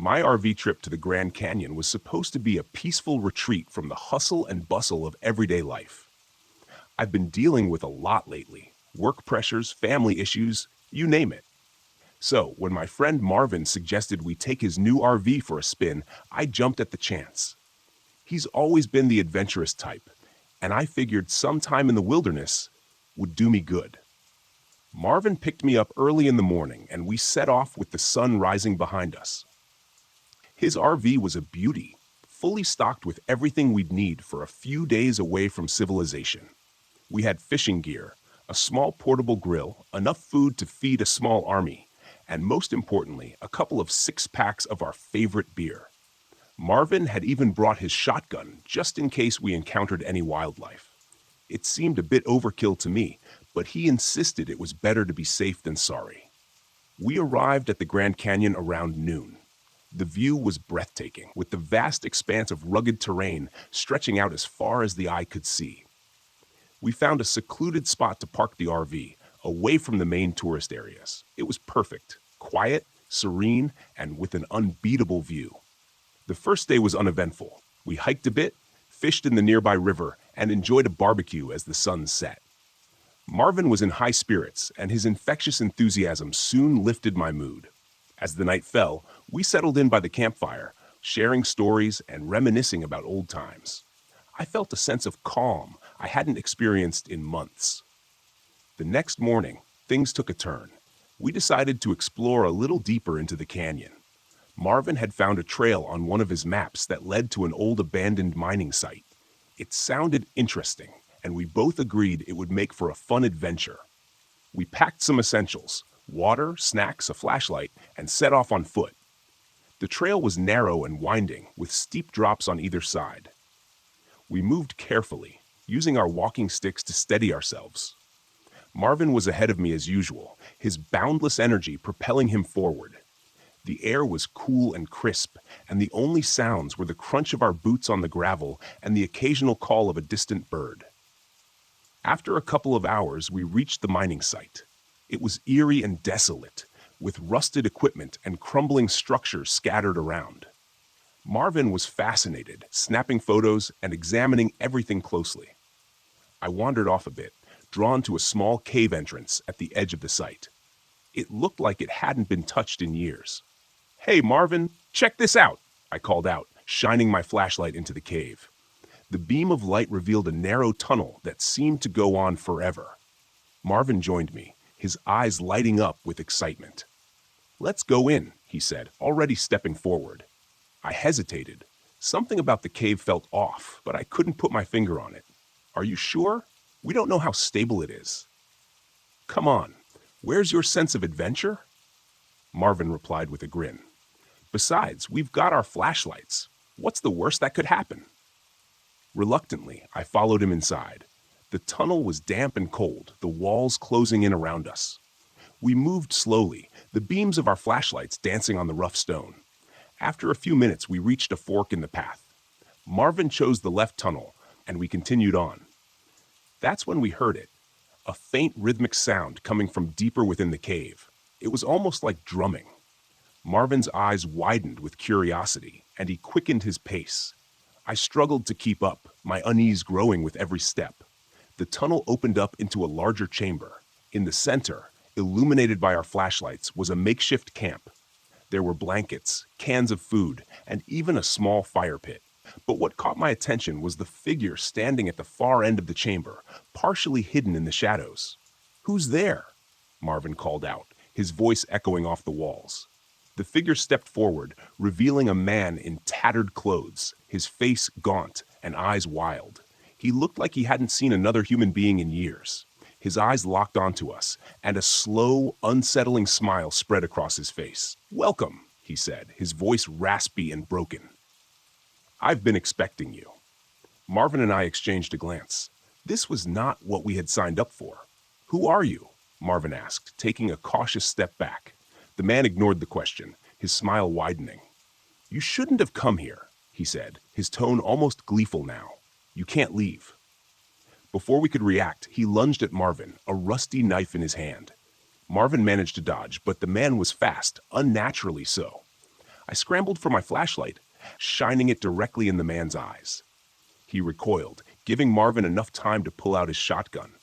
My RV trip to the Grand Canyon was supposed to be a peaceful retreat from the hustle and bustle of everyday life. I've been dealing with a lot lately: work pressures, family issues, you name it. So, when my friend Marvin suggested we take his new RV for a spin, I jumped at the chance. He's always been the adventurous type, and I figured some time in the wilderness would do me good. Marvin picked me up early in the morning, and we set off with the sun rising behind us. His RV was a beauty, fully stocked with everything we'd need for a few days away from civilization. We had fishing gear, a small portable grill, enough food to feed a small army, and most importantly, a couple of six-packs of our favorite beer. Marvin had even brought his shotgun just in case we encountered any wildlife. It seemed a bit overkill to me, but he insisted it was better to be safe than sorry. We arrived at the Grand Canyon around noon. The view was breathtaking, with the vast expanse of rugged terrain stretching out as far as the eye could see. We found a secluded spot to park the RV, away from the main tourist areas. It was perfect, quiet, serene, and with an unbeatable view. The first day was uneventful. We hiked a bit, fished in the nearby river, and enjoyed a barbecue as the sun set. Marvin was in high spirits, and his infectious enthusiasm soon lifted my mood. As the night fell, we settled in by the campfire, sharing stories and reminiscing about old times. I felt a sense of calm I hadn't experienced in months. The next morning, things took a turn. We decided to explore a little deeper into the canyon. Marvin had found a trail on one of his maps that led to an old abandoned mining site. It sounded interesting, and we both agreed it would make for a fun adventure. We packed some essentials: water, snacks, a flashlight, and set off on foot. The trail was narrow and winding, with steep drops on either side. We moved carefully, using our walking sticks to steady ourselves. Marvin was ahead of me as usual, his boundless energy propelling him forward. The air was cool and crisp, and the only sounds were the crunch of our boots on the gravel and the occasional call of a distant bird. After a couple of hours, we reached the mining site. It was eerie and desolate, with rusted equipment and crumbling structures scattered around. Marvin was fascinated, snapping photos and examining everything closely. I wandered off a bit, drawn to a small cave entrance at the edge of the site. It looked like it hadn't been touched in years. "Hey, Marvin, check this out," I called out, shining my flashlight into the cave. The beam of light revealed a narrow tunnel that seemed to go on forever. Marvin joined me, his eyes lighting up with excitement. "Let's go in," he said, already stepping forward. I hesitated. Something about the cave felt off, but I couldn't put my finger on it. "Are you sure? We don't know how stable it is." "Come on, where's your sense of adventure?" Marvin replied with a grin. "Besides, we've got our flashlights. What's the worst that could happen?" Reluctantly, I followed him inside. The tunnel was damp and cold, the walls closing in around us. We moved slowly, the beams of our flashlights dancing on the rough stone. After a few minutes, we reached a fork in the path. Marvin chose the left tunnel, and we continued on. That's when we heard it, a faint rhythmic sound coming from deeper within the cave. It was almost like drumming. Marvin's eyes widened with curiosity, and he quickened his pace. I struggled to keep up, my unease growing with every step. The tunnel opened up into a larger chamber. In the center, illuminated by our flashlights, was a makeshift camp. There were blankets, cans of food, and even a small fire pit. But what caught my attention was the figure standing at the far end of the chamber, partially hidden in the shadows. "Who's there?" Marvin called out, his voice echoing off the walls. The figure stepped forward, revealing a man in tattered clothes, his face gaunt and eyes wild. He looked like he hadn't seen another human being in years. His eyes locked onto us, and a slow, unsettling smile spread across his face. "Welcome," he said, his voice raspy and broken. "I've been expecting you." Marvin and I exchanged a glance. This was not what we had signed up for. "Who are you?" Marvin asked, taking a cautious step back. The man ignored the question, his smile widening. "You shouldn't have come here," he said, his tone almost gleeful now. "You can't leave." Before we could react, he lunged at Marvin, a rusty knife in his hand. Marvin managed to dodge, but the man was fast, unnaturally so. I scrambled for my flashlight, shining it directly in the man's eyes. He recoiled, giving Marvin enough time to pull out his shotgun.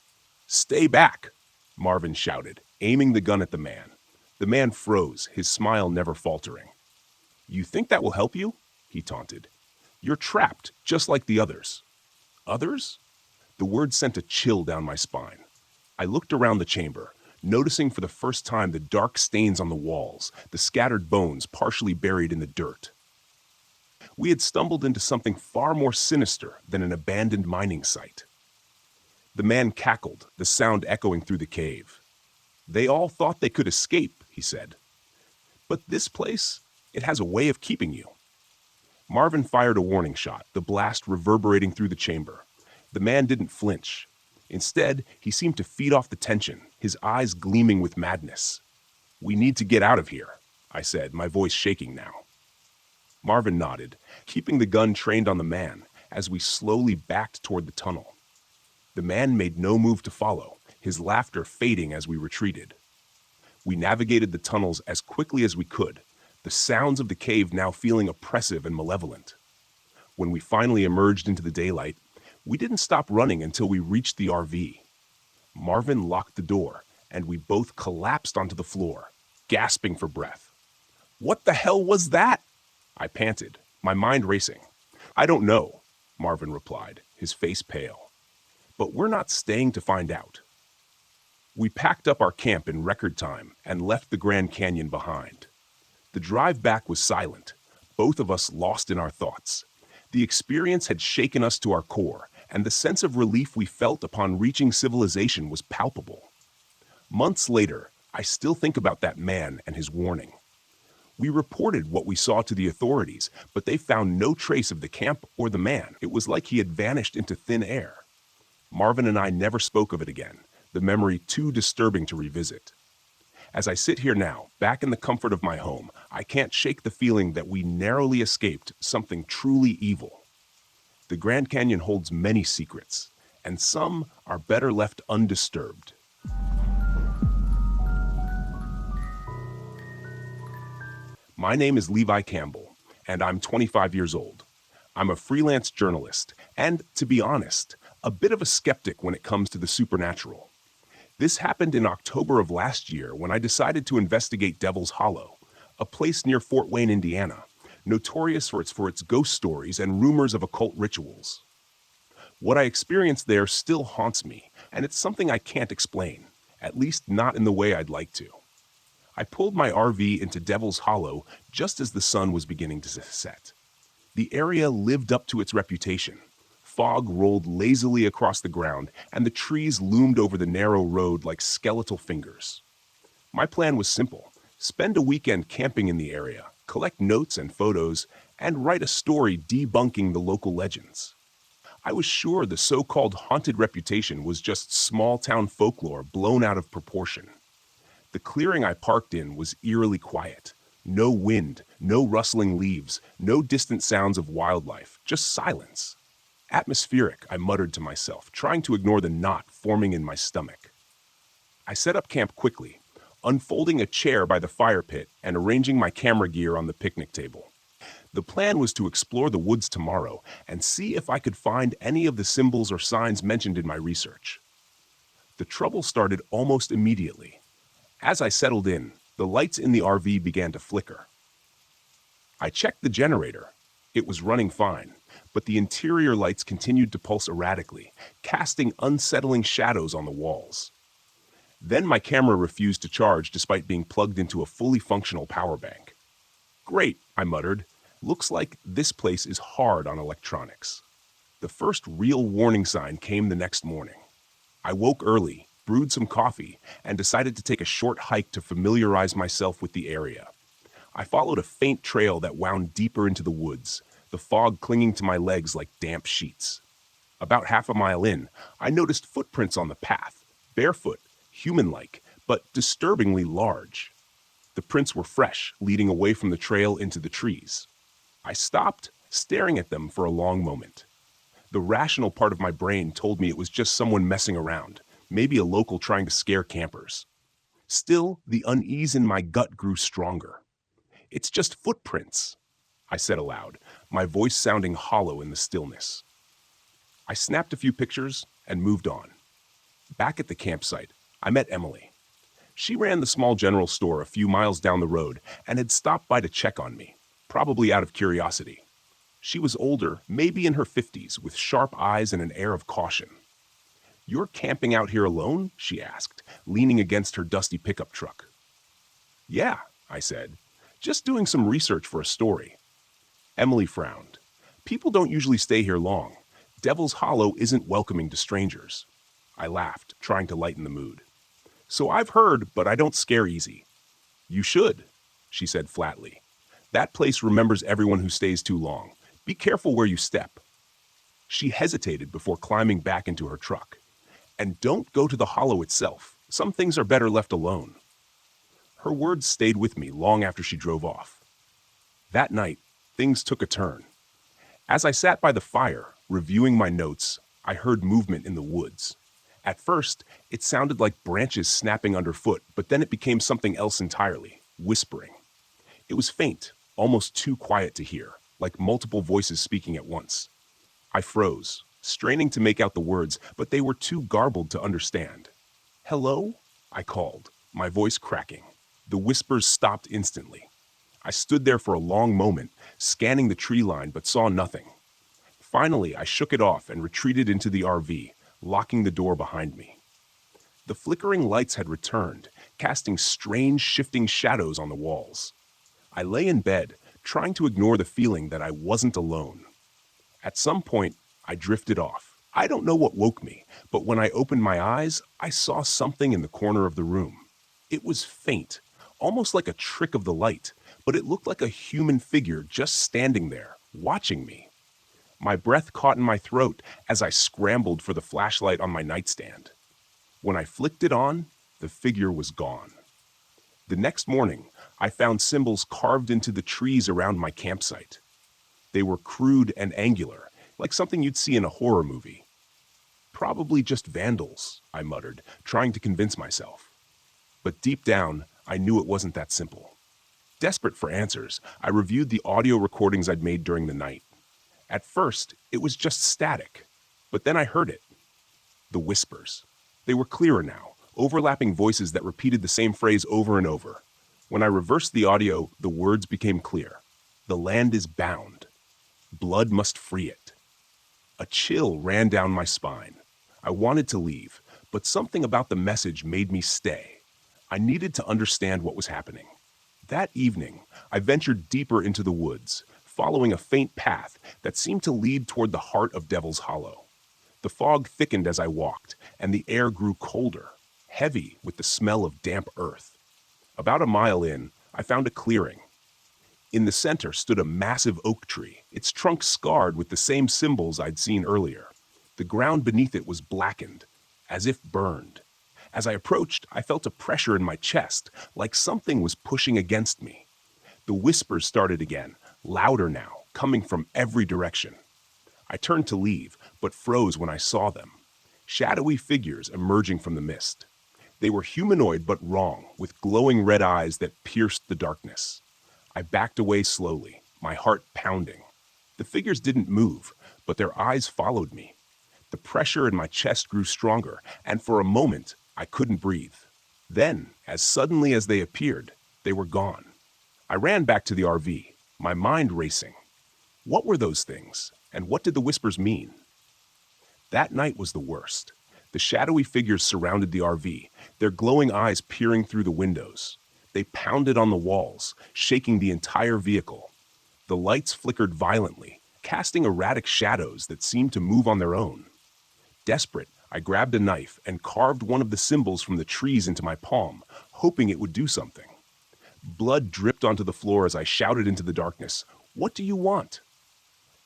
"Stay back!" Marvin shouted, aiming the gun at the man. The man froze, his smile never faltering. "You think that will help you?" he taunted. "You're trapped, just like the others." "Others?" The word sent a chill down my spine. I looked around the chamber, noticing for the first time the dark stains on the walls, the scattered bones partially buried in the dirt. We had stumbled into something far more sinister than an abandoned mining site. The man cackled, the sound echoing through the cave. "They all thought they could escape," he said. "But this place, it has a way of keeping you." Marvin fired a warning shot, the blast reverberating through the chamber. The man didn't flinch. Instead, he seemed to feed off the tension, his eyes gleaming with madness. "We need to get out of here," I said, my voice shaking now. Marvin nodded, keeping the gun trained on the man as we slowly backed toward the tunnel. The man made no move to follow, his laughter fading as we retreated. We navigated the tunnels as quickly as we could, the sounds of the cave now feeling oppressive and malevolent. When we finally emerged into the daylight, we didn't stop running until we reached the RV. Marvin locked the door, and we both collapsed onto the floor, gasping for breath. "What the hell was that?" I panted, my mind racing. "I don't know," Marvin replied, his face pale. "But we're not staying to find out." We packed up our camp in record time and left the Grand Canyon behind. The drive back was silent, both of us lost in our thoughts. The experience had shaken us to our core, and the sense of relief we felt upon reaching civilization was palpable. Months later, I still think about that man and his warning. We reported what we saw to the authorities, but they found no trace of the camp or the man. It was like he had vanished into thin air. Marvin and I never spoke of it again, the memory too disturbing to revisit. As I sit here now, back in the comfort of my home, I can't shake the feeling that we narrowly escaped something truly evil. The Grand Canyon holds many secrets, and some are better left undisturbed. My name is Levi Campbell, and I'm 25 years old. I'm a freelance journalist, and, to be honest, a bit of a skeptic when it comes to the supernatural. This happened in October of last year when I decided to investigate Devil's Hollow, a place near Fort Wayne, Indiana, notorious for its ghost stories and rumors of occult rituals. What I experienced there still haunts me, and it's something I can't explain, at least not in the way I'd like to. I pulled my RV into Devil's Hollow just as the sun was beginning to set. The area lived up to its reputation. Fog rolled lazily across the ground, and the trees loomed over the narrow road like skeletal fingers. My plan was simple: spend a weekend camping in the area, collect notes and photos, and write a story debunking the local legends. I was sure the so-called haunted reputation was just small-town folklore blown out of proportion. The clearing I parked in was eerily quiet. No wind, no rustling leaves, no distant sounds of wildlife, just silence. Atmospheric, I muttered to myself, trying to ignore the knot forming in my stomach. I set up camp quickly, unfolding a chair by the fire pit and arranging my camera gear on the picnic table. The plan was to explore the woods tomorrow and see if I could find any of the symbols or signs mentioned in my research. The trouble started almost immediately. As I settled in, the lights in the RV began to flicker. I checked the generator. It was running fine, but the interior lights continued to pulse erratically, casting unsettling shadows on the walls. Then my camera refused to charge despite being plugged into a fully functional power bank. "Great," I muttered. "Looks like this place is hard on electronics." The first real warning sign came the next morning. I woke early, brewed some coffee, and decided to take a short hike to familiarize myself with the area. I followed a faint trail that wound deeper into the woods, the fog clinging to my legs like damp sheets. About half a mile in, I noticed footprints on the path, barefoot, human-like, but disturbingly large. The prints were fresh, leading away from the trail into the trees. I stopped, staring at them for a long moment. The rational part of my brain told me it was just someone messing around, maybe a local trying to scare campers. Still, the unease in my gut grew stronger. It's just footprints, I said aloud, my voice sounding hollow in the stillness. I snapped a few pictures and moved on. Back at the campsite, I met Emily. She ran the small general store a few miles down the road and had stopped by to check on me, probably out of curiosity. She was older, maybe in her 50s, with sharp eyes and an air of caution. "You're camping out here alone?" she asked, leaning against her dusty pickup truck. "Yeah," I said, "just doing some research for a story." Emily frowned. "People don't usually stay here long. Devil's Hollow isn't welcoming to strangers." I laughed, trying to lighten the mood. "So I've heard, but I don't scare easy." "You should," she said flatly. "That place remembers everyone who stays too long. Be careful where you step." She hesitated before climbing back into her truck. "And don't go to the hollow itself. Some things are better left alone." Her words stayed with me long after she drove off. That night, things took a turn. As I sat by the fire, reviewing my notes, I heard movement in the woods. At first, it sounded like branches snapping underfoot, but then it became something else entirely, whispering. It was faint, almost too quiet to hear, like multiple voices speaking at once. I froze, straining to make out the words, but they were too garbled to understand. "Hello?" I called, my voice cracking. The whispers stopped instantly. I stood there for a long moment, scanning the tree line, but saw nothing. Finally, I shook it off and retreated into the RV, locking the door behind me. The flickering lights had returned, casting strange, shifting shadows on the walls. I lay in bed, trying to ignore the feeling that I wasn't alone. At some point, I drifted off. I don't know what woke me, but when I opened my eyes, I saw something in the corner of the room. It was faint, almost like a trick of the light, but it looked like a human figure just standing there, watching me. My breath caught in my throat as I scrambled for the flashlight on my nightstand. When I flicked it on, the figure was gone. The next morning, I found symbols carved into the trees around my campsite. They were crude and angular, like something you'd see in a horror movie. "Probably just vandals," I muttered, trying to convince myself. But deep down, I knew it wasn't that simple. Desperate for answers, I reviewed the audio recordings I'd made during the night. At first, it was just static, but then I heard it. The whispers. They were clearer now, overlapping voices that repeated the same phrase over and over. When I reversed the audio, the words became clear. "The land is bound. Blood must free it." A chill ran down my spine. I wanted to leave, but something about the message made me stay. I needed to understand what was happening. That evening, I ventured deeper into the woods, following a faint path that seemed to lead toward the heart of Devil's Hollow. The fog thickened as I walked, and the air grew colder, heavy with the smell of damp earth. About a mile in, I found a clearing. In the center stood a massive oak tree, its trunk scarred with the same symbols I'd seen earlier. The ground beneath it was blackened, as if burned. As I approached, I felt a pressure in my chest, like something was pushing against me. The whispers started again, louder now, coming from every direction. I turned to leave, but froze when I saw them. Shadowy figures emerging from the mist. They were humanoid but wrong, with glowing red eyes that pierced the darkness. I backed away slowly, my heart pounding. The figures didn't move, but their eyes followed me. The pressure in my chest grew stronger, and for a moment, I couldn't breathe. Then, as suddenly as they appeared, they were gone. I ran back to the RV, my mind racing. What were those things, and what did the whispers mean? That night was the worst. The shadowy figures surrounded the RV, their glowing eyes peering through the windows. They pounded on the walls, shaking the entire vehicle. The lights flickered violently, casting erratic shadows that seemed to move on their own. Desperate, I grabbed a knife and carved one of the symbols from the trees into my palm, hoping it would do something. Blood dripped onto the floor as I shouted into the darkness, "What do you want?"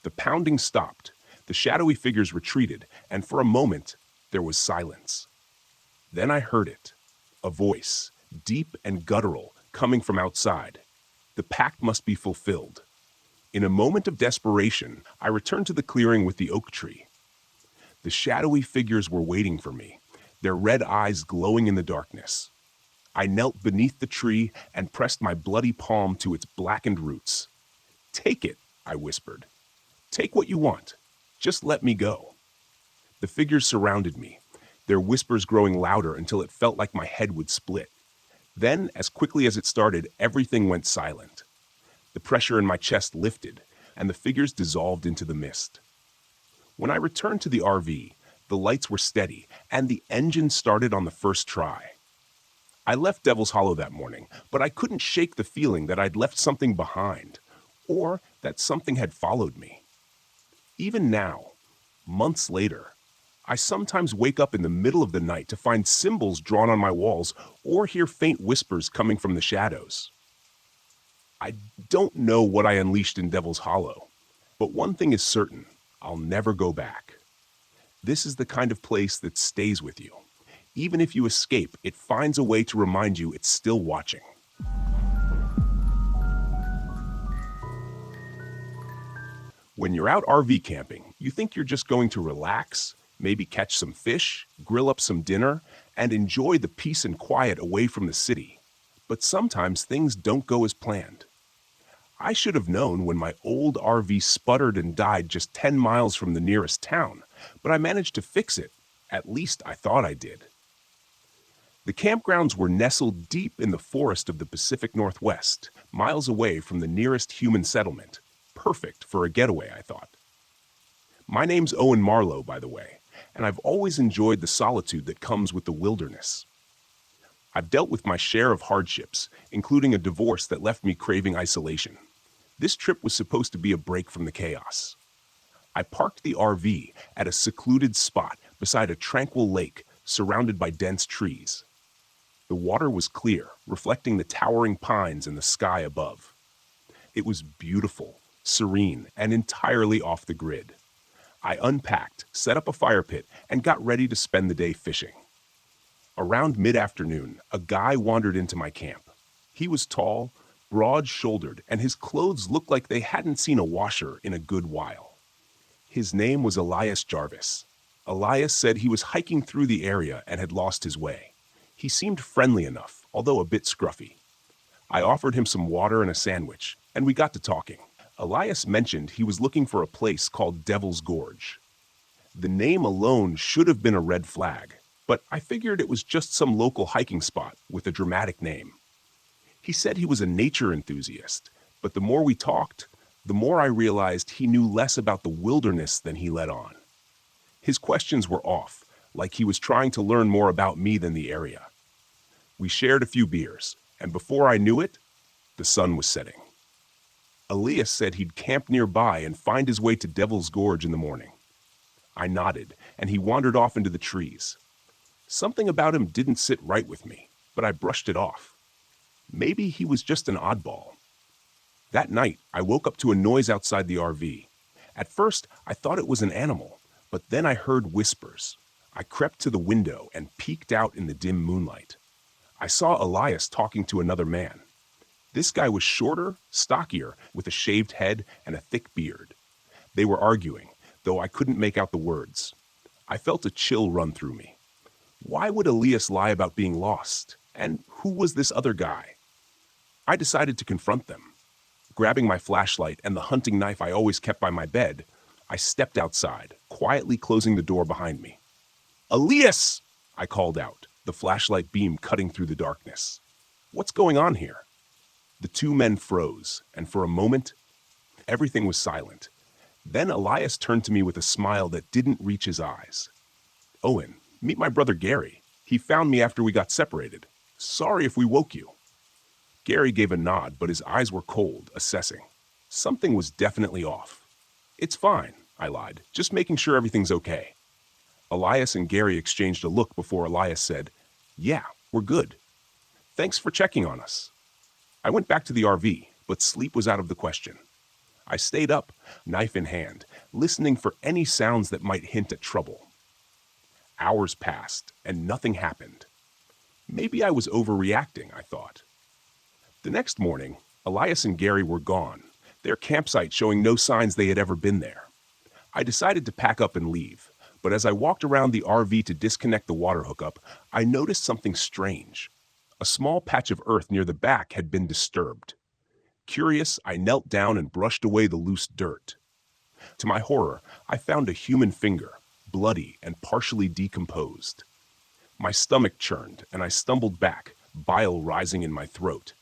The pounding stopped, the shadowy figures retreated, and for a moment, there was silence. Then I heard it, a voice, deep and guttural, coming from outside. The pact must be fulfilled. In a moment of desperation, I returned to the clearing with the oak tree. The shadowy figures were waiting for me, their red eyes glowing in the darkness. I knelt beneath the tree and pressed my bloody palm to its blackened roots. "Take it," I whispered. "Take what you want. Just let me go." The figures surrounded me, their whispers growing louder until it felt like my head would split. Then, as quickly as it started, everything went silent. The pressure in my chest lifted, and the figures dissolved into the mist. When I returned to the RV, the lights were steady, and the engine started on the first try. I left Devil's Hollow that morning, but I couldn't shake the feeling that I'd left something behind, or that something had followed me. Even now, months later, I sometimes wake up in the middle of the night to find symbols drawn on my walls or hear faint whispers coming from the shadows. I don't know what I unleashed in Devil's Hollow, but one thing is certain: I'll never go back. This is the kind of place that stays with you. Even if you escape, it finds a way to remind you it's still watching. When you're out RV camping, you think you're just going to relax, maybe catch some fish, grill up some dinner, and enjoy the peace and quiet away from the city. But sometimes things don't go as planned. I should have known when my old RV sputtered and died just 10 miles from the nearest town, but I managed to fix it. At least I thought I did. The campgrounds were nestled deep in the forest of the Pacific Northwest, miles away from the nearest human settlement. Perfect for a getaway, I thought. My name's Owen Marlowe, by the way, and I've always enjoyed the solitude that comes with the wilderness. I've dealt with my share of hardships, including a divorce that left me craving isolation. This trip was supposed to be a break from the chaos. I parked the RV at a secluded spot beside a tranquil lake surrounded by dense trees. The water was clear, reflecting the towering pines and the sky above. It was beautiful, serene, and entirely off the grid. I unpacked, set up a fire pit, and got ready to spend the day fishing. Around mid-afternoon, a guy wandered into my camp. He was tall, broad-shouldered, and his clothes looked like they hadn't seen a washer in a good while. His name was Elias Jarvis. Elias said he was hiking through the area and had lost his way. He seemed friendly enough, although a bit scruffy. I offered him some water and a sandwich, and we got to talking. Elias mentioned he was looking for a place called Devil's Gorge. The name alone should have been a red flag, but I figured it was just some local hiking spot with a dramatic name. He said he was a nature enthusiast, but the more we talked, the more I realized he knew less about the wilderness than he let on. His questions were off, like he was trying to learn more about me than the area. We shared a few beers, and before I knew it, the sun was setting. Elias said he'd camp nearby and find his way to Devil's Gorge in the morning. I nodded, and he wandered off into the trees. Something about him didn't sit right with me, but I brushed it off. Maybe he was just an oddball. That night, I woke up to a noise outside the RV. At first, I thought it was an animal, but then I heard whispers. I crept to the window and peeked out in the dim moonlight. I saw Elias talking to another man. This guy was shorter, stockier, with a shaved head and a thick beard. They were arguing, though I couldn't make out the words. I felt a chill run through me. Why would Elias lie about being lost? And who was this other guy? I decided to confront them. Grabbing my flashlight and the hunting knife I always kept by my bed, I stepped outside, quietly closing the door behind me. "Elias!" I called out, the flashlight beam cutting through the darkness. "What's going on here?" The two men froze, and for a moment, everything was silent. Then Elias turned to me with a smile that didn't reach his eyes. "Owen, meet my brother Gary. He found me after we got separated. Sorry if we woke you." Gary gave a nod, but his eyes were cold, assessing. Something was definitely off. "It's fine," I lied, "just making sure everything's okay." Elias and Gary exchanged a look before Elias said, "Yeah, we're good. Thanks for checking on us." I went back to the RV, but sleep was out of the question. I stayed up, knife in hand, listening for any sounds that might hint at trouble. Hours passed, and nothing happened. Maybe I was overreacting, I thought. The next morning, Elias and Gary were gone, their campsite showing no signs they had ever been there. I decided to pack up and leave, but as I walked around the RV to disconnect the water hookup, I noticed something strange. A small patch of earth near the back had been disturbed. Curious, I knelt down and brushed away the loose dirt. To my horror, I found a human finger, bloody and partially decomposed. My stomach churned, and I stumbled back, bile rising in my throat.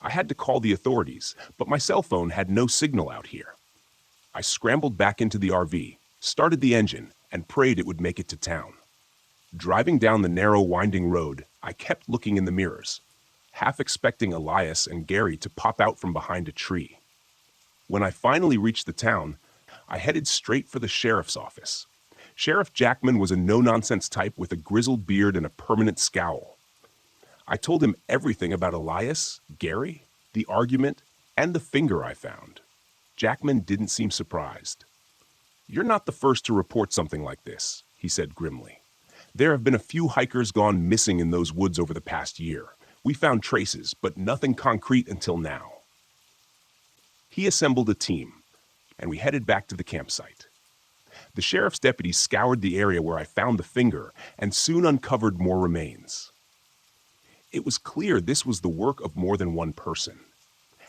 I had to call the authorities, but my cell phone had no signal out here. I scrambled back into the RV, started the engine, and prayed it would make it to town. Driving down the narrow, winding road, I kept looking in the mirrors, half expecting Elias and Gary to pop out from behind a tree. When I finally reached the town, I headed straight for the sheriff's office. Sheriff Jackman was a no-nonsense type with a grizzled beard and a permanent scowl. I told him everything about Elias, Gary, the argument, and the finger I found. Jackman didn't seem surprised. "You're not the first to report something like this," he said grimly. "There have been a few hikers gone missing in those woods over the past year. We found traces, but nothing concrete until now." He assembled a team, and we headed back to the campsite. The sheriff's deputies scoured the area where I found the finger and soon uncovered more remains. It was clear this was the work of more than one person.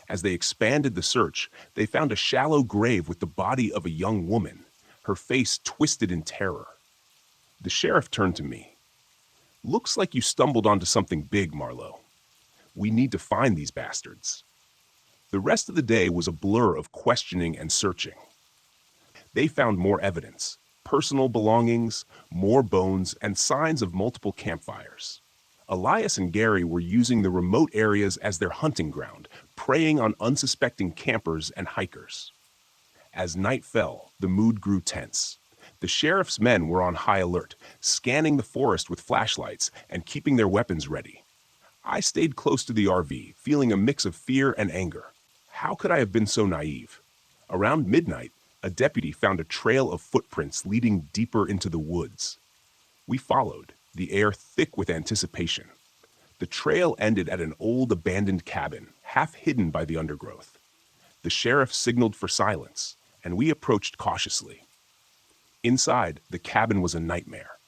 As they expanded the search, they found a shallow grave with the body of a young woman, her face twisted in terror. The sheriff turned to me. "Looks like you stumbled onto something big, Marlowe. We need to find these bastards." The rest of the day was a blur of questioning and searching. They found more evidence, personal belongings, more bones, and signs of multiple campfires. Elias and Gary were using the remote areas as their hunting ground, preying on unsuspecting campers and hikers. As night fell, the mood grew tense. The sheriff's men were on high alert, scanning the forest with flashlights and keeping their weapons ready. I stayed close to the RV, feeling a mix of fear and anger. How could I have been so naive? Around midnight, a deputy found a trail of footprints leading deeper into the woods. We followed, the air thick with anticipation. The trail ended at an old abandoned cabin, half hidden by the undergrowth. The sheriff signaled for silence, and we approached cautiously. Inside, the cabin was a nightmare.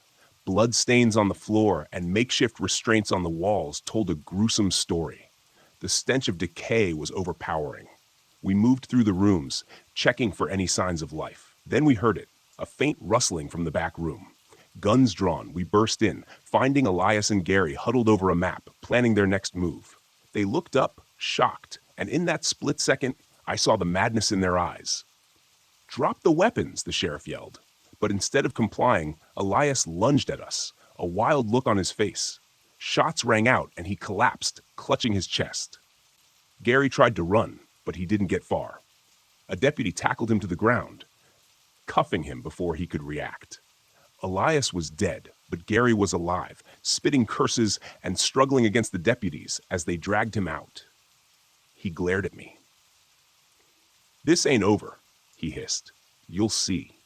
Blood stains on the floor and makeshift restraints on the walls told a gruesome story. The stench of decay was overpowering. We moved through the rooms, checking for any signs of life. Then we heard it, a faint rustling from the back room. Guns drawn, we burst in, finding Elias and Gary huddled over a map, planning their next move. They looked up, shocked, and in that split second, I saw the madness in their eyes. "Drop the weapons," the sheriff yelled. But instead of complying, Elias lunged at us, a wild look on his face. Shots rang out, and he collapsed, clutching his chest. Gary tried to run, but he didn't get far. A deputy tackled him to the ground, cuffing him before he could react. Elias was dead, but Gary was alive, spitting curses and struggling against the deputies as they dragged him out. He glared at me. "This ain't over," he hissed. "You'll see."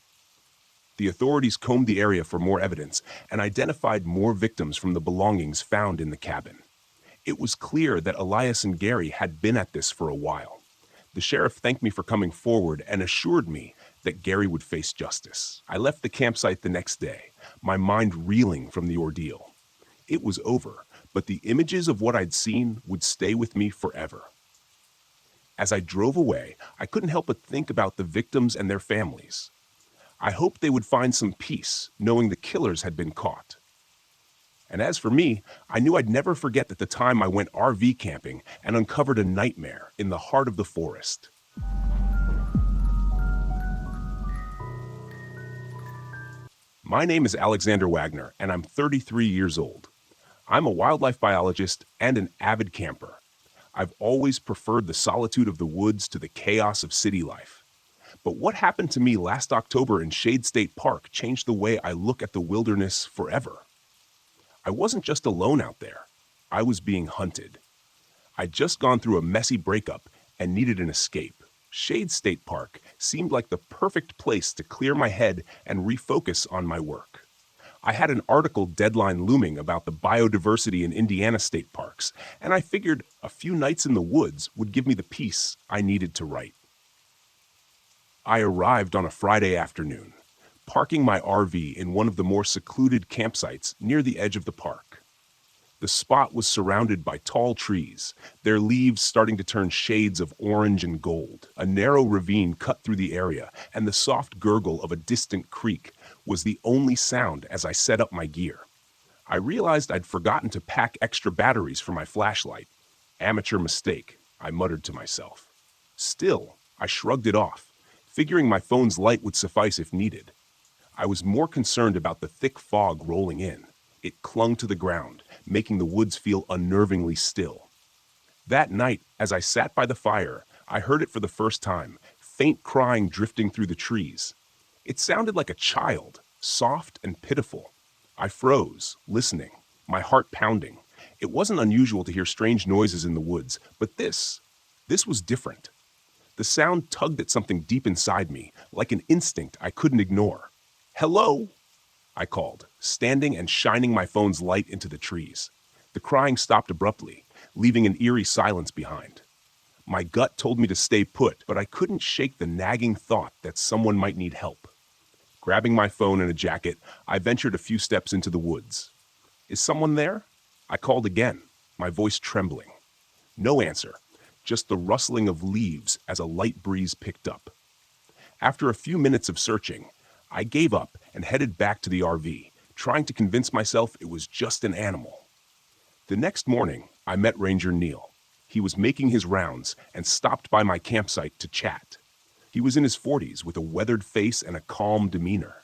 The authorities combed the area for more evidence and identified more victims from the belongings found in the cabin. It was clear that Elias and Gary had been at this for a while. The sheriff thanked me for coming forward and assured me that Gary would face justice. I left the campsite the next day, my mind reeling from the ordeal. It was over, but the images of what I'd seen would stay with me forever. As I drove away, I couldn't help but think about the victims and their families. I hoped they would find some peace, knowing the killers had been caught. And as for me, I knew I'd never forget the time I went RV camping and uncovered a nightmare in the heart of the forest. My name is Alexander Wagner, and I'm 33 years old. I'm a wildlife biologist and an avid camper. I've always preferred the solitude of the woods to the chaos of city life. But what happened to me last October in Shade State Park changed the way I look at the wilderness forever. I wasn't just alone out there. I was being hunted. I'd just gone through a messy breakup and needed an escape. Shade State Park seemed like the perfect place to clear my head and refocus on my work. I had an article deadline looming about the biodiversity in Indiana state parks, and I figured a few nights in the woods would give me the peace I needed to write. I arrived on a Friday afternoon, parking my RV in one of the more secluded campsites near the edge of the park. The The spot was surrounded by tall trees, their leaves starting to turn shades of orange and gold. A narrow ravine cut through the area, and the soft gurgle of a distant creek was the only sound as I set up my gear. I realized I'd forgotten to pack extra batteries for my flashlight. Amateur mistake, I muttered to myself. Still, I shrugged it off, figuring my phone's light would suffice if needed. I was more concerned about the thick fog rolling in. It clung to the ground, making the woods feel unnervingly still. That night, as I sat by the fire, I heard it for the first time, faint crying drifting through the trees. It sounded like a child, soft and pitiful. I froze, listening, my heart pounding. It wasn't unusual to hear strange noises in the woods, but this was different. The sound tugged at something deep inside me, like an instinct I couldn't ignore. "Hello?" I called, standing and shining my phone's light into the trees. The crying stopped abruptly, leaving an eerie silence behind. My gut told me to stay put, but I couldn't shake the nagging thought that someone might need help. Grabbing my phone and a jacket, I ventured a few steps into the woods. "Is someone there?" I called again, my voice trembling. No answer, just the rustling of leaves as a light breeze picked up. After a few minutes of searching, I gave up and headed back to the RV, trying to convince myself it was just an animal. The next morning, I met Ranger Neil. He was making his rounds and stopped by my campsite to chat. He was in his 40s with a weathered face and a calm demeanor.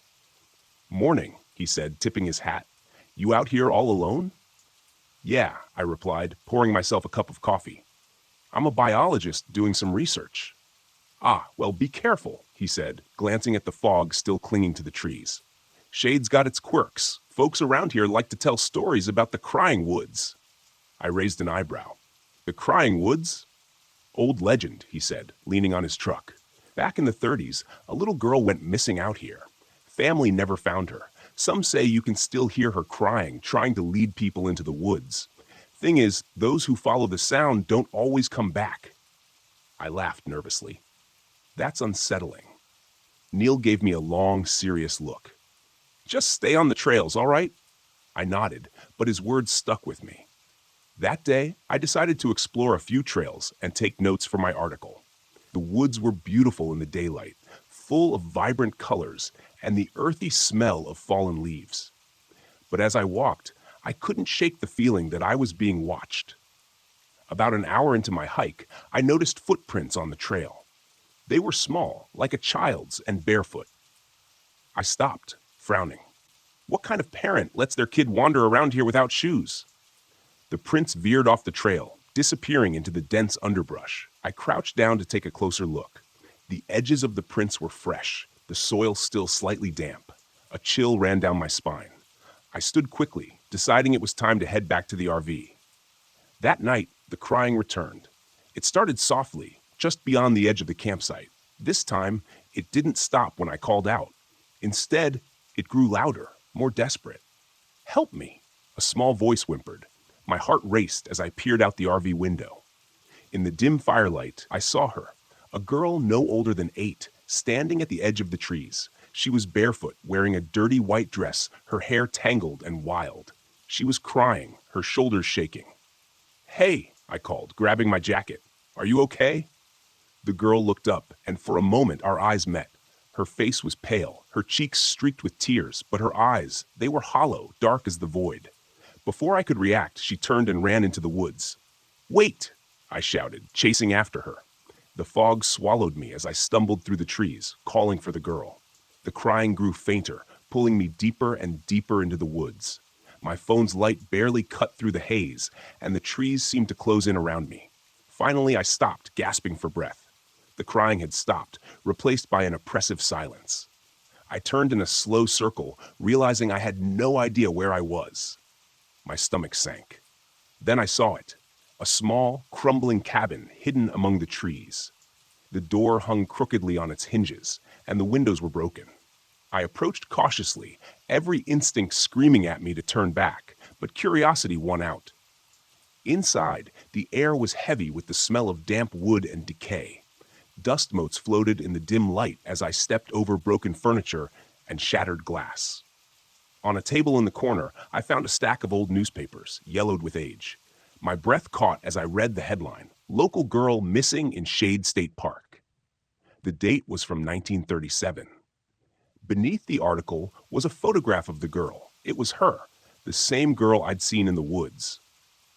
"Morning," he said, tipping his hat. "You out here all alone?" "Yeah," I replied, pouring myself a cup of coffee. "I'm a biologist doing some research." "Ah, well, be careful," he said, glancing at the fog still clinging to the trees. "Shade's got its quirks. Folks around here like to tell stories about the Crying Woods." I raised an eyebrow. "The Crying Woods?" "Old legend," he said, leaning on his truck. "Back in the 30s, a little girl went missing out here. Family never found her. Some say you can still hear her crying, trying to lead people into the woods. Thing is, those who follow the sound don't always come back." I laughed nervously. "That's unsettling." Neil gave me a long, serious look. "Just stay on the trails, all right?" I nodded, but his words stuck with me. That day, I decided to explore a few trails and take notes for my article. The woods were beautiful in the daylight, full of vibrant colors and the earthy smell of fallen leaves. But as I walked, I couldn't shake the feeling that I was being watched. About an hour into my hike, I noticed footprints on the trail. They were small, like a child's, and barefoot. I stopped, frowning. What kind of parent lets their kid wander around here without shoes? The prints veered off the trail, disappearing into the dense underbrush. I crouched down to take a closer look. The edges of the prints were fresh, the soil still slightly damp. A chill ran down my spine. I stood quickly, deciding it was time to head back to the RV. That night, the crying returned. It started softly, just beyond the edge of the campsite. This time, it didn't stop when I called out. Instead, it grew louder, more desperate. "Help me," a small voice whimpered. My heart raced as I peered out the RV window. In the dim firelight, I saw her, a girl no older than 8, standing at the edge of the trees. She was barefoot, wearing a dirty white dress, her hair tangled and wild. She was crying, her shoulders shaking. "Hey," I called, grabbing my jacket. "Are you okay?" The girl looked up, and for a moment our eyes met. Her face was pale, her cheeks streaked with tears, but her eyes, they were hollow, dark as the void. Before I could react, she turned and ran into the woods. "Wait!" I shouted, chasing after her. The fog swallowed me as I stumbled through the trees, calling for the girl. The crying grew fainter, pulling me deeper and deeper into the woods. My phone's light barely cut through the haze, and the trees seemed to close in around me. Finally, I stopped, gasping for breath. The crying had stopped, replaced by an oppressive silence. I turned in a slow circle, realizing I had no idea where I was. My stomach sank. Then I saw it, a small, crumbling cabin hidden among the trees. The door hung crookedly on its hinges, and the windows were broken. I approached cautiously, every instinct screaming at me to turn back, but curiosity won out. Inside, the air was heavy with the smell of damp wood and decay. Dust motes floated in the dim light as I stepped over broken furniture and shattered glass. On a table in the corner, I found a stack of old newspapers, yellowed with age. My breath caught as I read the headline, "Local Girl Missing in Shade State Park." The date was from 1937. Beneath the article was a photograph of the girl. It was her, the same girl I'd seen in the woods.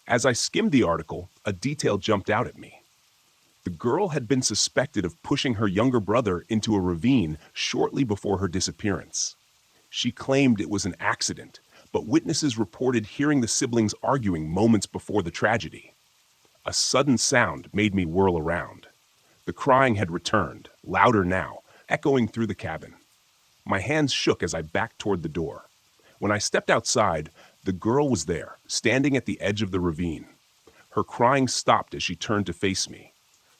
As I skimmed the article, a detail jumped out at me. The girl had been suspected of pushing her younger brother into a ravine shortly before her disappearance. She claimed it was an accident, but witnesses reported hearing the siblings arguing moments before the tragedy. A sudden sound made me whirl around. The crying had returned, louder now, echoing through the cabin. My hands shook as I backed toward the door. When I stepped outside, the girl was there, standing at the edge of the ravine. Her crying stopped as she turned to face me.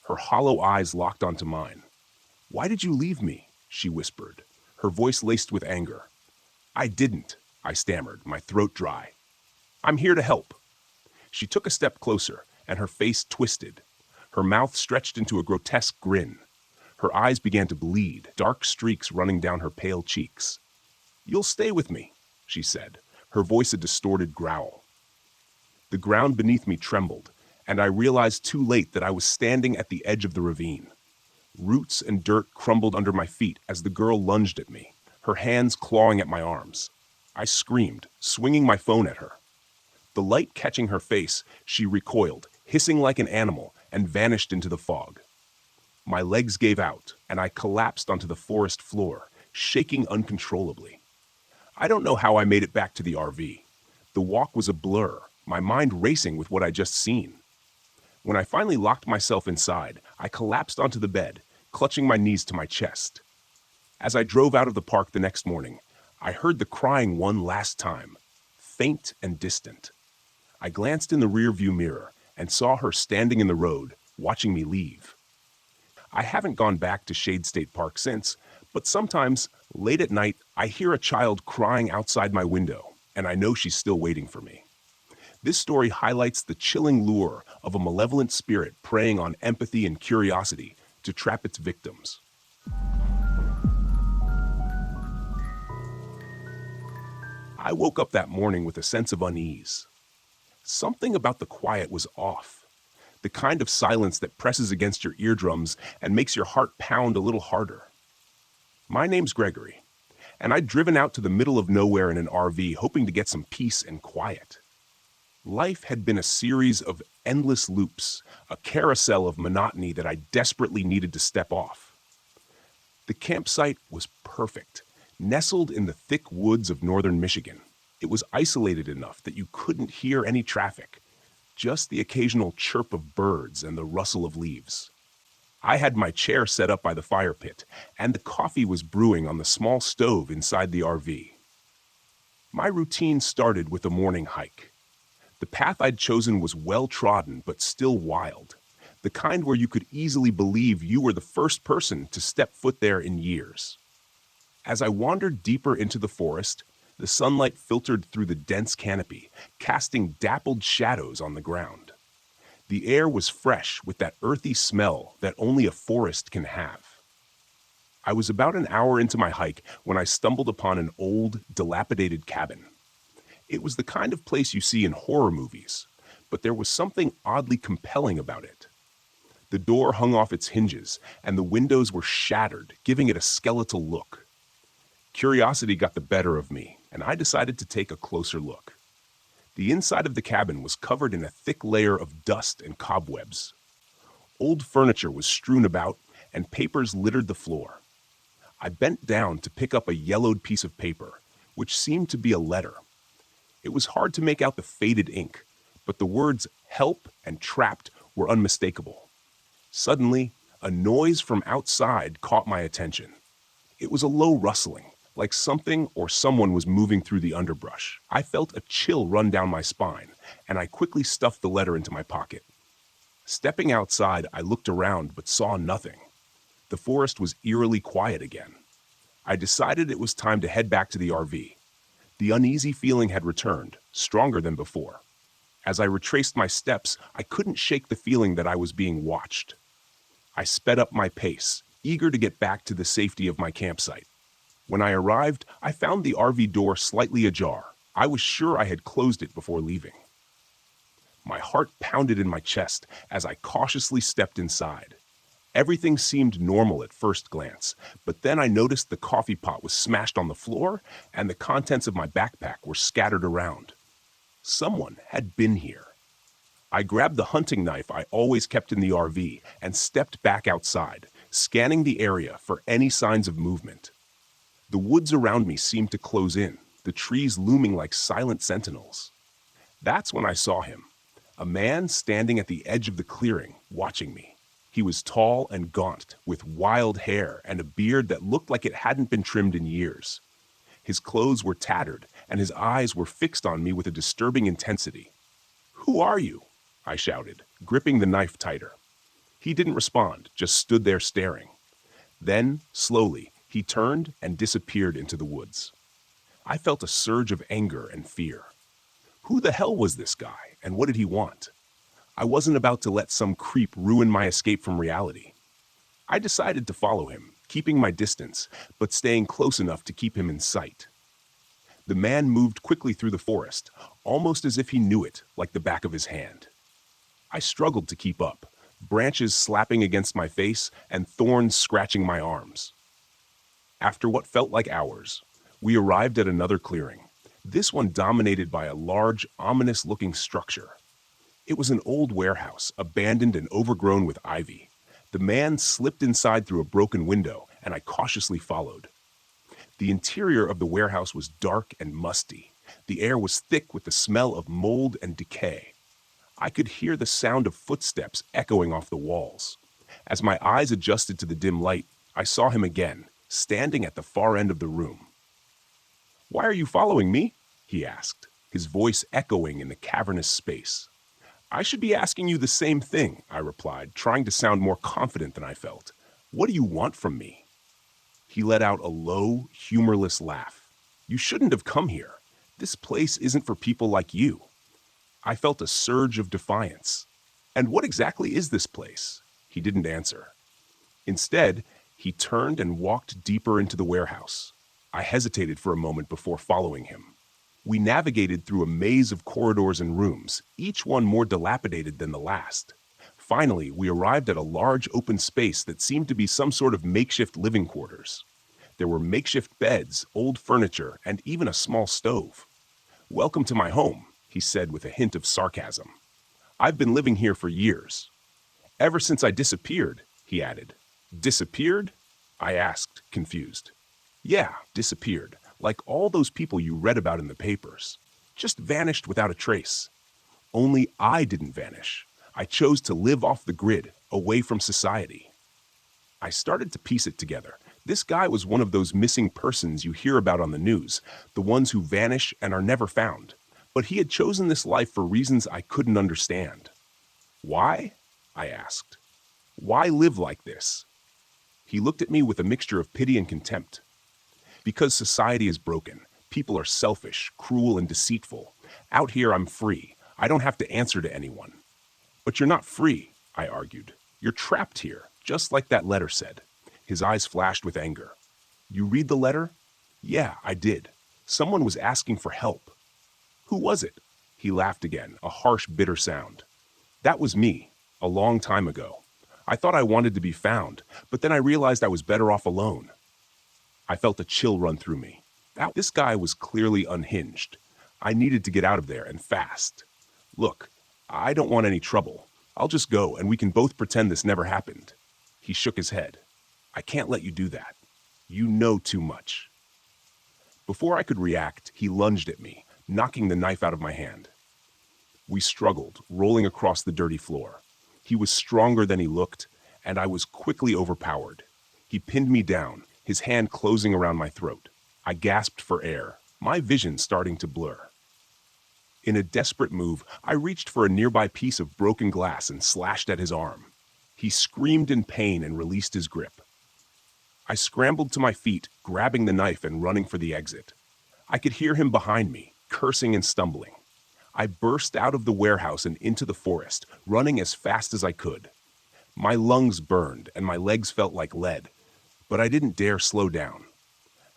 Her hollow eyes locked onto mine. "Why did you leave me?" she whispered, her voice laced with anger. "I didn't," I stammered, my throat dry. "I'm here to help." She took a step closer, and her face twisted. Her mouth stretched into a grotesque grin. Her eyes began to bleed, dark streaks running down her pale cheeks. "You'll stay with me," she said, her voice a distorted growl. The ground beneath me trembled, and I realized too late that I was standing at the edge of the ravine. Roots and dirt crumbled under my feet as the girl lunged at me, her hands clawing at my arms. I screamed, swinging my phone at her. The light catching her face, she recoiled, hissing like an animal, and vanished into the fog. My legs gave out, and I collapsed onto the forest floor, shaking uncontrollably. I don't know how I made it back to the RV. The walk was a blur, my mind racing with what I'd just seen. When I finally locked myself inside, I collapsed onto the bed, clutching my knees to my chest. As I drove out of the park the next morning, I heard the crying one last time, faint and distant. I glanced in the rearview mirror and saw her standing in the road, watching me leave. I haven't gone back to Shade State Park since, but sometimes, late at night, I hear a child crying outside my window, and I know she's still waiting for me. This story highlights the chilling lure of a malevolent spirit preying on empathy and curiosity to trap its victims. I woke up that morning with a sense of unease. Something about the quiet was off. The kind of silence that presses against your eardrums and makes your heart pound a little harder. My name's Gregory, and I'd driven out to the middle of nowhere in an RV hoping to get some peace and quiet. Life had been a series of endless loops, a carousel of monotony that I desperately needed to step off. The campsite was perfect, nestled in the thick woods of northern Michigan. It was isolated enough that you couldn't hear any traffic, just the occasional chirp of birds and the rustle of leaves. I had my chair set up by the fire pit, and the coffee was brewing on the small stove inside the RV. My routine started with a morning hike. The path I'd chosen was well-trodden but still wild, the kind where you could easily believe you were the first person to step foot there in years. As I wandered deeper into the forest, the sunlight filtered through the dense canopy, casting dappled shadows on the ground. The air was fresh with that earthy smell that only a forest can have. I was about an hour into my hike when I stumbled upon an old, dilapidated cabin. It was the kind of place you see in horror movies, but there was something oddly compelling about it. The door hung off its hinges, and the windows were shattered, giving it a skeletal look. Curiosity got the better of me, and I decided to take a closer look. The inside of the cabin was covered in a thick layer of dust and cobwebs. Old furniture was strewn about, and papers littered the floor. I bent down to pick up a yellowed piece of paper, which seemed to be a letter. It was hard to make out the faded ink, but the words "help" and "trapped" were unmistakable. Suddenly, a noise from outside caught my attention. It was a low rustling, like something or someone was moving through the underbrush. I felt a chill run down my spine, and I quickly stuffed the letter into my pocket. Stepping outside, I looked around but saw nothing. The forest was eerily quiet again. I decided it was time to head back to the RV. The uneasy feeling had returned, stronger than before. As I retraced my steps, I couldn't shake the feeling that I was being watched. I sped up my pace, eager to get back to the safety of my campsite. When I arrived, I found the RV door slightly ajar. I was sure I had closed it before leaving. My heart pounded in my chest as I cautiously stepped inside. Everything seemed normal at first glance, but then I noticed the coffee pot was smashed on the floor and the contents of my backpack were scattered around. Someone had been here. I grabbed the hunting knife I always kept in the RV and stepped back outside, scanning the area for any signs of movement. The woods around me seemed to close in, the trees looming like silent sentinels. That's when I saw him, a man standing at the edge of the clearing, watching me. He was tall and gaunt, with wild hair and a beard that looked like it hadn't been trimmed in years. His clothes were tattered, and his eyes were fixed on me with a disturbing intensity. "Who are you?" I shouted, gripping the knife tighter. He didn't respond, just stood there staring. Then, slowly, he turned and disappeared into the woods. I felt a surge of anger and fear. Who the hell was this guy, and what did he want? I wasn't about to let some creep ruin my escape from reality. I decided to follow him, keeping my distance, but staying close enough to keep him in sight. The man moved quickly through the forest, almost as if he knew it, like the back of his hand. I struggled to keep up, branches slapping against my face and thorns scratching my arms. After what felt like hours, we arrived at another clearing, this one dominated by a large, ominous-looking structure. It was an old warehouse, abandoned and overgrown with ivy. The man slipped inside through a broken window, and I cautiously followed. The interior of the warehouse was dark and musty. The air was thick with the smell of mold and decay. I could hear the sound of footsteps echoing off the walls. As my eyes adjusted to the dim light, I saw him again, standing at the far end of the room. "Why are you following me?" he asked, his voice echoing in the cavernous space. "I should be asking you the same thing," I replied, trying to sound more confident than I felt. "What do you want from me?" He let out a low, humorless laugh. "You shouldn't have come here. This place isn't for people like you." I felt a surge of defiance. "And what exactly is this place?" He didn't answer. Instead, he turned and walked deeper into the warehouse. I hesitated for a moment before following him. We navigated through a maze of corridors and rooms, each one more dilapidated than the last. Finally, we arrived at a large open space that seemed to be some sort of makeshift living quarters. There were makeshift beds, old furniture, and even a small stove. "Welcome to my home," he said with a hint of sarcasm. "I've been living here for years." "Ever since I disappeared," he added. "Disappeared?" I asked, confused. "Yeah, disappeared. Like all those people you read about in the papers. Just vanished without a trace. Only I didn't vanish. I chose to live off the grid, away from society." I started to piece it together. This guy was one of those missing persons you hear about on the news, the ones who vanish and are never found. But he had chosen this life for reasons I couldn't understand. "Why?" I asked. "Why live like this?" He looked at me with a mixture of pity and contempt. "Because society is broken. People are selfish, cruel, and deceitful. Out here, I'm free. I don't have to answer to anyone." "But you're not free," I argued. "You're trapped here, just like that letter said." His eyes flashed with anger. "You read the letter?" "Yeah, I did. Someone was asking for help." "Who was it?" He laughed again, a harsh, bitter sound. "That was me, a long time ago. I thought I wanted to be found, but then I realized I was better off alone." I felt a chill run through me. This guy was clearly unhinged. I needed to get out of there, and fast. "Look, I don't want any trouble. I'll just go, and we can both pretend this never happened." He shook his head. "I can't let you do that. You know too much." Before I could react, he lunged at me, knocking the knife out of my hand. We struggled, rolling across the dirty floor. He was stronger than he looked, and I was quickly overpowered. He pinned me down, his hand closing around my throat. I gasped for air, my vision starting to blur. In a desperate move, I reached for a nearby piece of broken glass and slashed at his arm. He screamed in pain and released his grip. I scrambled to my feet, grabbing the knife and running for the exit. I could hear him behind me, cursing and stumbling. I burst out of the warehouse and into the forest, running as fast as I could. My lungs burned and my legs felt like lead, but I didn't dare slow down.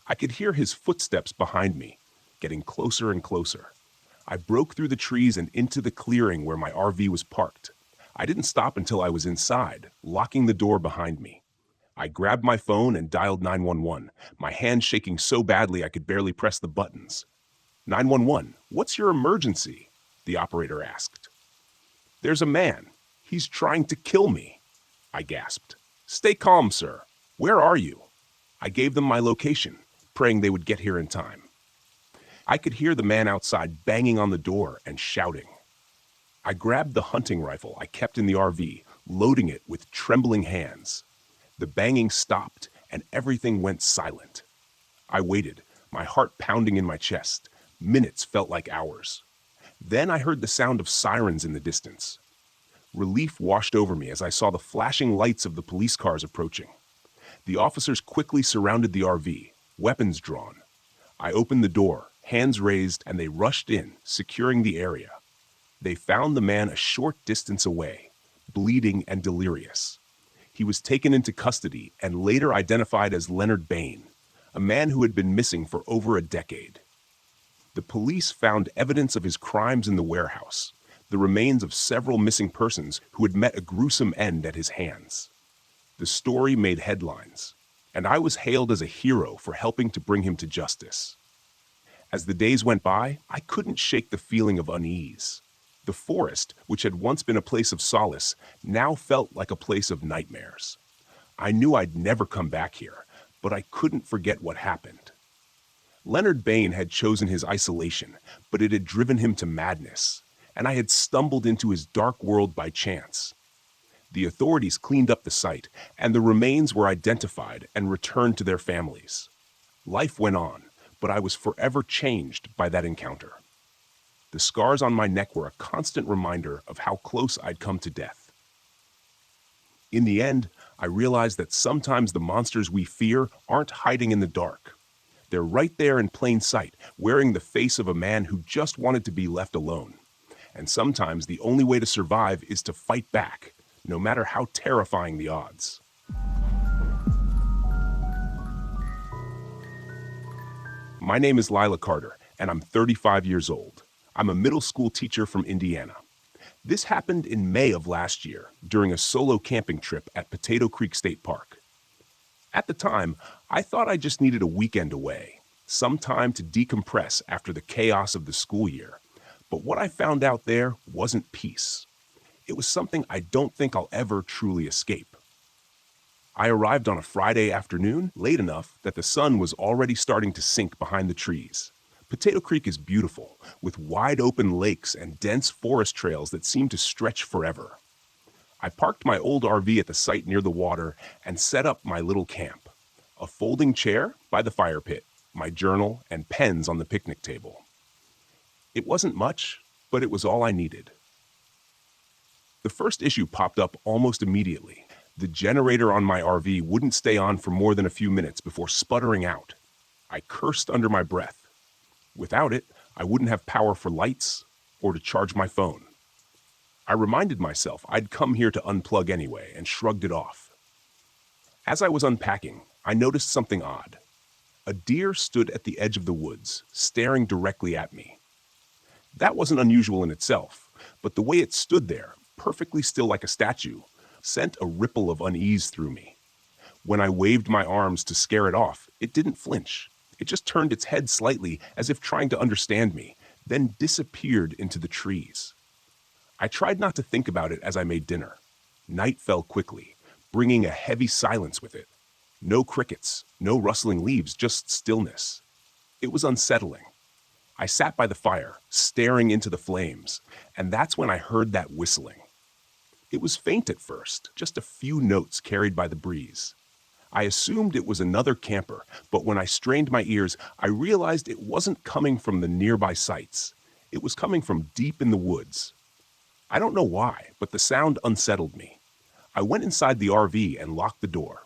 I could hear his footsteps behind me, getting closer and closer. I broke through the trees and into the clearing where my RV was parked. I didn't stop until I was inside, locking the door behind me. I grabbed my phone and dialed 911, my hand shaking so badly I could barely press the buttons. 911, what's your emergency? The operator asked. There's a man. He's trying to kill me, I gasped. Stay calm, sir. Where are you? I gave them my location, praying they would get here in time. I could hear the man outside banging on the door and shouting. I grabbed the hunting rifle I kept in the RV, loading it with trembling hands. The banging stopped and everything went silent. I waited, my heart pounding in my chest. Minutes felt like hours. Then I heard the sound of sirens in the distance. Relief washed over me as I saw the flashing lights of the police cars approaching. The officers quickly surrounded the RV, weapons drawn. I opened the door, hands raised, and they rushed in, securing the area. They found the man a short distance away, bleeding and delirious. He was taken into custody and later identified as Leonard Bain, a man who had been missing for over a decade. The police found evidence of his crimes in the warehouse, the remains of several missing persons who had met a gruesome end at his hands. The story made headlines, and I was hailed as a hero for helping to bring him to justice. As the days went by, I couldn't shake the feeling of unease. The forest, which had once been a place of solace, now felt like a place of nightmares. I knew I'd never come back here, but I couldn't forget what happened. Leonard Bain had chosen his isolation, but it had driven him to madness, and I had stumbled into his dark world by chance. The authorities cleaned up the site, and the remains were identified and returned to their families. Life went on, but I was forever changed by that encounter. The scars on my neck were a constant reminder of how close I'd come to death. In the end, I realized that sometimes the monsters we fear aren't hiding in the dark. They're right there in plain sight, wearing the face of a man who just wanted to be left alone. And sometimes the only way to survive is to fight back, no matter how terrifying the odds. My name is Lila Carter, and I'm 35 years old. I'm a middle school teacher from Indiana. This happened in May of last year during a solo camping trip at Potato Creek State Park. At the time, I thought I just needed a weekend away, some time to decompress after the chaos of the school year. But what I found out there wasn't peace. It was something I don't think I'll ever truly escape. I arrived on a Friday afternoon, late enough that the sun was already starting to sink behind the trees. Potato Creek is beautiful, with wide open lakes and dense forest trails that seem to stretch forever. I parked my old RV at the site near the water and set up my little camp. A folding chair by the fire pit, my journal, and pens on the picnic table. It wasn't much, but it was all I needed. The first issue popped up almost immediately. The generator on my RV wouldn't stay on for more than a few minutes before sputtering out. I cursed under my breath. Without it, I wouldn't have power for lights or to charge my phone. I reminded myself I'd come here to unplug anyway and shrugged it off. As I was unpacking, I noticed something odd. A deer stood at the edge of the woods, staring directly at me. That wasn't unusual in itself, but the way it stood there, perfectly still like a statue, sent a ripple of unease through me. When I waved my arms to scare it off, it didn't flinch. It just turned its head slightly as if trying to understand me, then disappeared into the trees. I tried not to think about it as I made dinner. Night fell quickly, bringing a heavy silence with it. No crickets, no rustling leaves, just stillness. It was unsettling. I sat by the fire, staring into the flames, and that's when I heard that whistling. It was faint at first, just a few notes carried by the breeze. I assumed it was another camper, but when I strained my ears, I realized it wasn't coming from the nearby sites. It was coming from deep in the woods. I don't know why, but the sound unsettled me. I went inside the RV and locked the door.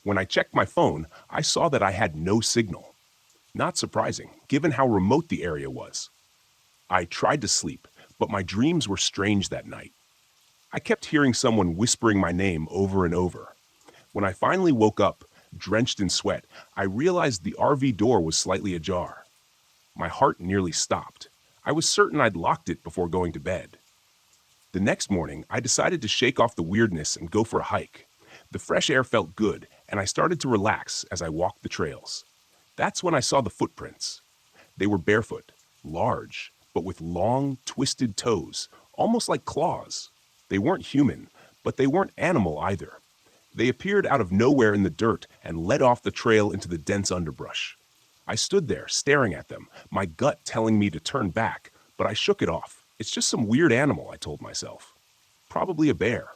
When I checked my phone, I saw that I had no signal. Not surprising, given how remote the area was. I tried to sleep, but my dreams were strange that night. I kept hearing someone whispering my name over and over. When I finally woke up, Drenched in sweat, I realized the RV door was slightly ajar. My heart nearly stopped. I was certain I'd locked it before going to bed. The next morning, I decided to shake off the weirdness and go for a hike. The fresh air felt good, and I started to relax as I walked the trails. That's when I saw the footprints. They were barefoot, large, but with long, twisted toes, almost like claws. They weren't human, but they weren't animal either. They appeared out of nowhere in the dirt and led off the trail into the dense underbrush. I stood there, staring at them, my gut telling me to turn back, but I shook it off. It's just some weird animal, I told myself. Probably a bear.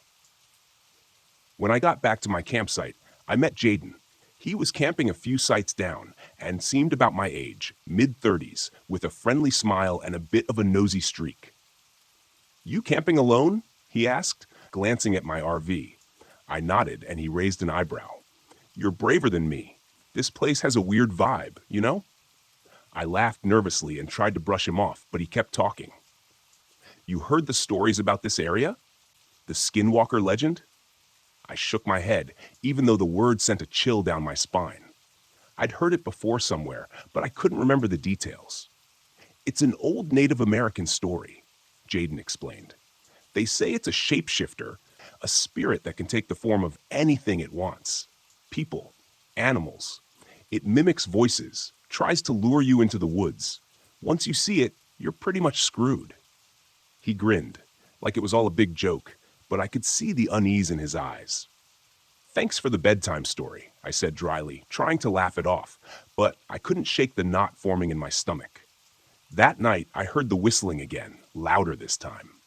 When I got back to my campsite, I met Jaden. He was camping a few sites down and seemed about my age, mid-30s, with a friendly smile and a bit of a nosy streak. "You camping alone?" he asked, glancing at my RV. I nodded and he raised an eyebrow. "You're braver than me. This place has a weird vibe, you know?" I laughed nervously and tried to brush him off, but he kept talking. "You heard the stories about this area? The Skinwalker legend?" I shook my head, even though the word sent a chill down my spine. I'd heard it before somewhere, but I couldn't remember the details. "It's an old Native American story," Jaden explained. "They say it's a shapeshifter, a spirit that can take the form of anything it wants. People, animals. It mimics voices, tries to lure you into the woods. Once you see it, you're pretty much screwed." He grinned, like it was all a big joke, but I could see the unease in his eyes. "Thanks for the bedtime story," I said dryly, trying to laugh it off, but I couldn't shake the knot forming in my stomach. That night, I heard the whistling again, louder this time.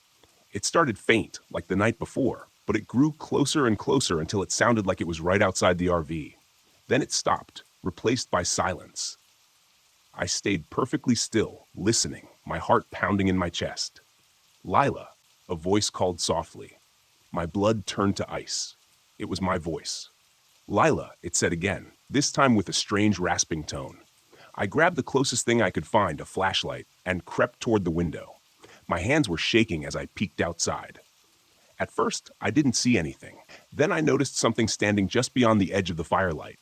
It started faint, like the night before, but it grew closer and closer until it sounded like it was right outside the RV. Then it stopped, replaced by silence. I stayed perfectly still, listening, my heart pounding in my chest. "Lila," a voice called softly. My blood turned to ice. It was my voice. "Lila," it said again, this time with a strange rasping tone. I grabbed the closest thing I could find, a flashlight, and crept toward the window. My hands were shaking as I peeked outside. At first, I didn't see anything. Then I noticed something standing just beyond the edge of the firelight.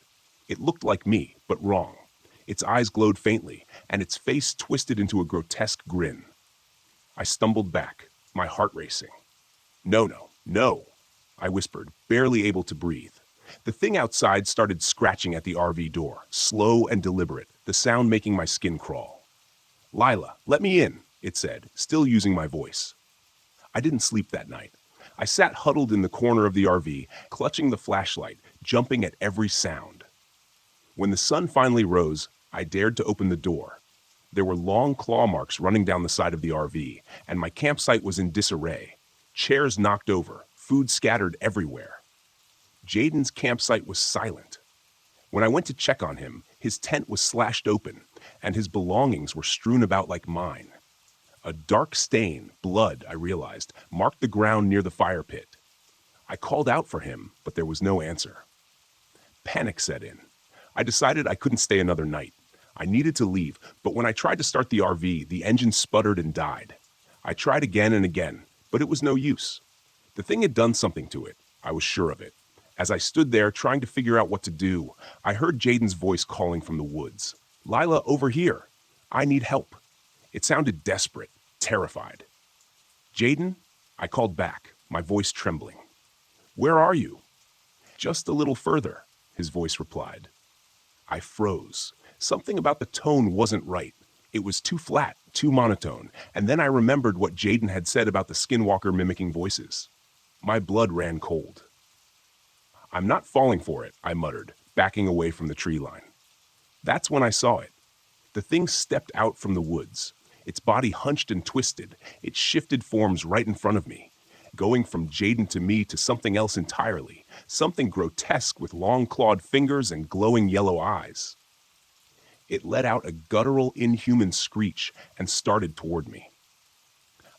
It looked like me, but wrong. Its eyes glowed faintly, and its face twisted into a grotesque grin. I stumbled back, my heart racing. No, I whispered, barely able to breathe. The thing outside started scratching at the RV door, slow and deliberate, the sound making my skin crawl. "Lila, let me in," it said, still using my voice. I didn't sleep that night. I sat huddled in the corner of the RV, clutching the flashlight, jumping at every sound. When the sun finally rose, I dared to open the door. There were long claw marks running down the side of the RV, and my campsite was in disarray. Chairs knocked over, food scattered everywhere. Jaden's campsite was silent. When I went to check on him, his tent was slashed open, and his belongings were strewn about like mine. A dark stain, blood, I realized, marked the ground near the fire pit. I called out for him, but there was no answer. Panic set in. I decided I couldn't stay another night. I needed to leave, but when I tried to start the RV, the engine sputtered and died. I tried again and again, but it was no use. The thing had done something to it. I was sure of it. As I stood there trying to figure out what to do, I heard Jaden's voice calling from the woods. "Lila, over here. I need help." It sounded desperate, terrified. "Jaden?" I called back, my voice trembling. "Where are you?" "Just a little further," his voice replied. I froze. Something about the tone wasn't right. It was too flat, too monotone, and then I remembered what Jaden had said about the Skinwalker mimicking voices. My blood ran cold. "I'm not falling for it," I muttered, backing away from the tree line. That's when I saw it. The thing stepped out from the woods. Its body hunched and twisted. It shifted forms right in front of me, going from Jaden to me to something else entirely, something grotesque with long-clawed fingers and glowing yellow eyes. It let out a guttural, inhuman screech and started toward me.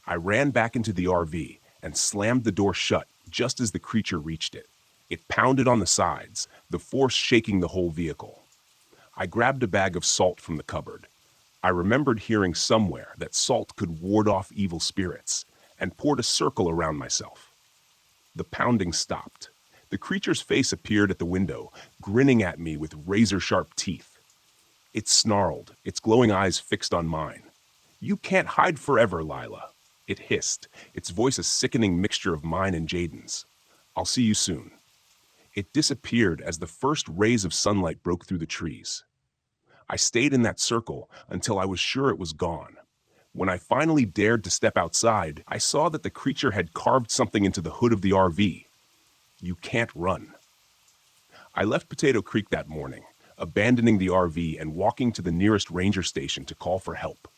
I ran back into the RV and slammed the door shut just as the creature reached it. It pounded on the sides, the force shaking the whole vehicle. I grabbed a bag of salt from the cupboard. I remembered hearing somewhere that salt could ward off evil spirits, and poured a circle around myself. The pounding stopped. The creature's face appeared at the window, grinning at me with razor-sharp teeth. It snarled, its glowing eyes fixed on mine. "You can't hide forever, Lila," it hissed, its voice a sickening mixture of mine and Jaden's. "I'll see you soon." It disappeared as the first rays of sunlight broke through the trees. I stayed in that circle until I was sure it was gone. When I finally dared to step outside, I saw that the creature had carved something into the hood of the RV. "You can't run." I left Potato Creek that morning, abandoning the RV and walking to the nearest ranger station to call for help.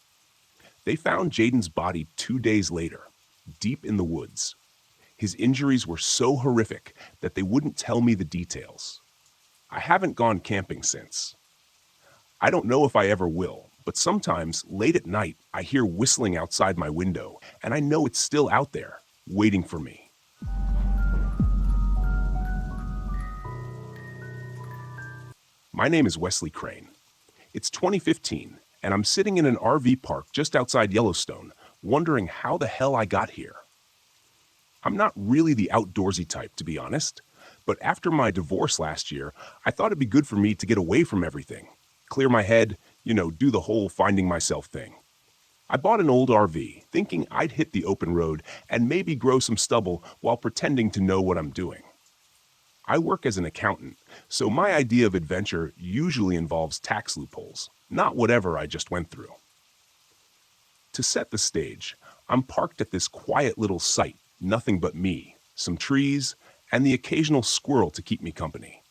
They found Jaden's body 2 days later, deep in the woods. His injuries were so horrific that they wouldn't tell me the details. I haven't gone camping since. I don't know if I ever will, but sometimes, late at night, I hear whistling outside my window, and I know it's still out there, waiting for me. My name is Wesley Crane. It's 2015, and I'm sitting in an RV park just outside Yellowstone, wondering how the hell I got here. I'm not really the outdoorsy type, to be honest, but after my divorce last year, I thought it'd be good for me to get away from everything, clear my head, do the whole finding myself thing. I bought an old RV, thinking I'd hit the open road and maybe grow some stubble while pretending to know what I'm doing. I work as an accountant, so my idea of adventure usually involves tax loopholes, not whatever I just went through. To set the stage, I'm parked at this quiet little site, nothing but me, some trees, and the occasional squirrel to keep me company.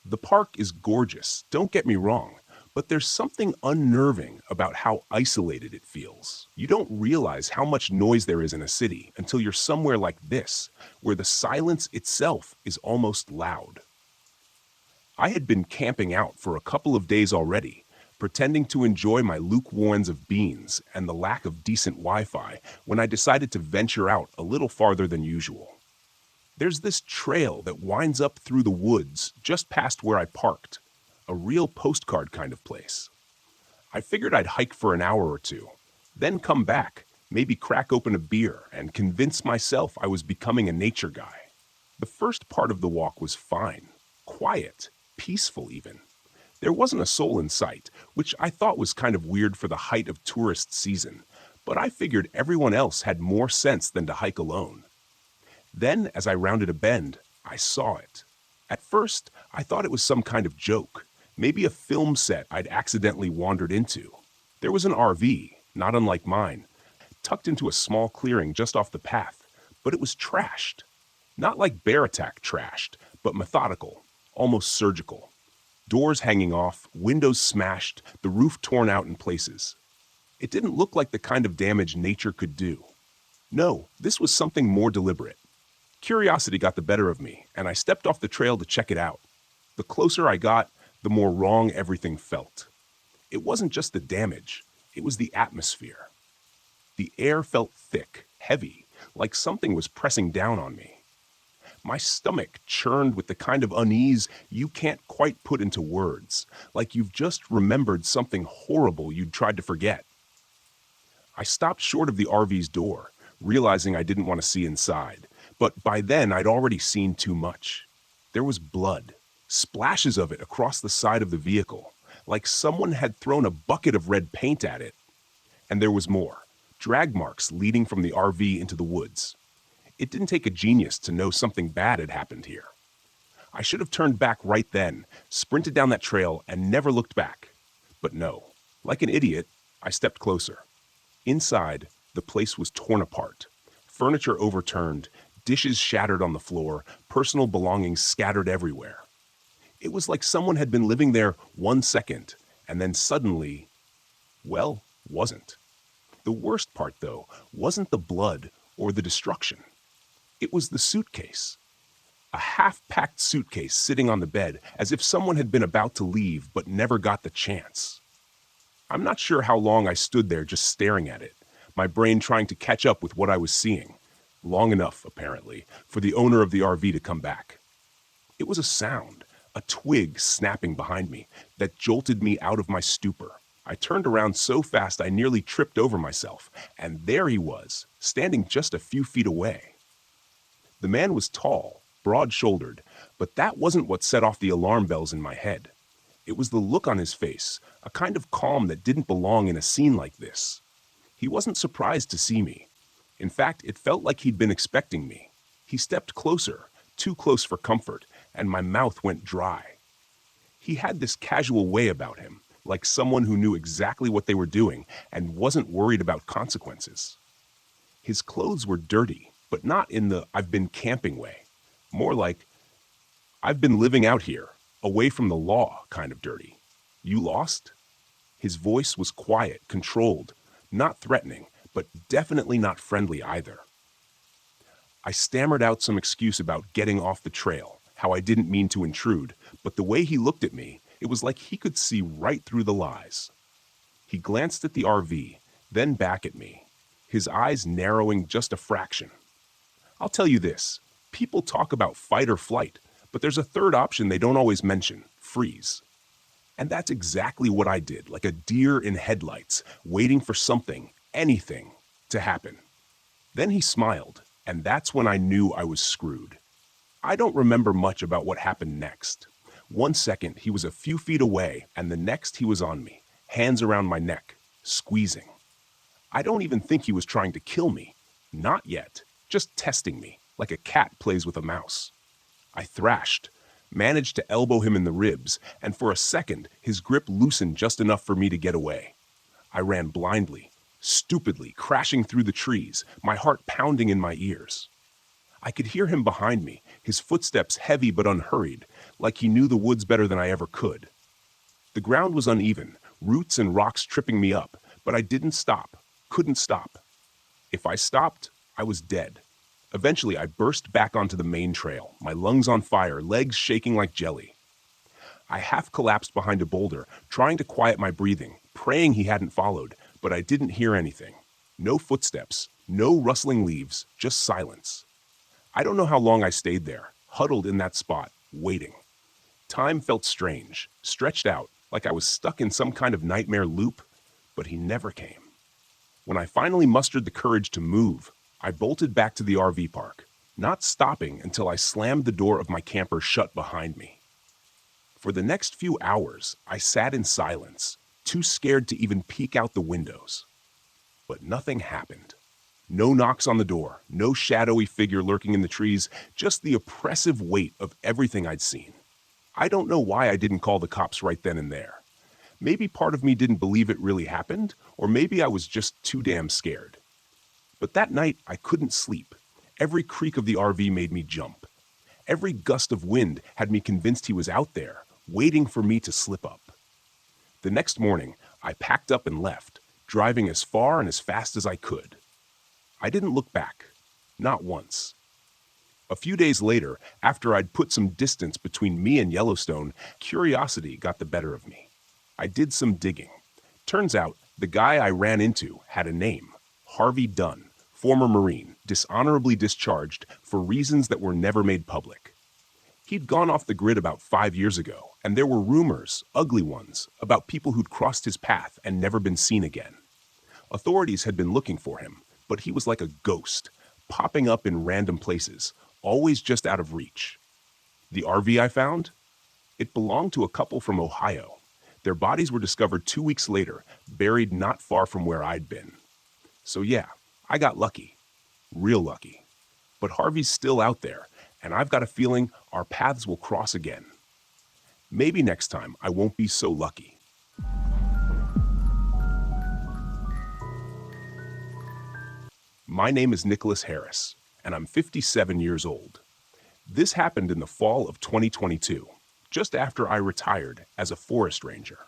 The park is gorgeous, don't get me wrong, but there's something unnerving about how isolated it feels. You don't realize how much noise there is in a city until you're somewhere like this, where the silence itself is almost loud. I had been camping out for a couple of days already, pretending to enjoy my lukewarms of beans and the lack of decent Wi-Fi when I decided to venture out a little farther than usual. There's this trail that winds up through the woods just past where I parked, a real postcard kind of place. I figured I'd hike for an hour or two, then come back, maybe crack open a beer and convince myself I was becoming a nature guy. The first part of the walk was fine, quiet, peaceful even. There wasn't a soul in sight, which I thought was kind of weird for the height of tourist season, but I figured everyone else had more sense than to hike alone. Then, as I rounded a bend, I saw it. At first, I thought it was some kind of joke, maybe a film set I'd accidentally wandered into. There was an RV, not unlike mine, tucked into a small clearing just off the path, but it was trashed. Not like bear attack trashed, but methodical, almost surgical. Doors hanging off, windows smashed, the roof torn out in places. It didn't look like the kind of damage nature could do. No, this was something more deliberate. Curiosity got the better of me, and I stepped off the trail to check it out. The closer I got, the more wrong everything felt. It wasn't just the damage, it was the atmosphere. The air felt thick, heavy, like something was pressing down on me. My stomach churned with the kind of unease you can't quite put into words, like you've just remembered something horrible you'd tried to forget. I stopped short of the RV's door, realizing I didn't want to see inside, but by then I'd already seen too much. There was blood, splashes of it across the side of the vehicle, like someone had thrown a bucket of red paint at it. And there was more, drag marks leading from the RV into the woods. It didn't take a genius to know something bad had happened here. I should have turned back right then, sprinted down that trail, and never looked back. But no, like an idiot, I stepped closer. Inside, the place was torn apart, furniture overturned, dishes shattered on the floor, personal belongings scattered everywhere. It was like someone had been living there 1 second, and then suddenly, well, wasn't. The worst part, though, wasn't the blood or the destruction. It was the suitcase. A half-packed suitcase sitting on the bed as if someone had been about to leave but never got the chance. I'm not sure how long I stood there just staring at it, my brain trying to catch up with what I was seeing. Long enough, apparently, for the owner of the RV to come back. It was a sound, a twig snapping behind me, that jolted me out of my stupor. I turned around so fast I nearly tripped over myself, and there he was, standing just a few feet away. The man was tall, broad-shouldered, but that wasn't what set off the alarm bells in my head. It was the look on his face, a kind of calm that didn't belong in a scene like this. He wasn't surprised to see me. In fact, it felt like he'd been expecting me. He stepped closer, too close for comfort, and my mouth went dry. He had this casual way about him, like someone who knew exactly what they were doing and wasn't worried about consequences. His clothes were dirty, but not in the "I've been camping" way. More like, "I've been living out here, away from the law" kind of dirty. "You lost?" His voice was quiet, controlled, not threatening, but definitely not friendly either. I stammered out some excuse about getting off the trail, how I didn't mean to intrude, but the way he looked at me, it was like he could see right through the lies. He glanced at the RV, then back at me, his eyes narrowing just a fraction. I'll tell you this, people talk about fight or flight, but there's a third option they don't always mention: freeze. And that's exactly what I did, like a deer in headlights, waiting for something, anything, to happen. Then he smiled, and that's when I knew I was screwed. I don't remember much about what happened next. One second, he was a few feet away, and the next he was on me, hands around my neck, squeezing. I don't even think he was trying to kill me. Not yet, just testing me, like a cat plays with a mouse. I thrashed, managed to elbow him in the ribs, and for a second, his grip loosened just enough for me to get away. I ran blindly, stupidly, crashing through the trees, my heart pounding in my ears. I could hear him behind me, his footsteps heavy but unhurried, like he knew the woods better than I ever could. The ground was uneven, roots and rocks tripping me up, but I didn't stop, couldn't stop. If I stopped, I was dead. Eventually, I burst back onto the main trail, my lungs on fire, legs shaking like jelly. I half collapsed behind a boulder, trying to quiet my breathing, praying he hadn't followed, but I didn't hear anything. No footsteps, no rustling leaves, just silence. I don't know how long I stayed there, huddled in that spot, waiting. Time felt strange, stretched out, like I was stuck in some kind of nightmare loop, but he never came. When I finally mustered the courage to move, I bolted back to the RV park, not stopping until I slammed the door of my camper shut behind me. For the next few hours, I sat in silence, too scared to even peek out the windows. But nothing happened. No knocks on the door, no shadowy figure lurking in the trees, just the oppressive weight of everything I'd seen. I don't know why I didn't call the cops right then and there. Maybe part of me didn't believe it really happened, or maybe I was just too damn scared. But that night, I couldn't sleep. Every creak of the RV made me jump. Every gust of wind had me convinced he was out there, waiting for me to slip up. The next morning, I packed up and left, driving as far and as fast as I could. I didn't look back, not once. A few days later, after I'd put some distance between me and Yellowstone, curiosity got the better of me. I did some digging. Turns out, the guy I ran into had a name: Harvey Dunn, former Marine, dishonorably discharged for reasons that were never made public. He'd gone off the grid about 5 years ago, and there were rumors, ugly ones, about people who'd crossed his path and never been seen again. Authorities had been looking for him, but he was like a ghost, popping up in random places, always just out of reach. The RV I found? It belonged to a couple from Ohio. Their bodies were discovered 2 weeks later, buried not far from where I'd been. So yeah, I got lucky. Real lucky. But Harvey's still out there, and I've got a feeling our paths will cross again. Maybe next time I won't be so lucky. My name is Nicholas Harris, and I'm 57 years old. This happened in the fall of 2022, just after I retired as a forest ranger.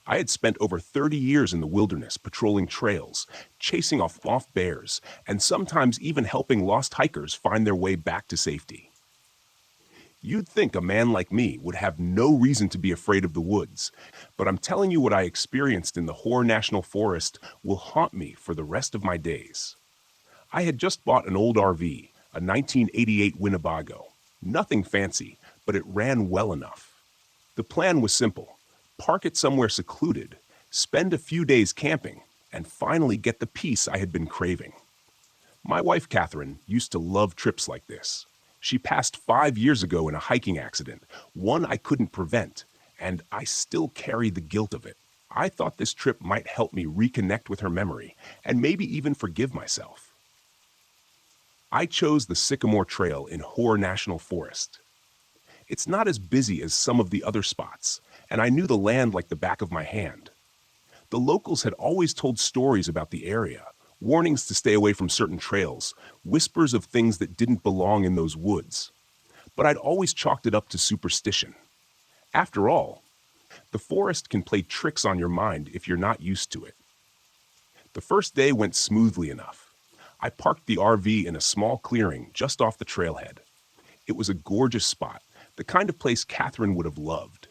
I had spent over 30 years in the wilderness patrolling trails, chasing off bears, and sometimes even helping lost hikers find their way back to safety. You'd think a man like me would have no reason to be afraid of the woods, but I'm telling you what I experienced in the Hoare National Forest will haunt me for the rest of my days. I had just bought an old RV, a 1988 Winnebago. Nothing fancy, but it ran well enough. The plan was simple: park it somewhere secluded, spend a few days camping, and finally get the peace I had been craving. My wife, Catherine, used to love trips like this. She passed 5 years ago in a hiking accident, one I couldn't prevent, and I still carry the guilt of it. I thought this trip might help me reconnect with her memory and maybe even forgive myself. I chose the Sycamore Trail in Hoare National Forest. It's not as busy as some of the other spots, and I knew the land like the back of my hand. The locals had always told stories about the area, warnings to stay away from certain trails, whispers of things that didn't belong in those woods. But I'd always chalked it up to superstition. After all, the forest can play tricks on your mind if you're not used to it. The first day went smoothly enough. I parked the RV in a small clearing just off the trailhead. It was a gorgeous spot, the kind of place Catherine would have loved.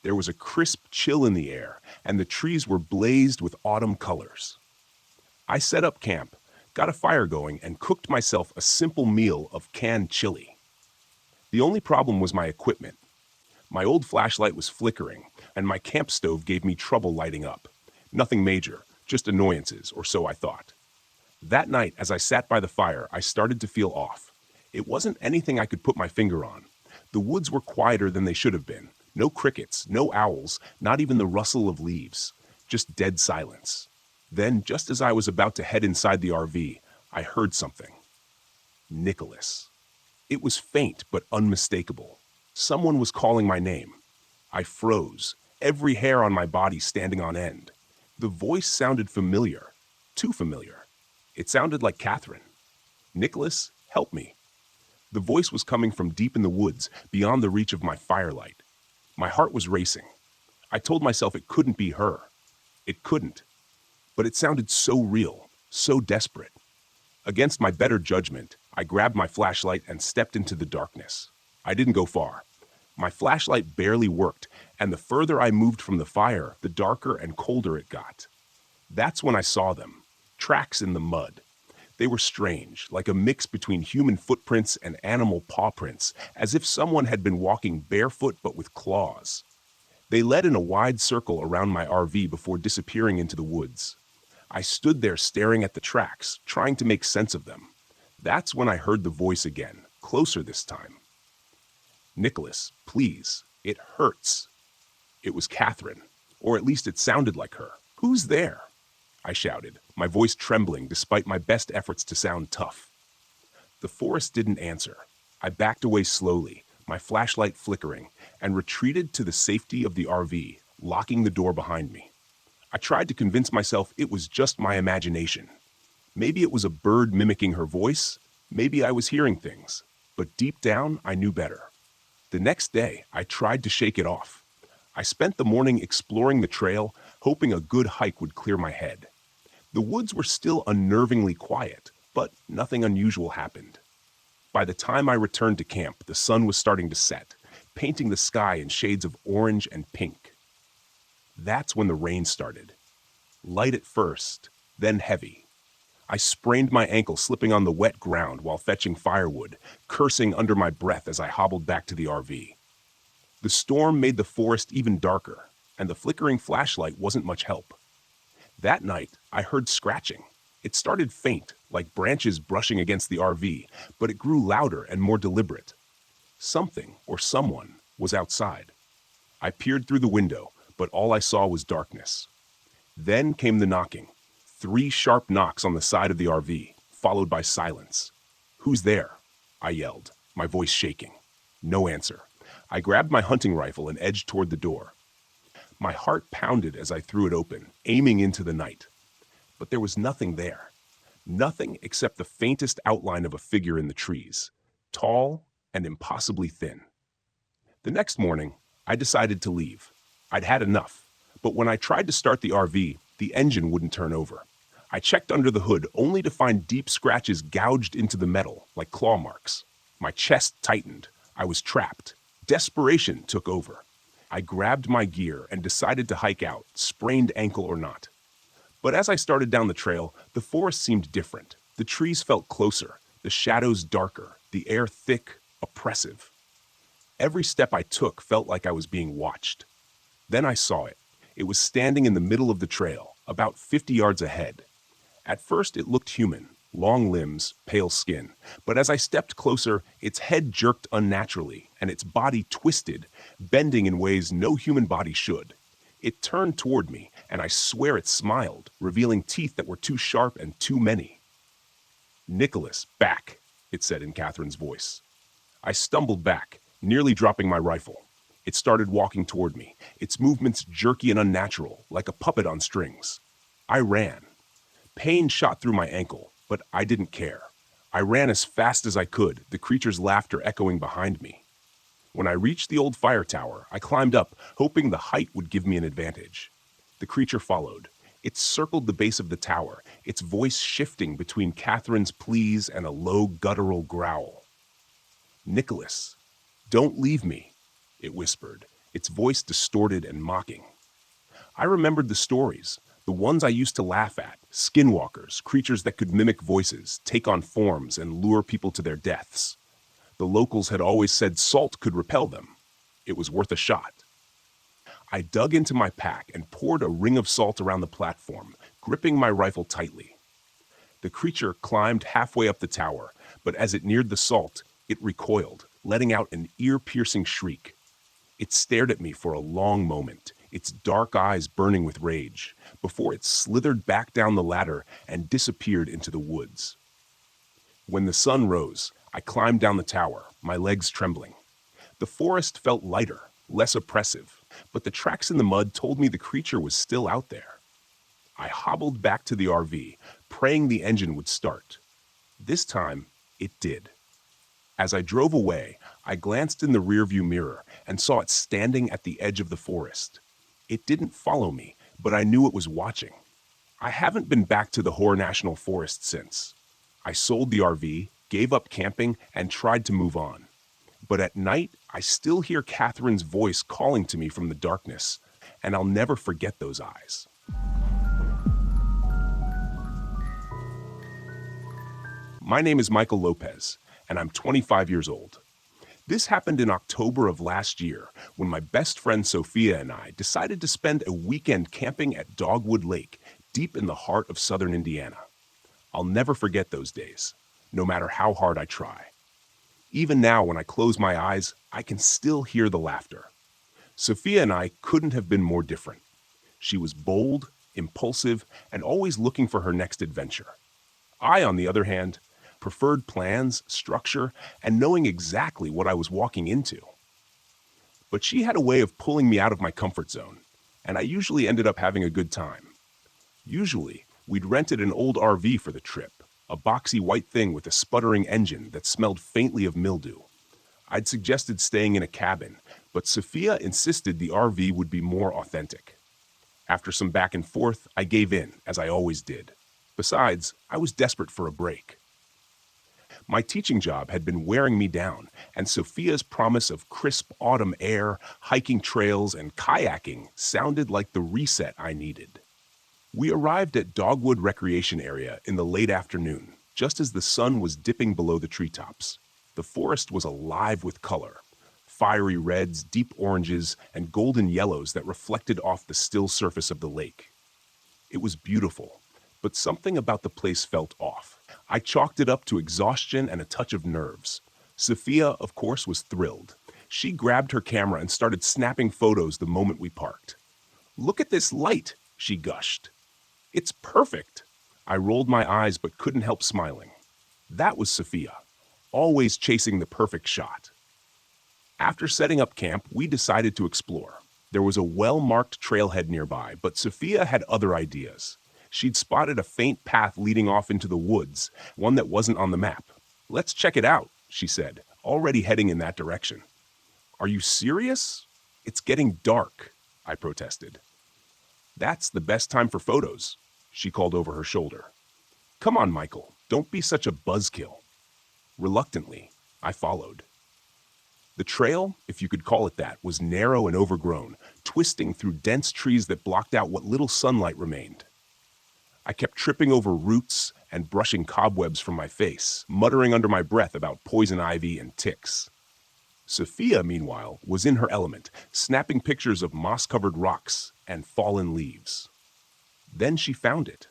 There was a crisp chill in the air, and the trees were blazed with autumn colors. I set up camp, got a fire going, and cooked myself a simple meal of canned chili. The only problem was my equipment. My old flashlight was flickering, and my camp stove gave me trouble lighting up. Nothing major, just annoyances, or so I thought. That night, as I sat by the fire, I started to feel off. It wasn't anything I could put my finger on. The woods were quieter than they should have been. No crickets, no owls, not even the rustle of leaves. Just dead silence. Then, just as I was about to head inside the RV, I heard something. Nicholas. It was faint but unmistakable. Someone was calling my name. I froze, every hair on my body standing on end. The voice sounded familiar. Too familiar. It sounded like Catherine. Nicholas, help me. The voice was coming from deep in the woods, beyond the reach of my firelight. My heart was racing. I told myself it couldn't be her. It couldn't. But it sounded so real, so desperate. Against my better judgment, I grabbed my flashlight and stepped into the darkness. I didn't go far. My flashlight barely worked, and the further I moved from the fire, the darker and colder it got. That's when I saw them. Tracks in the mud. They were strange, like a mix between human footprints and animal paw prints, as if someone had been walking barefoot but with claws. They led in a wide circle around my RV before disappearing into the woods. I stood there staring at the tracks, trying to make sense of them. That's when I heard the voice again, closer this time. Nicholas, please, it hurts. It was Catherine, or at least it sounded like her. Who's there? I shouted, my voice trembling despite my best efforts to sound tough. The forest didn't answer. I backed away slowly, my flashlight flickering, and retreated to the safety of the RV, locking the door behind me. I tried to convince myself it was just my imagination. Maybe it was a bird mimicking her voice, maybe I was hearing things, but deep down I knew better. The next day, I tried to shake it off. I spent the morning exploring the trail, hoping a good hike would clear my head. The woods were still unnervingly quiet, but nothing unusual happened. By the time I returned to camp, the sun was starting to set, painting the sky in shades of orange and pink. That's when the rain started. Light at first, then heavy. I sprained my ankle slipping on the wet ground while fetching firewood, cursing under my breath as I hobbled back to the RV. The storm made the forest even darker, and the flickering flashlight wasn't much help. That night, I heard scratching. It started faint, like branches brushing against the RV, but it grew louder and more deliberate. Something, or someone, was outside. I peered through the window, but all I saw was darkness. Then came the knocking. 3 sharp knocks on the side of the RV, followed by silence. "Who's there?" I yelled, my voice shaking. No answer. I grabbed my hunting rifle and edged toward the door. My heart pounded as I threw it open, aiming into the night. But there was nothing there. Nothing except the faintest outline of a figure in the trees, tall and impossibly thin. The next morning, I decided to leave. I'd had enough, but when I tried to start the RV, the engine wouldn't turn over. I checked under the hood only to find deep scratches gouged into the metal, like claw marks. My chest tightened. I was trapped. Desperation took over. I grabbed my gear and decided to hike out, sprained ankle or not. But as I started down the trail, the forest seemed different. The trees felt closer, the shadows darker, the air thick, oppressive. Every step I took felt like I was being watched. Then I saw it. It was standing in the middle of the trail, about 50 yards ahead. At first it looked human, long limbs, pale skin. But as I stepped closer, its head jerked unnaturally, and its body twisted, bending in ways no human body should. It turned toward me, and I swear it smiled, revealing teeth that were too sharp and too many. "Nicholas, back," it said in Catherine's voice. I stumbled back, nearly dropping my rifle. It started walking toward me, its movements jerky and unnatural, like a puppet on strings. I ran. Pain shot through my ankle, but I didn't care. I ran as fast as I could, the creature's laughter echoing behind me. When I reached the old fire tower, I climbed up, hoping the height would give me an advantage. The creature followed. It circled the base of the tower, its voice shifting between Catherine's pleas and a low guttural growl. "Nicholas, don't leave me," it whispered, its voice distorted and mocking. I remembered the stories, the ones I used to laugh at, skinwalkers, creatures that could mimic voices, take on forms, and lure people to their deaths. The locals had always said salt could repel them. It was worth a shot. I dug into my pack and poured a ring of salt around the platform, gripping my rifle tightly. The creature climbed halfway up the tower, but as it neared the salt, it recoiled, letting out an ear-piercing shriek. It stared at me for a long moment, its dark eyes burning with rage, before it slithered back down the ladder and disappeared into the woods. When the sun rose, I climbed down the tower, my legs trembling. The forest felt lighter, less oppressive, but the tracks in the mud told me the creature was still out there. I hobbled back to the RV, praying the engine would start. This time, it did. As I drove away, I glanced in the rearview mirror and saw it standing at the edge of the forest. It didn't follow me, but I knew it was watching. I haven't been back to the Hoare National Forest since. I sold the RV, gave up camping, and tried to move on. But at night, I still hear Catherine's voice calling to me from the darkness, and I'll never forget those eyes. My name is Michael Lopez, and I'm 25 years old. This happened in October of last year when my best friend Sophia and I decided to spend a weekend camping at Dogwood Lake, deep in the heart of southern Indiana. I'll never forget those days, no matter how hard I try. Even now, when I close my eyes, I can still hear the laughter. Sophia and I couldn't have been more different. She was bold, impulsive, and always looking for her next adventure. I, on the other hand, preferred plans, structure, and knowing exactly what I was walking into. But she had a way of pulling me out of my comfort zone, and I usually ended up having a good time. Usually, we'd rented an old RV for the trip, a boxy white thing with a sputtering engine that smelled faintly of mildew. I'd suggested staying in a cabin, but Sophia insisted the RV would be more authentic. After some back and forth, I gave in, as I always did. Besides, I was desperate for a break. My teaching job had been wearing me down, and Sophia's promise of crisp autumn air, hiking trails, and kayaking sounded like the reset I needed. We arrived at Dogwood Recreation Area in the late afternoon, just as the sun was dipping below the treetops. The forest was alive with color, fiery reds, deep oranges, and golden yellows that reflected off the still surface of the lake. It was beautiful, but something about the place felt off. I chalked it up to exhaustion and a touch of nerves. Sophia, of course, was thrilled. She grabbed her camera and started snapping photos the moment we parked. "Look at this light," she gushed. "It's perfect." I rolled my eyes but couldn't help smiling. That was Sophia, always chasing the perfect shot. After setting up camp, we decided to explore. There was a well-marked trailhead nearby, but Sophia had other ideas. She'd spotted a faint path leading off into the woods, one that wasn't on the map. "Let's check it out," she said, already heading in that direction. "Are you serious? It's getting dark," I protested. "That's the best time for photos," she called over her shoulder. "Come on, Michael, don't be such a buzzkill." Reluctantly, I followed. The trail, if you could call it that, was narrow and overgrown, twisting through dense trees that blocked out what little sunlight remained. I kept tripping over roots and brushing cobwebs from my face, muttering under my breath about poison ivy and ticks. Sophia, meanwhile, was in her element, snapping pictures of moss-covered rocks and fallen leaves. Then she found it.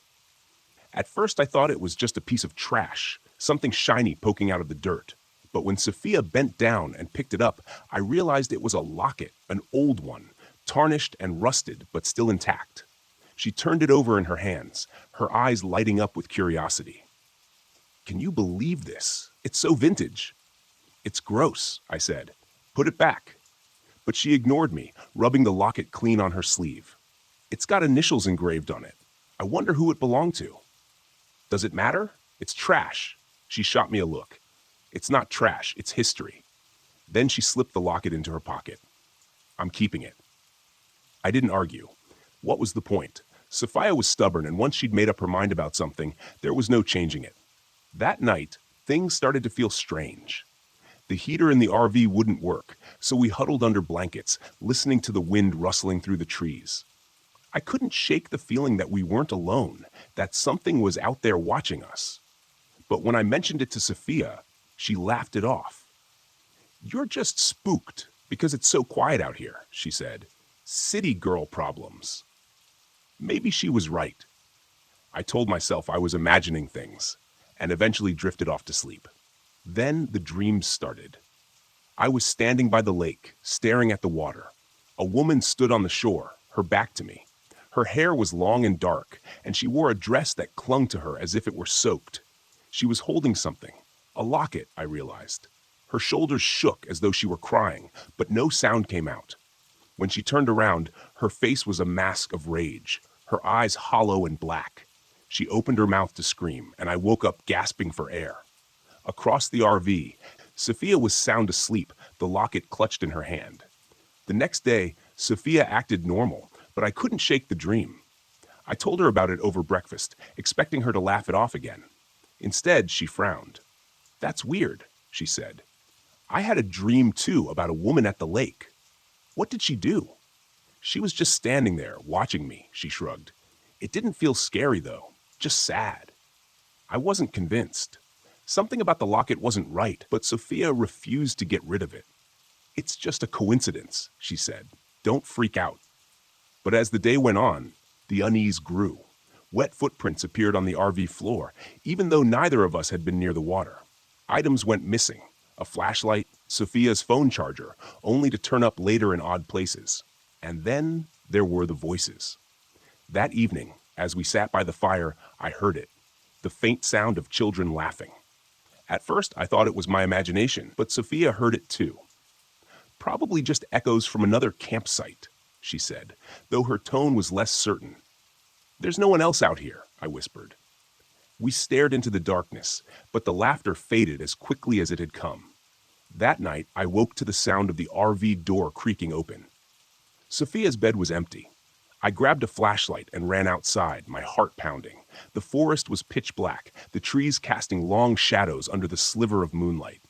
At first, I thought it was just a piece of trash, something shiny poking out of the dirt. But when Sophia bent down and picked it up, I realized it was a locket, an old one, tarnished and rusted, but still intact. She turned it over in her hands, her eyes lighting up with curiosity. "Can you believe this? It's so vintage." "It's gross," I said. "Put it back." But she ignored me, rubbing the locket clean on her sleeve. "It's got initials engraved on it. I wonder who it belonged to." "Does it matter? It's trash." She shot me a look. "It's not trash, it's history." Then she slipped the locket into her pocket. "I'm keeping it." I didn't argue. What was the point? Sophia was stubborn, and once she'd made up her mind about something, there was no changing it. That night, things started to feel strange. The heater in the RV wouldn't work, so we huddled under blankets, listening to the wind rustling through the trees. I couldn't shake the feeling that we weren't alone, that something was out there watching us. But when I mentioned it to Sophia, she laughed it off. "You're just spooked because it's so quiet out here," she said. "City girl problems." Maybe she was right. I told myself I was imagining things, and eventually drifted off to sleep. Then the dreams started. I was standing by the lake, staring at the water. A woman stood on the shore, her back to me. Her hair was long and dark, and she wore a dress that clung to her as if it were soaked. She was holding something, a locket, I realized. Her shoulders shook as though she were crying, but no sound came out. When she turned around, her face was a mask of rage, her eyes hollow and black. She opened her mouth to scream, and I woke up gasping for air. Across the RV, Sophia was sound asleep, the locket clutched in her hand. The next day, Sophia acted normal, but I couldn't shake the dream. I told her about it over breakfast, expecting her to laugh it off again. Instead, she frowned. "That's weird," she said. "I had a dream too about a woman at the lake." "What did she do?" "She was just standing there, watching me," she shrugged. "It didn't feel scary though, just sad." I wasn't convinced. Something about the locket wasn't right, but Sophia refused to get rid of it. "It's just a coincidence," she said. "Don't freak out." But as the day went on, the unease grew. Wet footprints appeared on the RV floor, even though neither of us had been near the water. Items went missing, a flashlight, Sophia's phone charger, only to turn up later in odd places. And then there were the voices. That evening, as we sat by the fire, I heard it, the faint sound of children laughing. At first, I thought it was my imagination, but Sophia heard it too. "Probably just echoes from another campsite," she said, though her tone was less certain. "There's no one else out here," I whispered. We stared into the darkness, but the laughter faded as quickly as it had come. That night, I woke to the sound of the RV door creaking open. Sophia's bed was empty. I grabbed a flashlight and ran outside, my heart pounding. The forest was pitch black, the trees casting long shadows under the sliver of moonlight.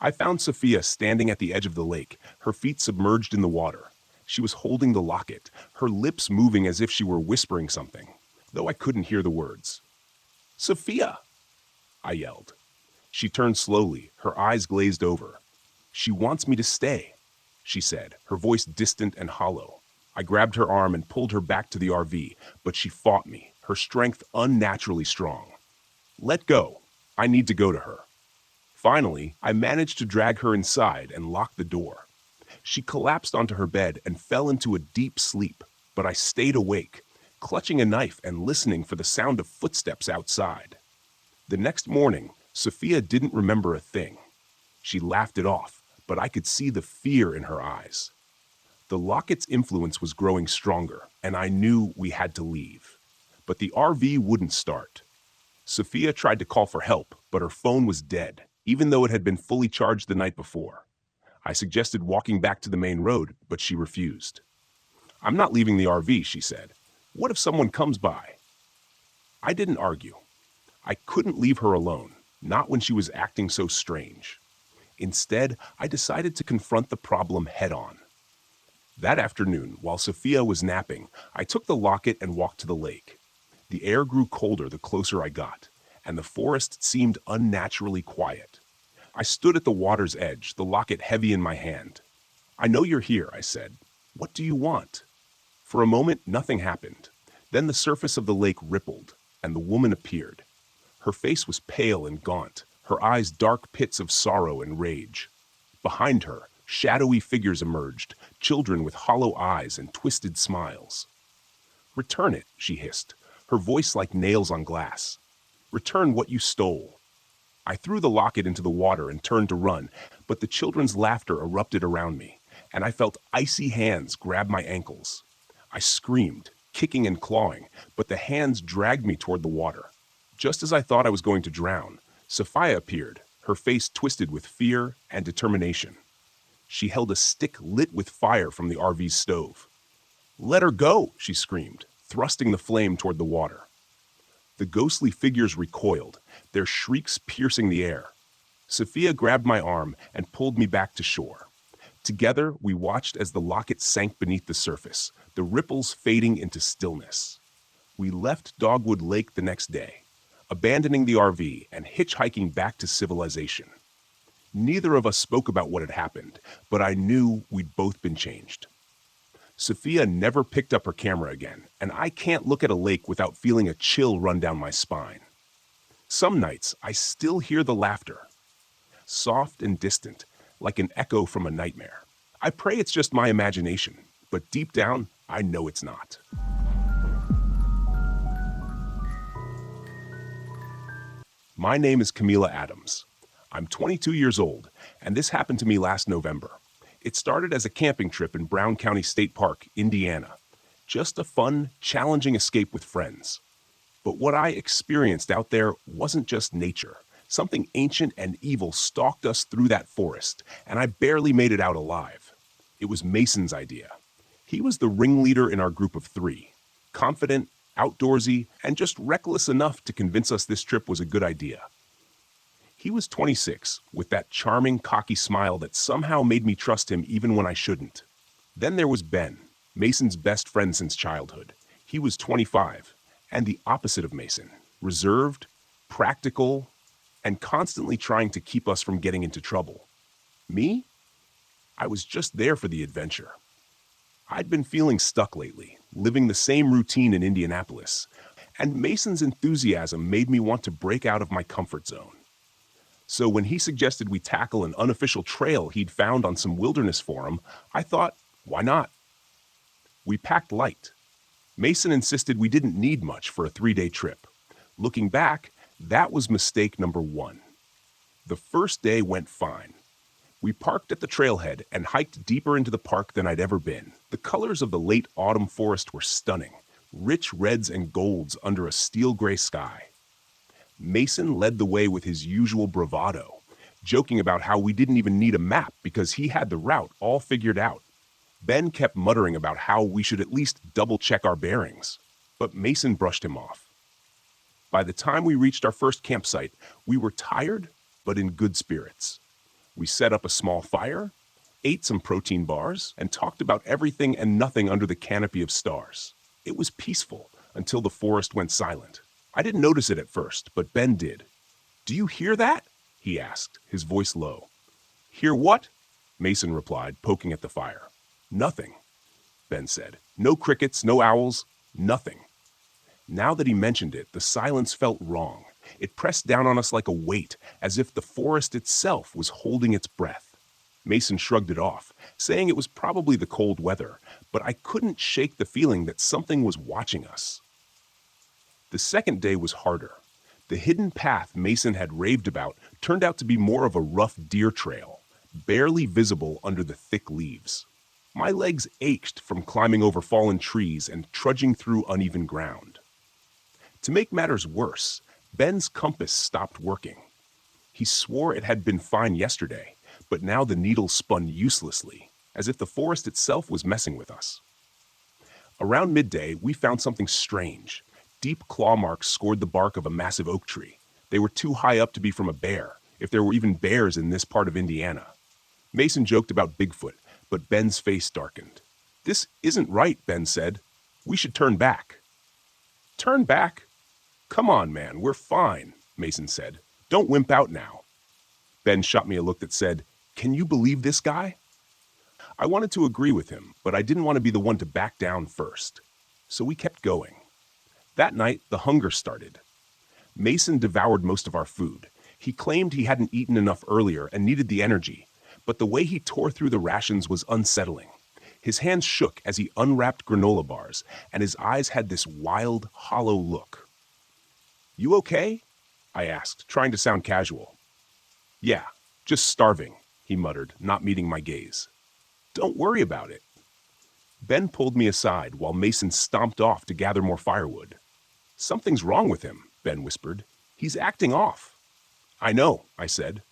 I found Sophia standing at the edge of the lake, her feet submerged in the water. She was holding the locket, her lips moving as if she were whispering something, though I couldn't hear the words. "Sophia!" I yelled. She turned slowly, her eyes glazed over. "She wants me to stay," she said, her voice distant and hollow. I grabbed her arm and pulled her back to the RV, but she fought me, her strength unnaturally strong. "Let go. I need to go to her." Finally, I managed to drag her inside and lock the door. She collapsed onto her bed and fell into a deep sleep, but I stayed awake, clutching a knife and listening for the sound of footsteps outside. The next morning, Sophia didn't remember a thing. She laughed it off, but I could see the fear in her eyes. The locket's influence was growing stronger, and I knew we had to leave. But the RV wouldn't start. Sophia tried to call for help, but her phone was dead, even though it had been fully charged the night before. I suggested walking back to the main road, but she refused. "I'm not leaving the RV," she said. "What if someone comes by?" I didn't argue. I couldn't leave her alone, not when she was acting so strange. Instead, I decided to confront the problem head-on. That afternoon, while Sophia was napping, I took the locket and walked to the lake. The air grew colder the closer I got, and the forest seemed unnaturally quiet. I stood at the water's edge, the locket heavy in my hand. "I know you're here," I said. "What do you want?" For a moment, nothing happened. Then the surface of the lake rippled. and the woman appeared. Her face was pale and gaunt, her eyes dark pits of sorrow and rage. Behind her, shadowy figures emerged, children with hollow eyes and twisted smiles. "Return it," she hissed, her voice like nails on glass. "Return what you stole." I threw the locket into the water and turned to run, but the children's laughter erupted around me, and I felt icy hands grab my ankles. I screamed, kicking and clawing, but the hands dragged me toward the water. Just as I thought I was going to drown, Sophia appeared, her face twisted with fear and determination. She held a stick lit with fire from the RV's stove. "Let her go," she screamed, thrusting the flame toward the water. The ghostly figures recoiled, their shrieks piercing the air. Sophia grabbed my arm and pulled me back to shore. Together, we watched as the locket sank beneath the surface, the ripples fading into stillness. We left Dogwood Lake the next day, abandoning the RV and hitchhiking back to civilization. Neither of us spoke about what had happened, but I knew we'd both been changed. Sophia never picked up her camera again, and I can't look at a lake without feeling a chill run down my spine. Some nights, I still hear the laughter, soft and distant, like an echo from a nightmare. I pray it's just my imagination, but deep down, I know it's not. My name is Camila Adams. I'm 22 years old, and this happened to me last November. It started as a camping trip in Brown County State Park, Indiana. Just a fun, challenging escape with friends. But what I experienced out there wasn't just nature. Something ancient and evil stalked us through that forest, and I barely made it out alive. It was Mason's idea. He was the ringleader in our group of 3, confident, outdoorsy, and just reckless enough to convince us this trip was a good idea. He was 26, with that charming, cocky smile that somehow made me trust him even when I shouldn't. Then there was Ben, Mason's best friend since childhood. He was 25, and the opposite of Mason, reserved, practical, and constantly trying to keep us from getting into trouble. Me? I was just there for the adventure. I'd been feeling stuck lately, living the same routine in Indianapolis, and Mason's enthusiasm made me want to break out of my comfort zone. So when he suggested we tackle an unofficial trail he'd found on some wilderness forum, I thought, why not? We packed light. Mason insisted we didn't need much for a 3-day trip. Looking back, that was mistake number 1. The first day went fine. We parked at the trailhead and hiked deeper into the park than I'd ever been. The colors of the late autumn forest were stunning, rich reds and golds under a steel gray sky. Mason led the way with his usual bravado, joking about how we didn't even need a map because he had the route all figured out. Ben kept muttering about how we should at least double-check our bearings, but Mason brushed him off. By the time we reached our first campsite, we were tired, but in good spirits. We set up a small fire, ate some protein bars, and talked about everything and nothing under the canopy of stars. It was peaceful until the forest went silent. I didn't notice it at first, but Ben did. "Do you hear that?" he asked, his voice low. "Hear what?" Mason replied, poking at the fire. "Nothing," Ben said. "No crickets, no owls, nothing." Now that he mentioned it, the silence felt wrong. It pressed down on us like a weight, as if the forest itself was holding its breath. Mason shrugged it off, saying it was probably the cold weather, but I couldn't shake the feeling that something was watching us. The second day was harder. The hidden path Mason had raved about turned out to be more of a rough deer trail, barely visible under the thick leaves. My legs ached from climbing over fallen trees and trudging through uneven ground. To make matters worse, Ben's compass stopped working. He swore it had been fine yesterday, but now the needle spun uselessly, as if the forest itself was messing with us. Around midday, we found something strange. Deep claw marks scored the bark of a massive oak tree. They were too high up to be from a bear, if there were even bears in this part of Indiana. Mason joked about Bigfoot, but Ben's face darkened. "This isn't right," Ben said. "We should turn back." "Turn back? Come on, man, we're fine," Mason said. "Don't wimp out now." Ben shot me a look that said, "Can you believe this guy?" I wanted to agree with him, but I didn't want to be the one to back down first. So we kept going. That night, the hunger started. Mason devoured most of our food. He claimed he hadn't eaten enough earlier and needed the energy, but the way he tore through the rations was unsettling. His hands shook as he unwrapped granola bars, and his eyes had this wild, hollow look. "You okay?" I asked, trying to sound casual. "Yeah, just starving," he muttered, not meeting my gaze. "Don't worry about it." Ben pulled me aside while Mason stomped off to gather more firewood. "Something's wrong with him," Ben whispered. "He's acting off." "I know," I said.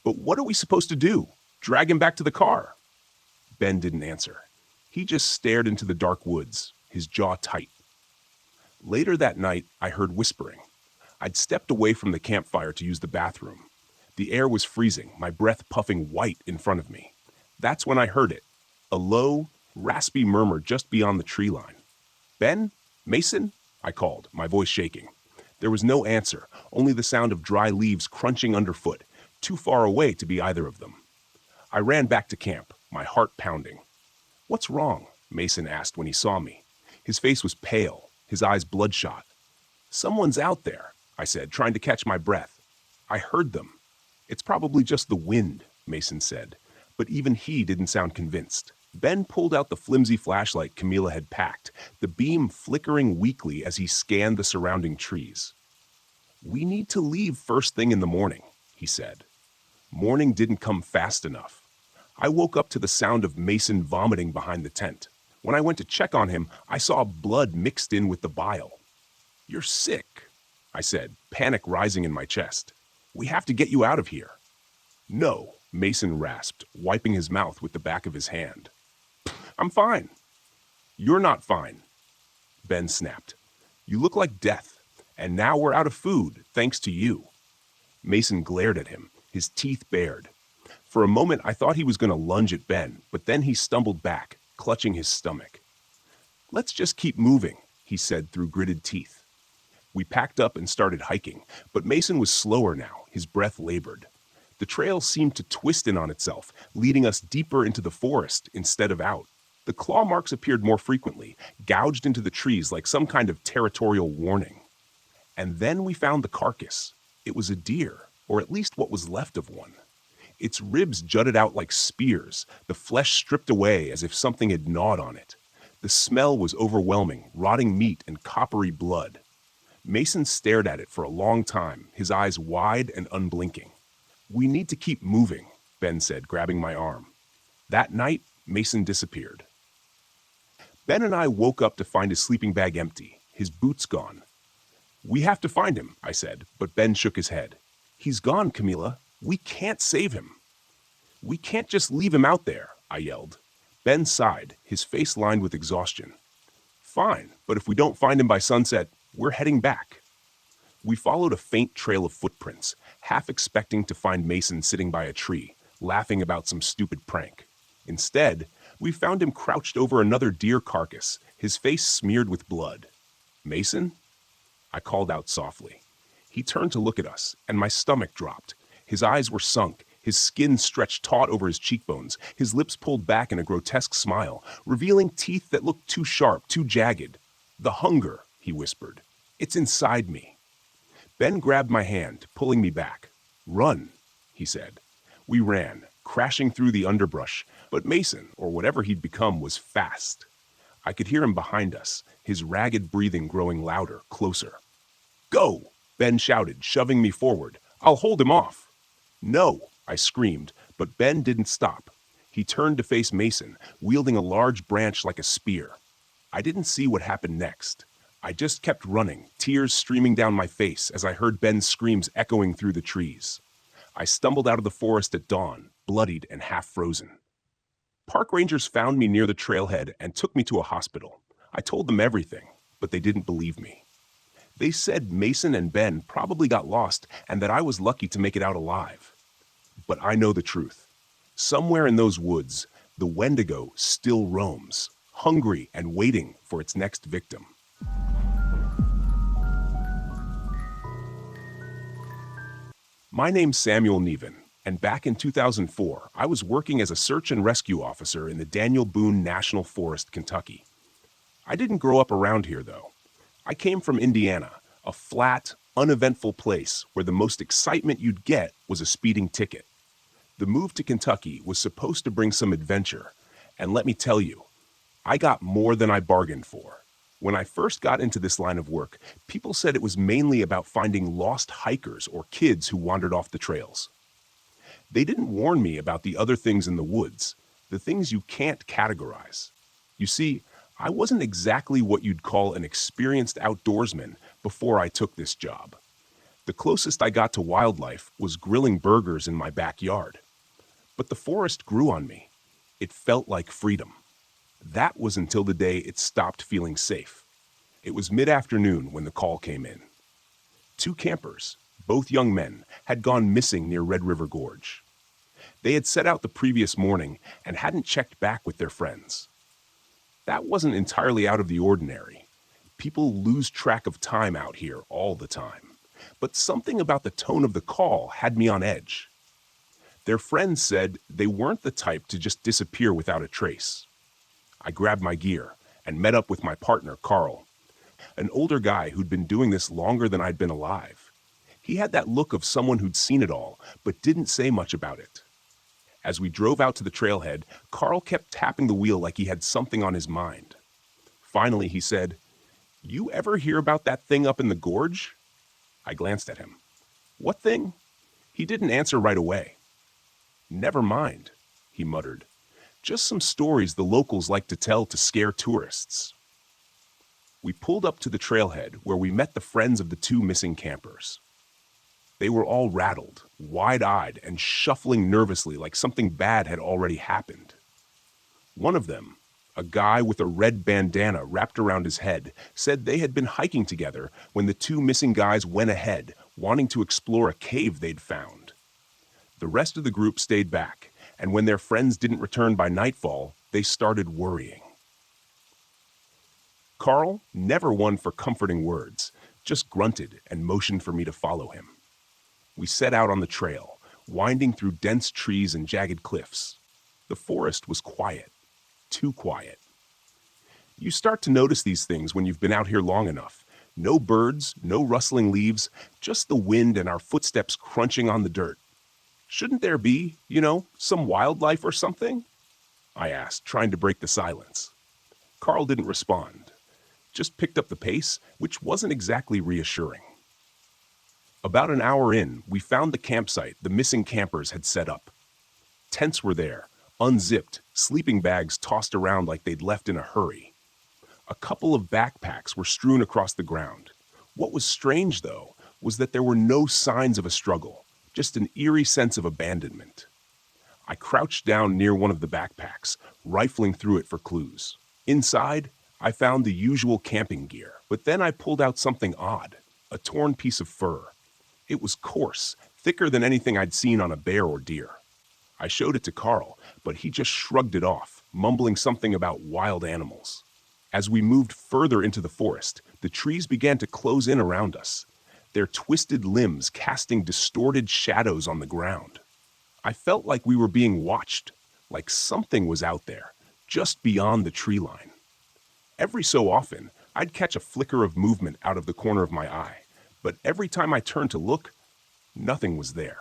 "But what are we supposed to do? Drag him back to the car?" Ben didn't answer. He just stared into the dark woods, his jaw tight. Later that night, I heard whispering. I'd stepped away from the campfire to use the bathroom. The air was freezing, my breath puffing white in front of me. That's when I heard it, a low, raspy murmur just beyond the tree line. "Ben? Mason?" I called, my voice shaking. There was no answer, only the sound of dry leaves crunching underfoot, too far away to be either of them. I ran back to camp, my heart pounding. "What's wrong?" Mason asked when he saw me. His face was pale, his eyes bloodshot. "Someone's out there," I said, trying to catch my breath. "I heard them." "It's probably just the wind," Mason said, but even he didn't sound convinced. Ben pulled out the flimsy flashlight Camila had packed, the beam flickering weakly as he scanned the surrounding trees. "We need to leave first thing in the morning," he said. Morning didn't come fast enough. I woke up to the sound of Mason vomiting behind the tent. When I went to check on him, I saw blood mixed in with the bile. "You're sick," I said, panic rising in my chest. "We have to get you out of here." "No," Mason rasped, wiping his mouth with the back of his hand. "I'm fine." "You're not fine," Ben snapped. "You look like death, and now we're out of food, thanks to you." Mason glared at him, his teeth bared. For a moment, I thought he was going to lunge at Ben, but then he stumbled back, clutching his stomach. "Let's just keep moving," he said through gritted teeth. We packed up and started hiking, but Mason was slower now, his breath labored. The trail seemed to twist in on itself, leading us deeper into the forest instead of out. The claw marks appeared more frequently, gouged into the trees like some kind of territorial warning. And then we found the carcass. It was a deer, or at least what was left of one. Its ribs jutted out like spears, the flesh stripped away as if something had gnawed on it. The smell was overwhelming, rotting meat and coppery blood. Mason stared at it for a long time, his eyes wide and unblinking. "We need to keep moving," Ben said, grabbing my arm. That night, Mason disappeared. Ben and I woke up to find his sleeping bag empty, his boots gone. "We have to find him," I said, but Ben shook his head. "He's gone, Camila. We can't save him." "We can't just leave him out there," I yelled. Ben sighed, his face lined with exhaustion. "Fine, but if we don't find him by sunset, we're heading back." We followed a faint trail of footprints, half expecting to find Mason sitting by a tree, laughing about some stupid prank. Instead, we found him crouched over another deer carcass, his face smeared with blood. "Mason?" I called out softly. He turned to look at us, and my stomach dropped. His eyes were sunk, his skin stretched taut over his cheekbones, his lips pulled back in a grotesque smile, revealing teeth that looked too sharp, too jagged. "The hunger," he whispered. "It's inside me." Ben grabbed my hand, pulling me back. "Run," he said. We ran, crashing through the underbrush, but Mason, or whatever he'd become, was fast. I could hear him behind us, his ragged breathing growing louder, closer. "Go!" Ben shouted, shoving me forward. "I'll hold him off." "No!" I screamed, but Ben didn't stop. He turned to face Mason, wielding a large branch like a spear. I didn't see what happened next. I just kept running, tears streaming down my face as I heard Ben's screams echoing through the trees. I stumbled out of the forest at dawn, bloodied and half frozen. Park rangers found me near the trailhead and took me to a hospital. I told them everything, but they didn't believe me. They said Mason and Ben probably got lost and that I was lucky to make it out alive. But I know the truth. Somewhere in those woods, the Wendigo still roams, hungry and waiting for its next victim. My name's Samuel Neven, and back in 2004, I was working as a search and rescue officer in the Daniel Boone National Forest, Kentucky. I didn't grow up around here, though. I came from Indiana, a flat, uneventful place where the most excitement you'd get was a speeding ticket. The move to Kentucky was supposed to bring some adventure, and let me tell you, I got more than I bargained for. When I first got into this line of work, people said it was mainly about finding lost hikers or kids who wandered off the trails. They didn't warn me about the other things in the woods, the things you can't categorize. You see, I wasn't exactly what you'd call an experienced outdoorsman before I took this job. The closest I got to wildlife was grilling burgers in my backyard. But the forest grew on me. It felt like freedom. That was until the day it stopped feeling safe. It was mid-afternoon when the call came in. 2 campers, both young men, had gone missing near Red River Gorge. They had set out the previous morning and hadn't checked back with their friends. That wasn't entirely out of the ordinary. People lose track of time out here all the time. But something about the tone of the call had me on edge. Their friends said they weren't the type to just disappear without a trace. I grabbed my gear and met up with my partner, Carl, an older guy who'd been doing this longer than I'd been alive. He had that look of someone who'd seen it all, but didn't say much about it. As we drove out to the trailhead, Carl kept tapping the wheel like he had something on his mind. Finally, he said, "You ever hear about that thing up in the gorge?" I glanced at him. "What thing?" He didn't answer right away. "Never mind," he muttered. "Just some stories the locals like to tell to scare tourists." We pulled up to the trailhead where we met the friends of the 2 missing campers. They were all rattled, wide-eyed, and shuffling nervously like something bad had already happened. One of them, a guy with a red bandana wrapped around his head, said they had been hiking together when the 2 missing guys went ahead, wanting to explore a cave they'd found. The rest of the group stayed back, and when their friends didn't return by nightfall, they started worrying. Carl, never one for comforting words, just grunted and motioned for me to follow him. We set out on the trail, winding through dense trees and jagged cliffs. The forest was quiet, too quiet. You start to notice these things when you've been out here long enough. No birds, no rustling leaves, just the wind and our footsteps crunching on the dirt. "Shouldn't there be, some wildlife or something?" I asked, trying to break the silence. Carl didn't respond, just picked up the pace, which wasn't exactly reassuring. About an hour in, we found the campsite the missing campers had set up. Tents were there, unzipped, sleeping bags tossed around like they'd left in a hurry. A couple of backpacks were strewn across the ground. What was strange, though, was that there were no signs of a struggle, just an eerie sense of abandonment. I crouched down near one of the backpacks, rifling through it for clues. Inside, I found the usual camping gear, but then I pulled out something odd, a torn piece of fur. It was coarse, thicker than anything I'd seen on a bear or deer. I showed it to Carl, but he just shrugged it off, mumbling something about wild animals. As we moved further into the forest, the trees began to close in around us, their twisted limbs casting distorted shadows on the ground. I felt like we were being watched, like something was out there, just beyond the tree line. Every so often, I'd catch a flicker of movement out of the corner of my eye, but every time I turned to look, nothing was there.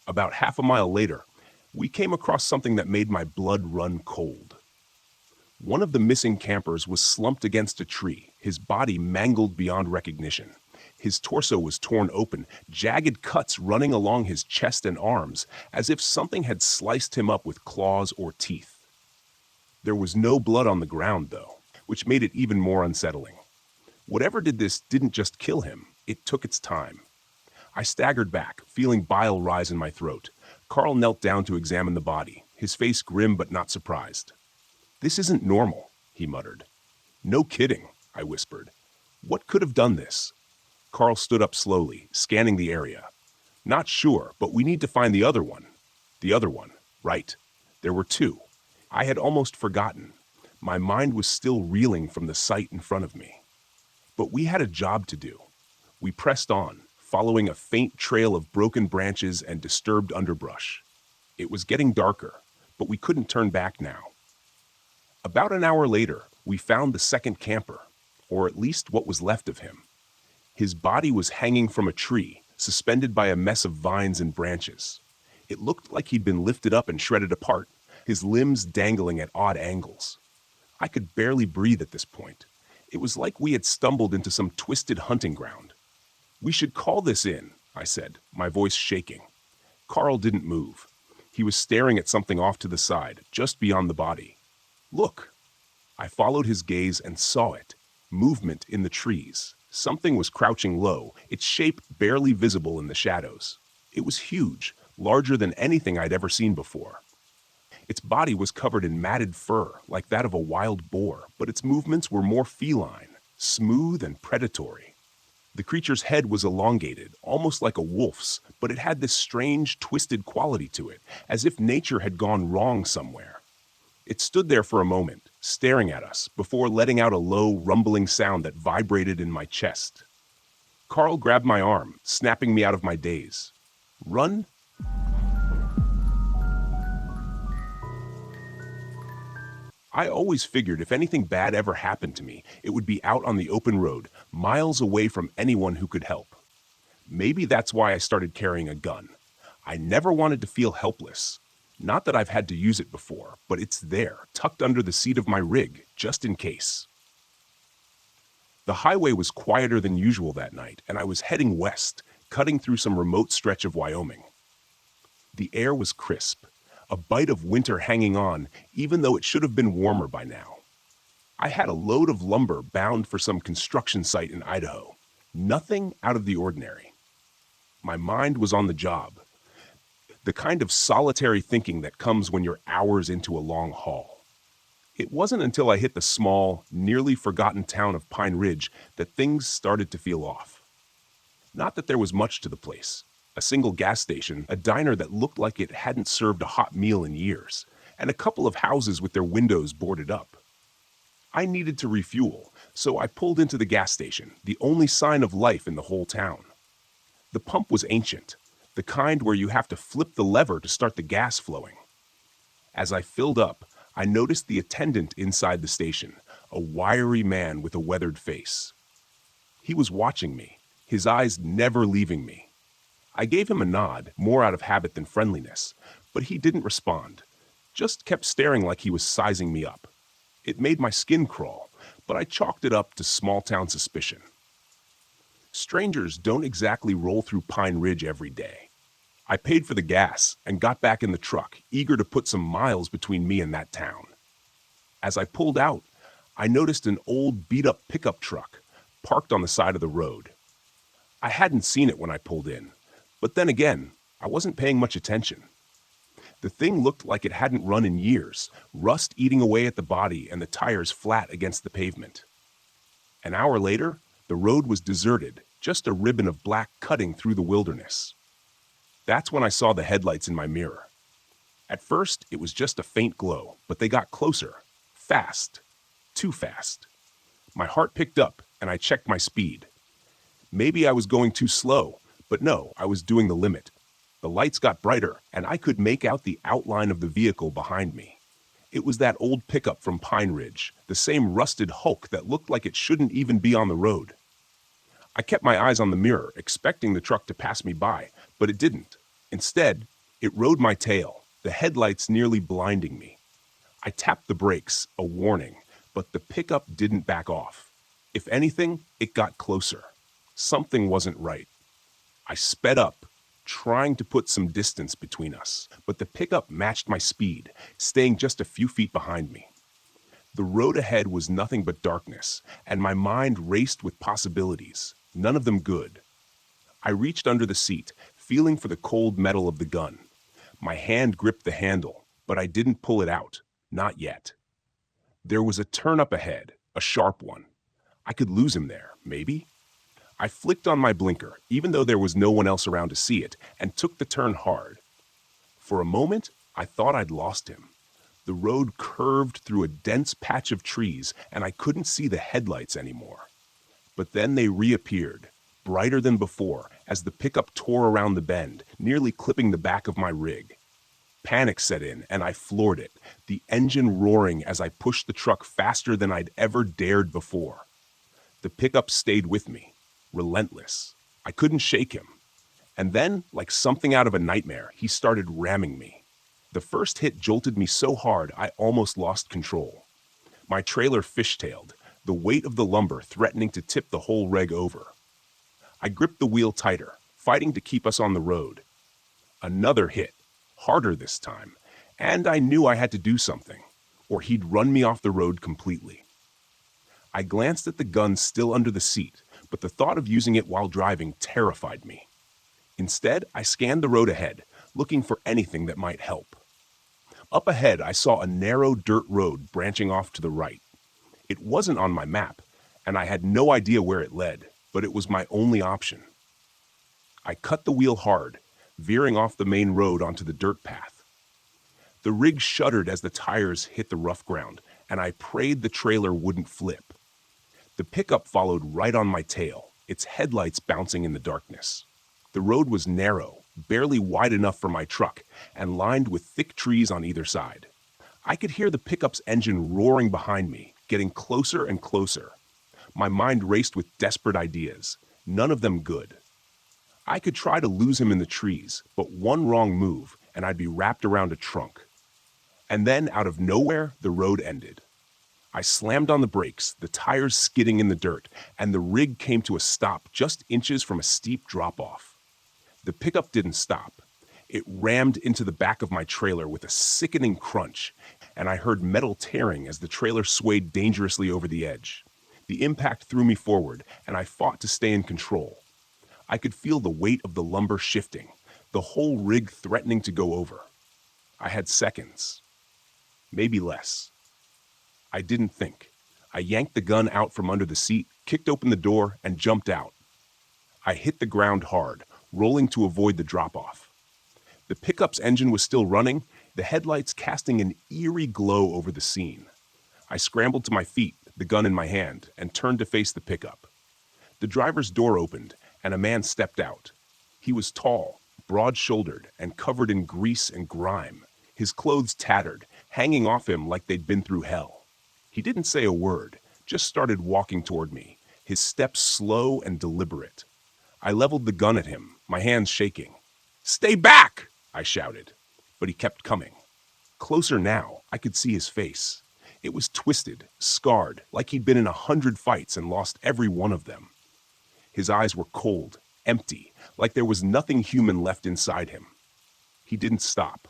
About half a mile later, we came across something that made my blood run cold. One of the missing campers was slumped against a tree, his body mangled beyond recognition. His torso was torn open, jagged cuts running along his chest and arms, as if something had sliced him up with claws or teeth. There was no blood on the ground, though, which made it even more unsettling. Whatever did this didn't just kill him, it took its time. I staggered back, feeling bile rise in my throat. Carl knelt down to examine the body, his face grim but not surprised. "This isn't normal," he muttered. "No kidding," I whispered. "What could have done this?" Carl stood up slowly, scanning the area. "Not sure, but we need to find the other one." The other one, right. There were 2. I had almost forgotten. My mind was still reeling from the sight in front of me. But we had a job to do. We pressed on, following a faint trail of broken branches and disturbed underbrush. It was getting darker, but we couldn't turn back now. About an hour later, we found the second camper. or at least what was left of him. His body was hanging from a tree, suspended by a mess of vines and branches. It looked like he'd been lifted up and shredded apart, his limbs dangling at odd angles. I could barely breathe at this point. It was like we had stumbled into some twisted hunting ground. "We should call this in," I said, my voice shaking. Carl didn't move. He was staring at something off to the side, just beyond the body. "Look!" I followed his gaze and saw it. Movement in the trees. Something was crouching low, its shape barely visible in the shadows. It was huge, larger than anything I'd ever seen before. Its body was covered in matted fur, like that of a wild boar, but its movements were more feline, smooth and predatory. The creature's head was elongated, almost like a wolf's, but it had this strange, twisted quality to it, as if nature had gone wrong somewhere. It stood there for a moment, staring at us, before letting out a low, rumbling sound that vibrated in my chest. Carl grabbed my arm, snapping me out of my daze. "Run?" I always figured if anything bad ever happened to me, it would be out on the open road, miles away from anyone who could help. Maybe that's why I started carrying a gun. I never wanted to feel helpless. Not that I've had to use it before, but it's there, tucked under the seat of my rig, just in case. The highway was quieter than usual that night, and I was heading west, cutting through some remote stretch of Wyoming. The air was crisp, a bite of winter hanging on, even though it should have been warmer by now. I had a load of lumber bound for some construction site in Idaho. Nothing out of the ordinary. My mind was on the job. The kind of solitary thinking that comes when you're hours into a long haul. It wasn't until I hit the small, nearly forgotten town of Pine Ridge that things started to feel off. Not that there was much to the place. A single gas station, a diner that looked like it hadn't served a hot meal in years, and a couple of houses with their windows boarded up. I needed to refuel, so I pulled into the gas station, the only sign of life in the whole town. The pump was ancient, the kind where you have to flip the lever to start the gas flowing. As I filled up, I noticed the attendant inside the station, a wiry man with a weathered face. He was watching me, his eyes never leaving me. I gave him a nod, more out of habit than friendliness, but he didn't respond, just kept staring like he was sizing me up. It made my skin crawl, but I chalked it up to small-town suspicion. Strangers don't exactly roll through Pine Ridge every day. I paid for the gas and got back in the truck, eager to put some miles between me and that town. As I pulled out, I noticed an old beat-up pickup truck parked on the side of the road. I hadn't seen it when I pulled in, but then again, I wasn't paying much attention. The thing looked like it hadn't run in years, rust eating away at the body and the tires flat against the pavement. An hour later, the road was deserted, just a ribbon of black cutting through the wilderness. That's when I saw the headlights in my mirror. At first, it was just a faint glow, but they got closer. Fast. Too fast. My heart picked up, and I checked my speed. Maybe I was going too slow, but no, I was doing the limit. The lights got brighter, and I could make out the outline of the vehicle behind me. It was that old pickup from Pine Ridge, the same rusted hulk that looked like it shouldn't even be on the road. I kept my eyes on the mirror, expecting the truck to pass me by, but it didn't. Instead, it rode my tail, the headlights nearly blinding me. I tapped the brakes, a warning, but the pickup didn't back off. If anything, it got closer. Something wasn't right. I sped up, trying to put some distance between us, but the pickup matched my speed, staying just a few feet behind me. The road ahead was nothing but darkness, and my mind raced with possibilities, none of them good. I reached under the seat, feeling for the cold metal of the gun. My hand gripped the handle, but I didn't pull it out, not yet. There was a turn up ahead, a sharp one. I could lose him there, maybe. I flicked on my blinker, even though there was no one else around to see it, and took the turn hard. For a moment, I thought I'd lost him. The road curved through a dense patch of trees, and I couldn't see the headlights anymore. But then they reappeared, brighter than before, as the pickup tore around the bend, nearly clipping the back of my rig. Panic set in, and I floored it, the engine roaring as I pushed the truck faster than I'd ever dared before. The pickup stayed with me, relentless. I couldn't shake him. And then, like something out of a nightmare, he started ramming me. The first hit jolted me so hard I almost lost control. My trailer fishtailed, the weight of the lumber threatening to tip the whole reg over. I gripped the wheel tighter, fighting to keep us on the road. Another hit, harder this time, and I knew I had to do something, or he'd run me off the road completely. I glanced at the gun still under the seat, but the thought of using it while driving terrified me. Instead, I scanned the road ahead, looking for anything that might help. Up ahead, I saw a narrow dirt road branching off to the right. It wasn't on my map, and I had no idea where it led, but it was my only option. I cut the wheel hard, veering off the main road onto the dirt path. The rig shuddered as the tires hit the rough ground, and I prayed the trailer wouldn't flip. The pickup followed right on my tail, its headlights bouncing in the darkness. The road was narrow, barely wide enough for my truck, and lined with thick trees on either side. I could hear the pickup's engine roaring behind me, getting closer and closer. My mind raced with desperate ideas, none of them good. I could try to lose him in the trees, but one wrong move, and I'd be wrapped around a trunk. And then, out of nowhere, the road ended. I slammed on the brakes, the tires skidding in the dirt, and the rig came to a stop just inches from a steep drop-off. The pickup didn't stop. It rammed into the back of my trailer with a sickening crunch, and I heard metal tearing as the trailer swayed dangerously over the edge. The impact threw me forward, and I fought to stay in control. I could feel the weight of the lumber shifting, the whole rig threatening to go over. I had seconds, maybe less. I didn't think. I yanked the gun out from under the seat, kicked open the door, and jumped out. I hit the ground hard, rolling to avoid the drop-off. The pickup's engine was still running, the headlights casting an eerie glow over the scene. I scrambled to my feet, the gun in my hand, and turned to face the pickup. The driver's door opened, and a man stepped out. He was tall, broad-shouldered, and covered in grease and grime, his clothes tattered, hanging off him like they'd been through hell. He didn't say a word, just started walking toward me, his steps slow and deliberate. I leveled the gun at him, my hands shaking. "Stay back!" I shouted, but he kept coming. Closer now, I could see his face. It was twisted, scarred, like he'd been in 100 fights and lost every one of them. His eyes were cold, empty, like there was nothing human left inside him. He didn't stop.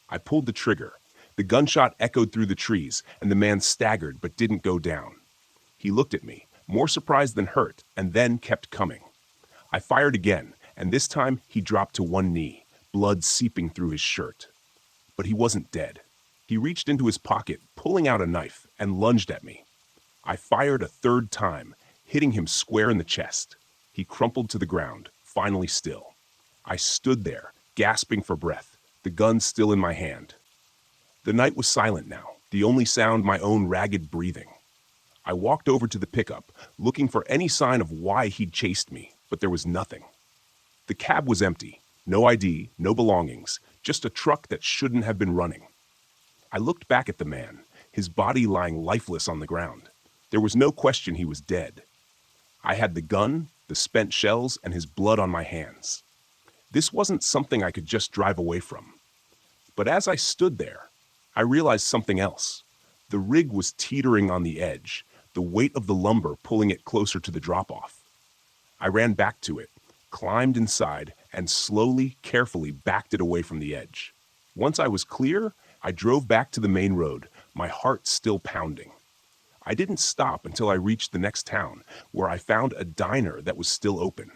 I pulled the trigger. The gunshot echoed through the trees, and the man staggered but didn't go down. He looked at me, more surprised than hurt, and then kept coming. I fired again, and this time he dropped to one knee, blood seeping through his shirt. But he wasn't dead. He reached into his pocket, pulling out a knife, and lunged at me. I fired a third time, hitting him square in the chest. He crumpled to the ground, finally still. I stood there, gasping for breath, the gun still in my hand. The night was silent now, the only sound my own ragged breathing. I walked over to the pickup, looking for any sign of why he'd chased me, but there was nothing. The cab was empty, no ID, no belongings, just a truck that shouldn't have been running. I looked back at the man, his body lying lifeless on the ground. There was no question he was dead. I had the gun, the spent shells, and his blood on my hands. This wasn't something I could just drive away from. But as I stood there, I realized something else. The rig was teetering on the edge, the weight of the lumber pulling it closer to the drop-off. I ran back to it, climbed inside, and slowly, carefully backed it away from the edge. Once I was clear, I drove back to the main road, my heart still pounding. I didn't stop until I reached the next town, where I found a diner that was still open.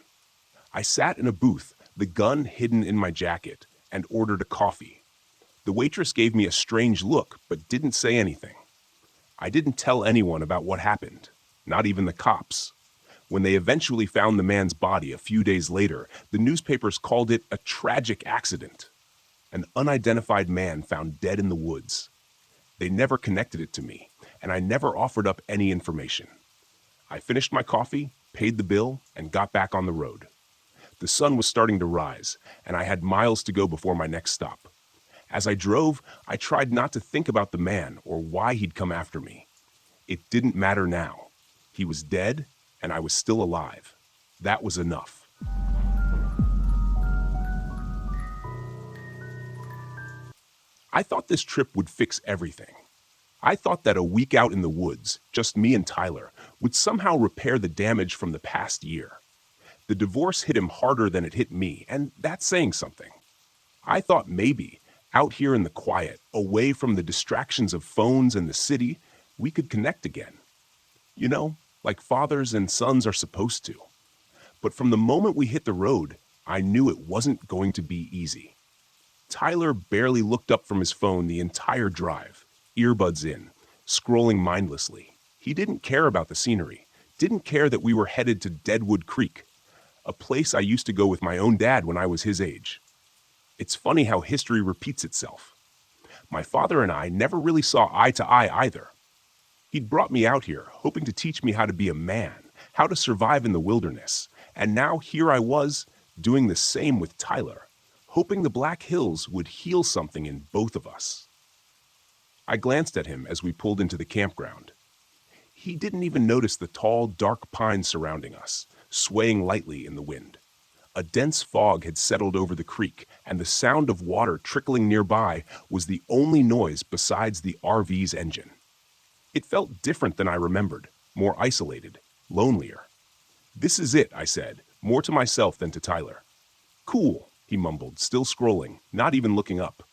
I sat in a booth, the gun hidden in my jacket, and ordered a coffee. The waitress gave me a strange look, but didn't say anything. I didn't tell anyone about what happened, not even the cops. When they eventually found the man's body a few days later, the newspapers called it a tragic accident. An unidentified man found dead in the woods. They never connected it to me, and I never offered up any information. I finished my coffee, paid the bill, and got back on the road. The sun was starting to rise, and I had miles to go before my next stop. As I drove, I tried not to think about the man or why he'd come after me. It didn't matter now. He was dead, and I was still alive. That was enough. I thought this trip would fix everything. I thought that a week out in the woods, just me and Tyler, would somehow repair the damage from the past year. The divorce hit him harder than it hit me, and that's saying something. I thought maybe, out here in the quiet, away from the distractions of phones and the city, we could connect again. You know, like fathers and sons are supposed to. But from the moment we hit the road, I knew it wasn't going to be easy. Tyler barely looked up from his phone the entire drive, earbuds in, scrolling mindlessly. He didn't care about the scenery, didn't care that we were headed to Deadwood Creek, a place I used to go with my own dad when I was his age. It's funny how history repeats itself. My father and I never really saw eye to eye either. He'd brought me out here, hoping to teach me how to be a man, how to survive in the wilderness, and now here I was, doing the same with Tyler, hoping the Black Hills would heal something in both of us. I glanced at him as we pulled into the campground. He didn't even notice the tall, dark pines surrounding us, swaying lightly in the wind. A dense fog had settled over the creek, and the sound of water trickling nearby was the only noise besides the RV's engine. It felt different than I remembered, more isolated, lonelier. "This is it," I said, more to myself than to Tyler. "Cool," he mumbled, still scrolling, not even looking up.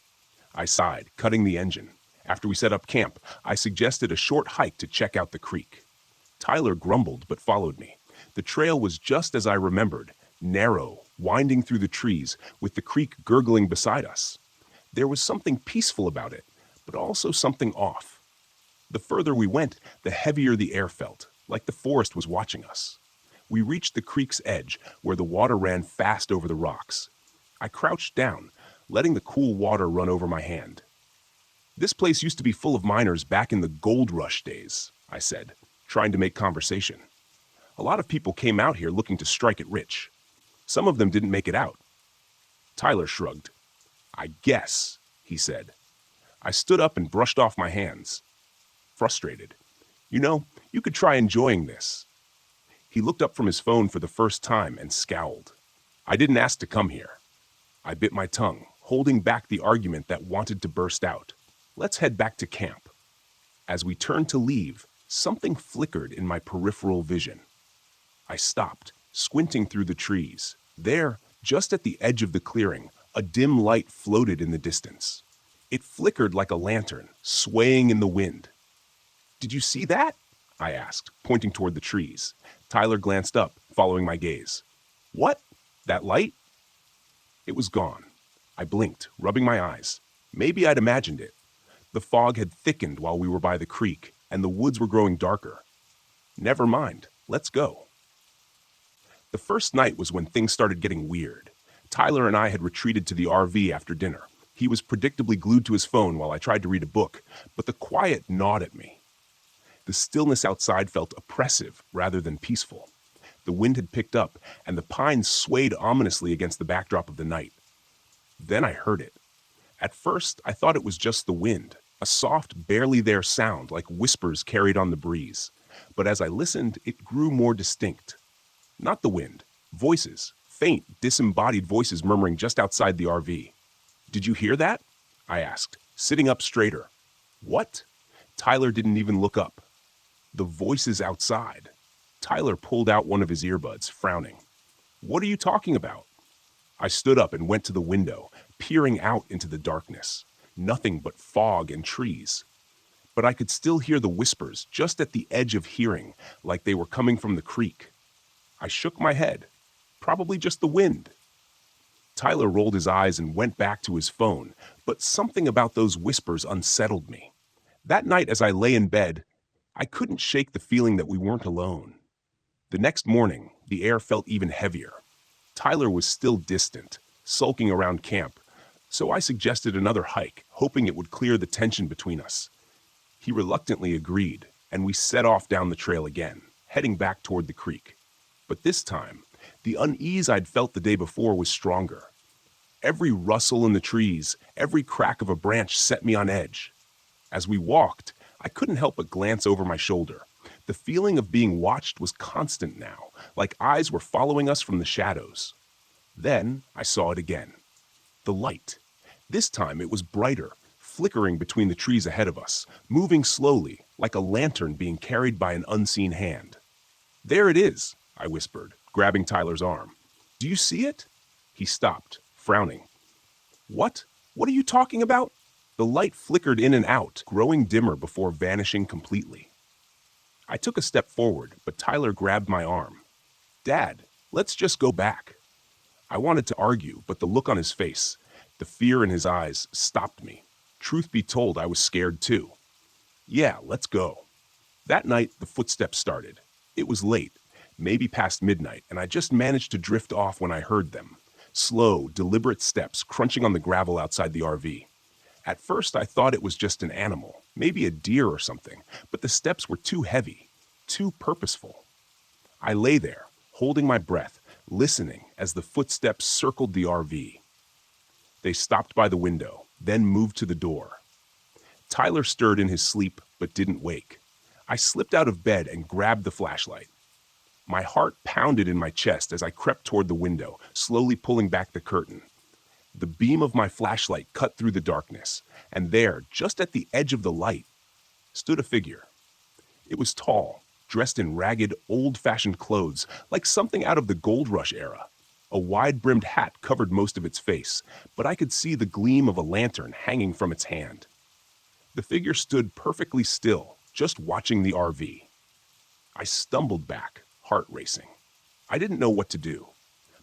I sighed, cutting the engine. After we set up camp, I suggested a short hike to check out the creek. Tyler grumbled but followed me. The trail was just as I remembered, narrow, winding through the trees, with the creek gurgling beside us. There was something peaceful about it, but also something off. The further we went, the heavier the air felt, like the forest was watching us. We reached the creek's edge, where the water ran fast over the rocks. I crouched down, letting the cool water run over my hand. "This place used to be full of miners back in the gold rush days," I said, trying to make conversation. "A lot of people came out here looking to strike it rich. Some of them didn't make it out." Tyler shrugged. "I guess," he said. I stood up and brushed off my hands. Frustrated. "You know, you could try enjoying this." He looked up from his phone for the first time and scowled. "I didn't ask to come here." I bit my tongue, holding back the argument that wanted to burst out. "Let's head back to camp." As we turned to leave, something flickered in my peripheral vision. I stopped, squinting through the trees. There, just at the edge of the clearing, a dim light floated in the distance. It flickered like a lantern, swaying in the wind. "Did you see that?" I asked, pointing toward the trees. Tyler glanced up, following my gaze. "What? That light?" It was gone. I blinked, rubbing my eyes. Maybe I'd imagined it. The fog had thickened while we were by the creek, and the woods were growing darker. Never mind, let's go. The first night was when things started getting weird. Tyler and I had retreated to the RV after dinner. He was predictably glued to his phone while I tried to read a book, but the quiet gnawed at me. The stillness outside felt oppressive rather than peaceful. The wind had picked up, and the pines swayed ominously against the backdrop of the night. Then I heard it. At first, I thought it was just the wind, a soft, barely there sound like whispers carried on the breeze. But as I listened, it grew more distinct. Not the wind, voices, faint, disembodied voices murmuring just outside the RV. "Did you hear that?" I asked, sitting up straighter. "What?" Tyler didn't even look up. "The voices outside." Tyler pulled out one of his earbuds, frowning. "What are you talking about?" I stood up and went to the window, peering out into the darkness. Nothing but fog and trees. But I could still hear the whispers just at the edge of hearing, like they were coming from the creek. I shook my head. Probably just the wind. Tyler rolled his eyes and went back to his phone, but something about those whispers unsettled me. That night as I lay in bed, I couldn't shake the feeling that we weren't alone. The next morning, the air felt even heavier. Tyler was still distant, sulking around camp, so I suggested another hike, hoping it would clear the tension between us. He reluctantly agreed, and we set off down the trail again, heading back toward the creek. But this time, the unease I'd felt the day before was stronger. Every rustle in the trees, every crack of a branch set me on edge. As we walked, I couldn't help but glance over my shoulder. The feeling of being watched was constant now, like eyes were following us from the shadows. Then I saw it again. The light. This time it was brighter, flickering between the trees ahead of us, moving slowly, like a lantern being carried by an unseen hand. "There it is," I whispered, grabbing Tyler's arm. "Do you see it?" He stopped, frowning. "What? What are you talking about?" The light flickered in and out, growing dimmer before vanishing completely. I took a step forward, but Tyler grabbed my arm. "Dad, let's just go back." I wanted to argue, but the look on his face, the fear in his eyes, stopped me. Truth be told, I was scared too. "Yeah, let's go." That night, the footsteps started. It was late, maybe past midnight, and I just managed to drift off when I heard them. Slow, deliberate steps crunching on the gravel outside the RV. At first, I thought it was just an animal, maybe a deer or something, but the steps were too heavy, too purposeful. I lay there, holding my breath, listening as the footsteps circled the RV. They stopped by the window, then moved to the door. Tyler stirred in his sleep, but didn't wake. I slipped out of bed and grabbed the flashlight. My heart pounded in my chest as I crept toward the window, slowly pulling back the curtain. The beam of my flashlight cut through the darkness, and there, just at the edge of the light, stood a figure. It was tall, dressed in ragged, old-fashioned clothes, like something out of the gold rush era. A wide-brimmed hat covered most of its face, but I could see the gleam of a lantern hanging from its hand. The figure stood perfectly still, just watching the RV. I stumbled back, heart racing. I didn't know what to do.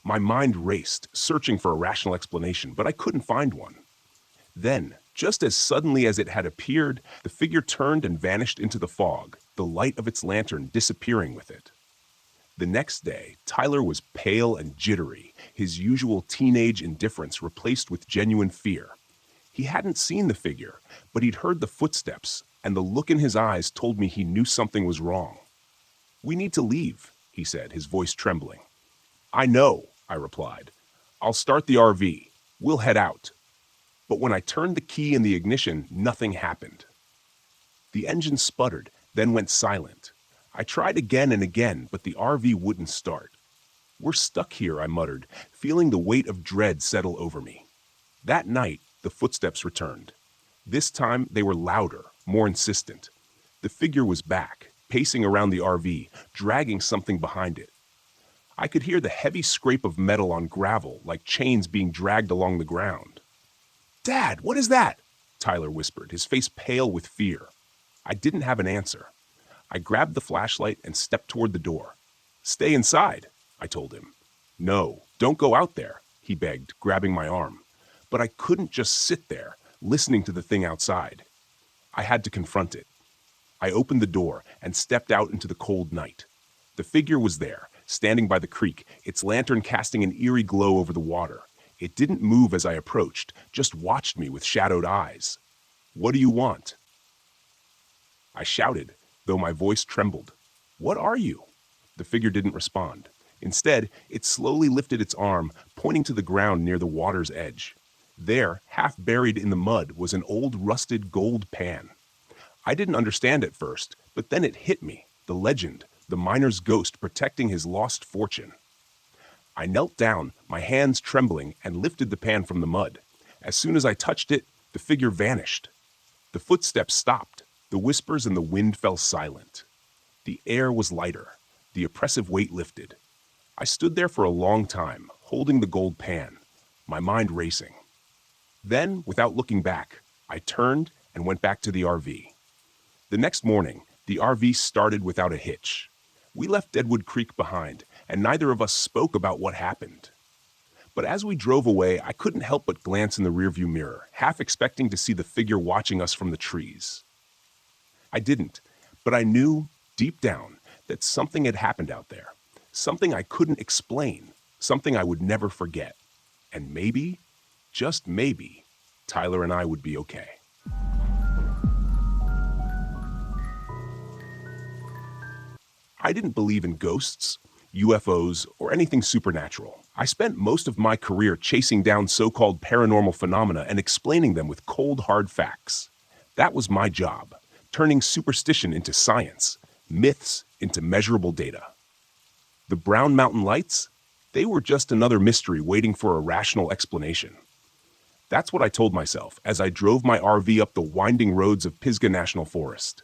My mind raced, searching for a rational explanation, but I couldn't find one. Then, just as suddenly as it had appeared, the figure turned and vanished into the fog, the light of its lantern disappearing with it. The next day, Tyler was pale and jittery, his usual teenage indifference replaced with genuine fear. He hadn't seen the figure, but he'd heard the footsteps, and the look in his eyes told me he knew something was wrong. "We need to leave," he said, his voice trembling. "I know," I replied. "I'll start the RV. We'll head out." But when I turned the key in the ignition, nothing happened. The engine sputtered, then went silent. I tried again and again, but the RV wouldn't start. "We're stuck here," I muttered, feeling the weight of dread settle over me. That night, the footsteps returned. This time, they were louder, more insistent. The figure was back, pacing around the RV, dragging something behind it. I could hear the heavy scrape of metal on gravel, like chains being dragged along the ground. "Dad, what is that?" Tyler whispered, his face pale with fear. I didn't have an answer. I grabbed the flashlight and stepped toward the door. "Stay inside," I told him. "No, don't go out there," he begged, grabbing my arm. But I couldn't just sit there, listening to the thing outside. I had to confront it. I opened the door and stepped out into the cold night. The figure was there, standing by the creek, its lantern casting an eerie glow over the water. It didn't move as I approached, just watched me with shadowed eyes. "What do you want?" I shouted, though my voice trembled. "What are you?" The figure didn't respond. Instead, it slowly lifted its arm, pointing to the ground near the water's edge. There, half buried in the mud, was an old rusted gold pan. I didn't understand at first, but then it hit me, the legend, the miner's ghost protecting his lost fortune. I knelt down, my hands trembling, and lifted the pan from the mud. As soon as I touched it, the figure vanished. The footsteps stopped. The whispers and the wind fell silent. The air was lighter. The oppressive weight lifted. I stood there for a long time, holding the gold pan, my mind racing. Then, without looking back, I turned and went back to the RV. The next morning, the RV started without a hitch. We left Deadwood Creek behind, and neither of us spoke about what happened. But as we drove away, I couldn't help but glance in the rearview mirror, half expecting to see the figure watching us from the trees. I didn't, but I knew, deep down, that something had happened out there. Something I couldn't explain, something I would never forget. And maybe, just maybe, Tyler and I would be okay. I didn't believe in ghosts, UFOs, or anything supernatural. I spent most of my career chasing down so-called paranormal phenomena and explaining them with cold, hard facts. That was my job, turning superstition into science, myths into measurable data. The Brown Mountain Lights? They were just another mystery waiting for a rational explanation. That's what I told myself as I drove my RV up the winding roads of Pisgah National Forest.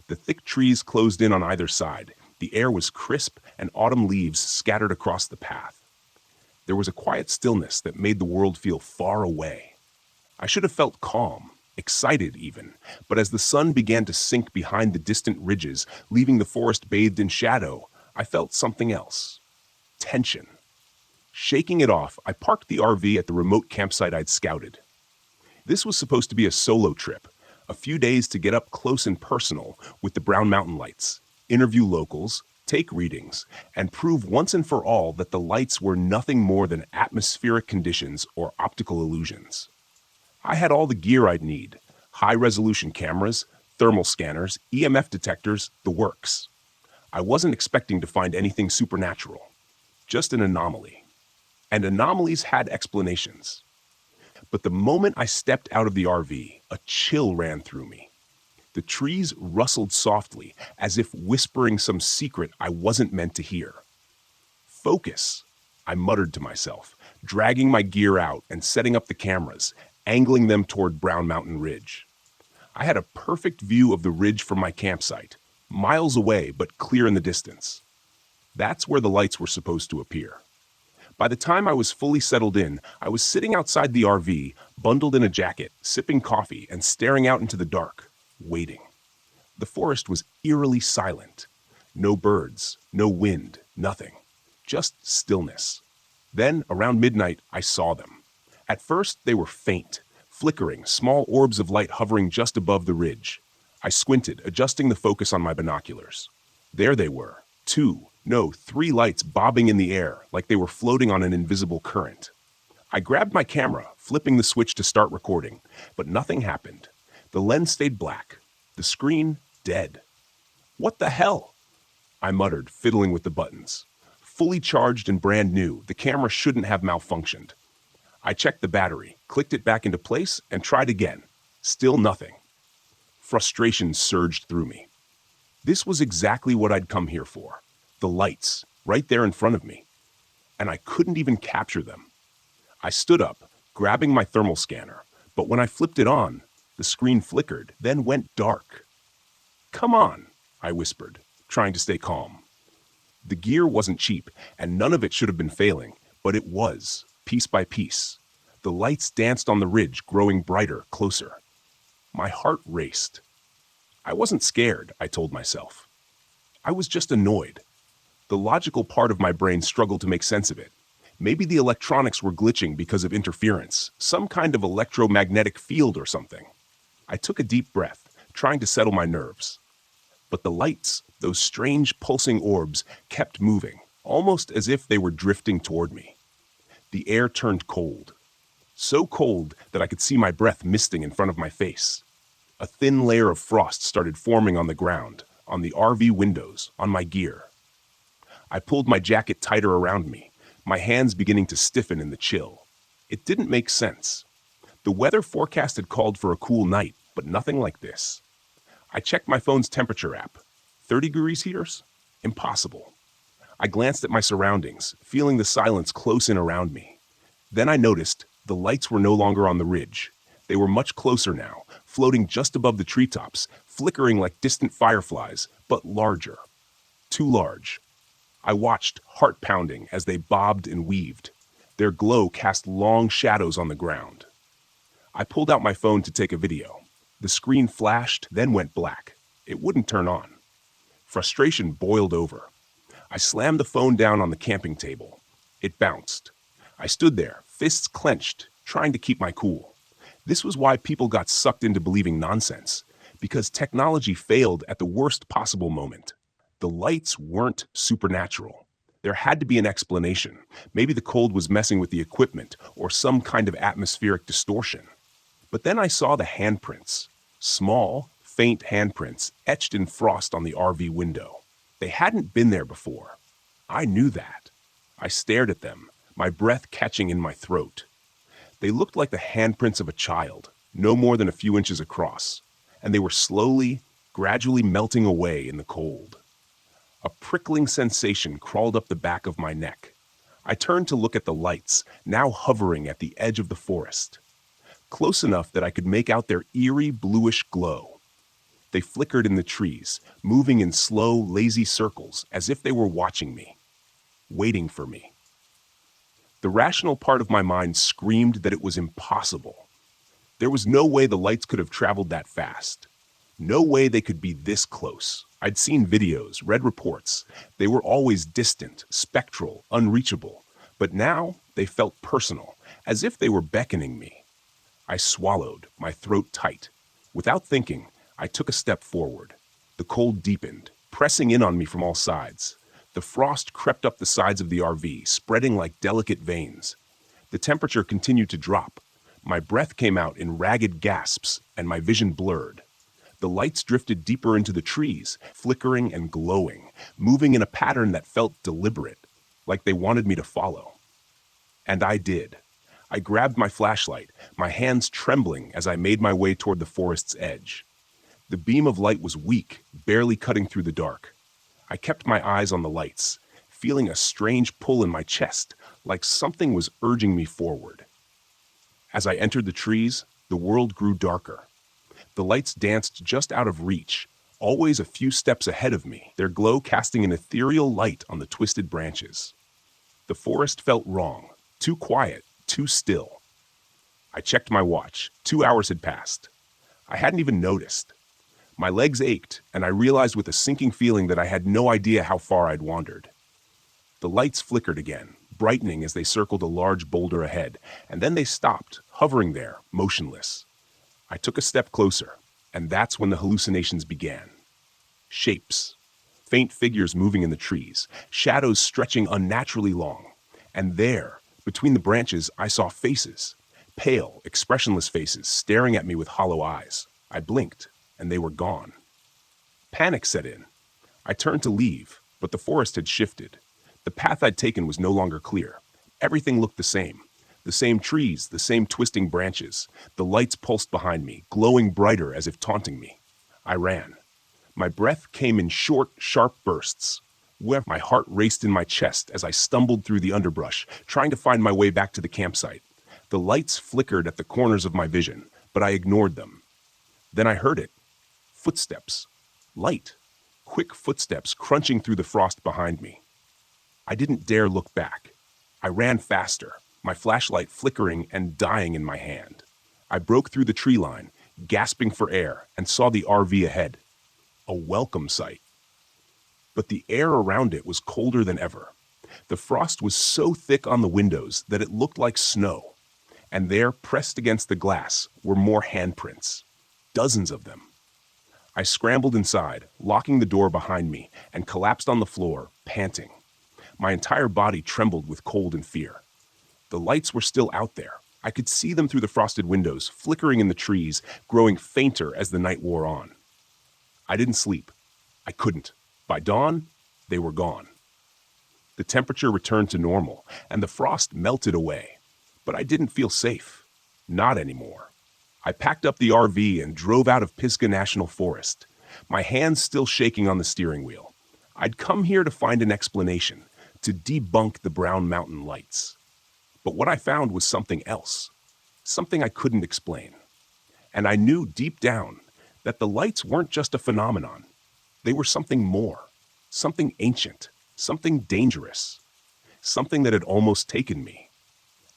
The thick trees closed in on either side. The air was crisp and autumn leaves scattered across the path. There was a quiet stillness that made the world feel far away. I should have felt calm, excited even, but as the sun began to sink behind the distant ridges, leaving the forest bathed in shadow, I felt something else. Tension. Shaking it off, I parked the RV at the remote campsite I'd scouted. This was supposed to be a solo trip, a few days to get up close and personal with the Brown Mountain Lights, interview locals, take readings, and prove once and for all that the lights were nothing more than atmospheric conditions or optical illusions. I had all the gear I'd need: high-resolution cameras, thermal scanners, EMF detectors, the works. I wasn't expecting to find anything supernatural, just an anomaly. And anomalies had explanations. But the moment I stepped out of the RV, a chill ran through me. The trees rustled softly, as if whispering some secret I wasn't meant to hear. Focus, I muttered to myself, dragging my gear out and setting up the cameras, angling them toward Brown Mountain Ridge. I had a perfect view of the ridge from my campsite, miles away but clear in the distance. That's where the lights were supposed to appear. By the time I was fully settled in, I was sitting outside the RV, bundled in a jacket, sipping coffee, and staring out into the dark, waiting. The forest was eerily silent. No birds, no wind, nothing. Just stillness. Then, around midnight, I saw them. At first, they were faint, flickering, small orbs of light hovering just above the ridge. I squinted, adjusting the focus on my binoculars. There they were, three lights bobbing in the air like they were floating on an invisible current. I grabbed my camera, flipping the switch to start recording, but nothing happened. The lens stayed black, the screen dead. What the hell? I muttered, fiddling with the buttons. Fully charged and brand new, the camera shouldn't have malfunctioned. I checked the battery, clicked it back into place, and tried again. Still nothing. Frustration surged through me. This was exactly what I'd come here for. The lights, right there in front of me. And I couldn't even capture them. I stood up, grabbing my thermal scanner, but when I flipped it on, the screen flickered, then went dark. "Come on," I whispered, trying to stay calm. The gear wasn't cheap, and none of it should have been failing, but it was, piece by piece. The lights danced on the ridge, growing brighter, closer. My heart raced. I wasn't scared, I told myself. I was just annoyed. The logical part of my brain struggled to make sense of it. Maybe the electronics were glitching because of interference, some kind of electromagnetic field or something. I took a deep breath, trying to settle my nerves. But the lights, those strange pulsing orbs, kept moving, almost as if they were drifting toward me. The air turned cold. So cold that I could see my breath misting in front of my face. A thin layer of frost started forming on the ground, on the RV windows, on my gear. I pulled my jacket tighter around me, my hands beginning to stiffen in the chill. It didn't make sense. The weather forecast had called for a cool night, but nothing like this. I checked my phone's temperature app. 30 degrees here? Impossible. I glanced at my surroundings, feeling the silence close in around me. Then I noticed the lights were no longer on the ridge. They were much closer now, floating just above the treetops, flickering like distant fireflies, but larger. Too large. I watched, heart pounding, as they bobbed and weaved. Their glow cast long shadows on the ground. I pulled out my phone to take a video. The screen flashed, then went black. It wouldn't turn on. Frustration boiled over. I slammed the phone down on the camping table. It bounced. I stood there, fists clenched, trying to keep my cool. This was why people got sucked into believing nonsense, because technology failed at the worst possible moment. The lights weren't supernatural. There had to be an explanation. Maybe the cold was messing with the equipment, or some kind of atmospheric distortion. But then I saw the handprints. Small, faint handprints etched in frost on the RV window. They hadn't been there before. I knew that. I stared at them, my breath catching in my throat. They looked like the handprints of a child, no more than a few inches across, and they were slowly, gradually melting away in the cold. A prickling sensation crawled up the back of my neck. I turned to look at the lights, now hovering at the edge of the forest, close enough that I could make out their eerie bluish glow. They flickered in the trees, moving in slow, lazy circles as if they were watching me, waiting for me. The rational part of my mind screamed that it was impossible. There was no way the lights could have traveled that fast. No way they could be this close. I'd seen videos, read reports. They were always distant, spectral, unreachable. But now they felt personal, as if they were beckoning me. I swallowed, my throat tight. Without thinking, I took a step forward. The cold deepened, pressing in on me from all sides. The frost crept up the sides of the RV, spreading like delicate veins. The temperature continued to drop. My breath came out in ragged gasps, and my vision blurred. The lights drifted deeper into the trees, flickering and glowing, moving in a pattern that felt deliberate, like they wanted me to follow. And I did. I grabbed my flashlight, my hands trembling as I made my way toward the forest's edge. The beam of light was weak, barely cutting through the dark. I kept my eyes on the lights, feeling a strange pull in my chest, like something was urging me forward. As I entered the trees, the world grew darker. The lights danced just out of reach, always a few steps ahead of me, their glow casting an ethereal light on the twisted branches. The forest felt wrong, too quiet, too still. I checked my watch. 2 hours had passed. I hadn't even noticed. My legs ached, and I realized with a sinking feeling that I had no idea how far I'd wandered. The lights flickered again, brightening as they circled a large boulder ahead, and then they stopped, hovering there, motionless. I took a step closer, and that's when the hallucinations began. Shapes. Faint figures moving in the trees, shadows stretching unnaturally long. And there, between the branches, I saw faces. Pale, expressionless faces staring at me with hollow eyes. I blinked, and they were gone. Panic set in. I turned to leave, but the forest had shifted. The path I'd taken was no longer clear. Everything looked the same. The same trees, the same twisting branches. The lights pulsed behind me, glowing brighter as if taunting me. I ran. My breath came in short, sharp bursts. My heart raced in my chest as I stumbled through the underbrush, trying to find my way back to the campsite. The lights flickered at the corners of my vision, but I ignored them. Then I heard it. Footsteps. Light. Quick footsteps crunching through the frost behind me. I didn't dare look back. I ran faster, my flashlight flickering and dying in my hand. I broke through the tree line, gasping for air, and saw the RV ahead. A welcome sight. But the air around it was colder than ever. The frost was so thick on the windows that it looked like snow. And there, pressed against the glass, were more handprints. Dozens of them. I scrambled inside, locking the door behind me, and collapsed on the floor, panting. My entire body trembled with cold and fear. The lights were still out there. I could see them through the frosted windows, flickering in the trees, growing fainter as the night wore on. I didn't sleep. I couldn't. By dawn, they were gone. The temperature returned to normal, and the frost melted away. But I didn't feel safe. Not anymore. I packed up the RV and drove out of Pisgah National Forest, my hands still shaking on the steering wheel. I'd come here to find an explanation, to debunk the Brown Mountain lights. But what I found was something else, something I couldn't explain. And I knew deep down that the lights weren't just a phenomenon. They were something more, something ancient, something dangerous, something that had almost taken me.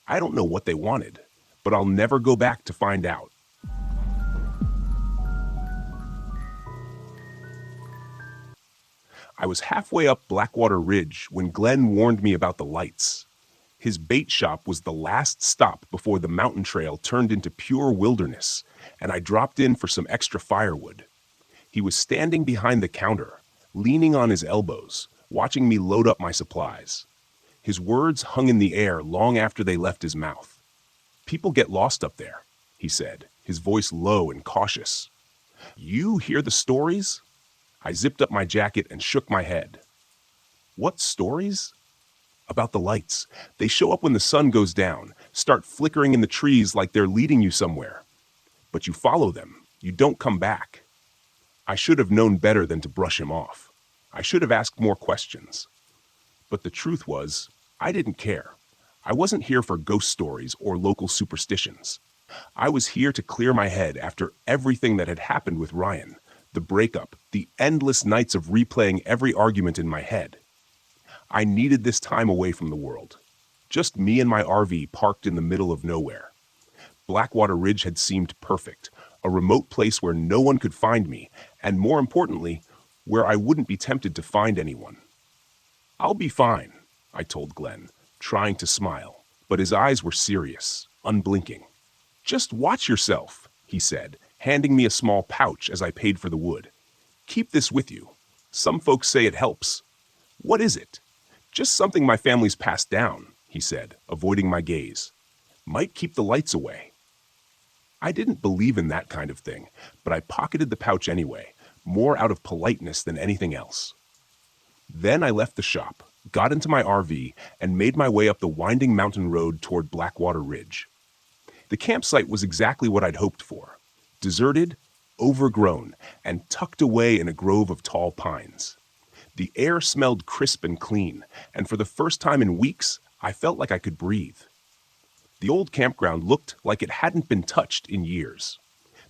I don't know what they wanted, but I'll never go back to find out. I was halfway up Blackwater Ridge when Glenn warned me about the lights. His bait shop was the last stop before the mountain trail turned into pure wilderness, and I dropped in for some extra firewood. He was standing behind the counter, leaning on his elbows, watching me load up my supplies. His words hung in the air long after they left his mouth. "People get lost up there," he said, his voice low and cautious. "You hear the stories?" I zipped up my jacket and shook my head. "What stories?" "About the lights. They show up when the sun goes down, start flickering in the trees like they're leading you somewhere. But you follow them. You don't come back." I should have known better than to brush him off. I should have asked more questions. But the truth was, I didn't care. I wasn't here for ghost stories or local superstitions. I was here to clear my head after everything that had happened with Ryan, the breakup, the endless nights of replaying every argument in my head. I needed this time away from the world. Just me and my RV parked in the middle of nowhere. Blackwater Ridge had seemed perfect, a remote place where no one could find me, and more importantly, where I wouldn't be tempted to find anyone. "I'll be fine," I told Glenn, trying to smile, but his eyes were serious, unblinking. "Just watch yourself," he said, handing me a small pouch as I paid for the wood. "Keep this with you. Some folks say it helps." "What is it?" "Just something my family's passed down," he said, avoiding my gaze. "Might keep the lights away." I didn't believe in that kind of thing, but I pocketed the pouch anyway, more out of politeness than anything else. Then I left the shop, got into my RV, and made my way up the winding mountain road toward Blackwater Ridge. The campsite was exactly what I'd hoped for: deserted, overgrown, and tucked away in a grove of tall pines. The air smelled crisp and clean, and for the first time in weeks, I felt like I could breathe. The old campground looked like it hadn't been touched in years.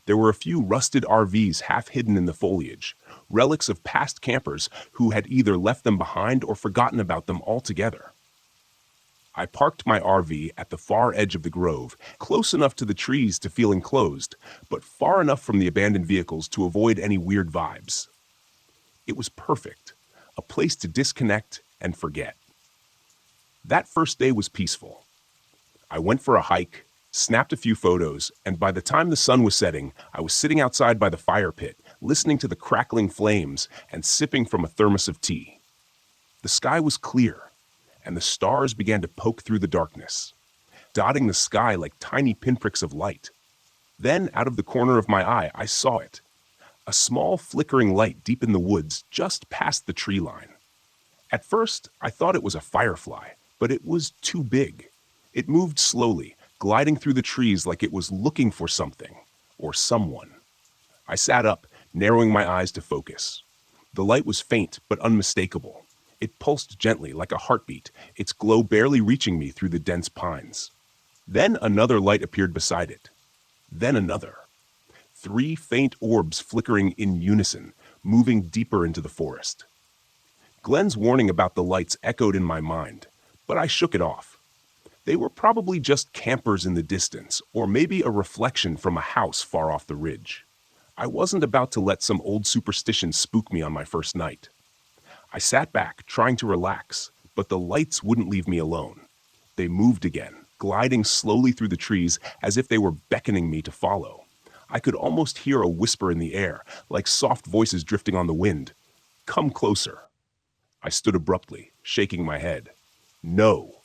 There were a few rusted RVs half hidden in the foliage, relics of past campers who had either left them behind or forgotten about them altogether. I parked my RV at the far edge of the grove, close enough to the trees to feel enclosed, but far enough from the abandoned vehicles to avoid any weird vibes. It was perfect, a place to disconnect and forget. That first day was peaceful. I went for a hike, snapped a few photos, and by the time the sun was setting, I was sitting outside by the fire pit, listening to the crackling flames and sipping from a thermos of tea. The sky was clear, and the stars began to poke through the darkness, dotting the sky like tiny pinpricks of light. Then, out of the corner of my eye, I saw it. A small flickering light deep in the woods just past the tree line. At first, I thought it was a firefly, but it was too big. It moved slowly, gliding through the trees like it was looking for something or someone. I sat up, narrowing my eyes to focus. The light was faint but unmistakable. It pulsed gently like a heartbeat, its glow barely reaching me through the dense pines. Then another light appeared beside it. Then another. 3 faint orbs flickering in unison, moving deeper into the forest. Glenn's warning about the lights echoed in my mind, but I shook it off. They were probably just campers in the distance, or maybe a reflection from a house far off the ridge. I wasn't about to let some old superstition spook me on my first night. I sat back, trying to relax, but the lights wouldn't leave me alone. They moved again, gliding slowly through the trees as if they were beckoning me to follow. I could almost hear a whisper in the air, like soft voices drifting on the wind. "Come closer." I stood abruptly, shaking my head. "No,"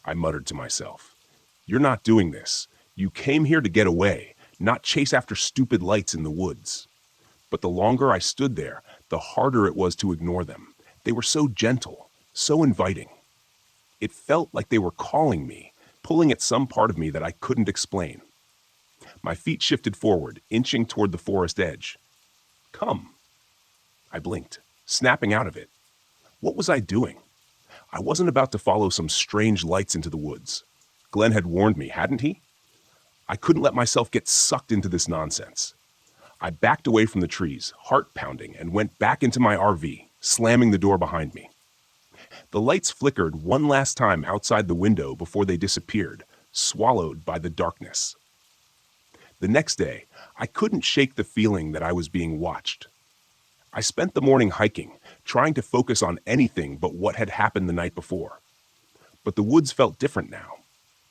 I muttered to myself. "You're not doing this. You came here to get away, not chase after stupid lights in the woods." But the longer I stood there, the harder it was to ignore them. They were so gentle, so inviting. It felt like they were calling me, pulling at some part of me that I couldn't explain. My feet shifted forward, inching toward the forest edge. "Come." I blinked, snapping out of it. What was I doing? I wasn't about to follow some strange lights into the woods. Glenn had warned me, hadn't he? I couldn't let myself get sucked into this nonsense. I backed away from the trees, heart pounding, and went back into my RV, slamming the door behind me. The lights flickered one last time outside the window before they disappeared, swallowed by the darkness. The next day, I couldn't shake the feeling that I was being watched. I spent the morning hiking, trying to focus on anything but what had happened the night before. But the woods felt different now,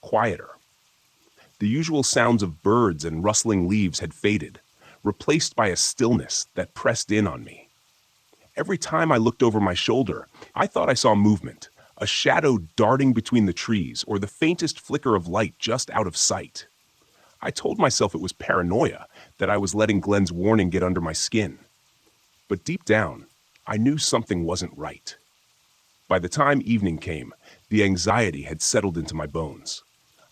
quieter. The usual sounds of birds and rustling leaves had faded, replaced by a stillness that pressed in on me. Every time I looked over my shoulder, I thought I saw movement, a shadow darting between the trees or the faintest flicker of light just out of sight. I told myself it was paranoia, that I was letting Glenn's warning get under my skin. But deep down, I knew something wasn't right. By the time evening came, the anxiety had settled into my bones.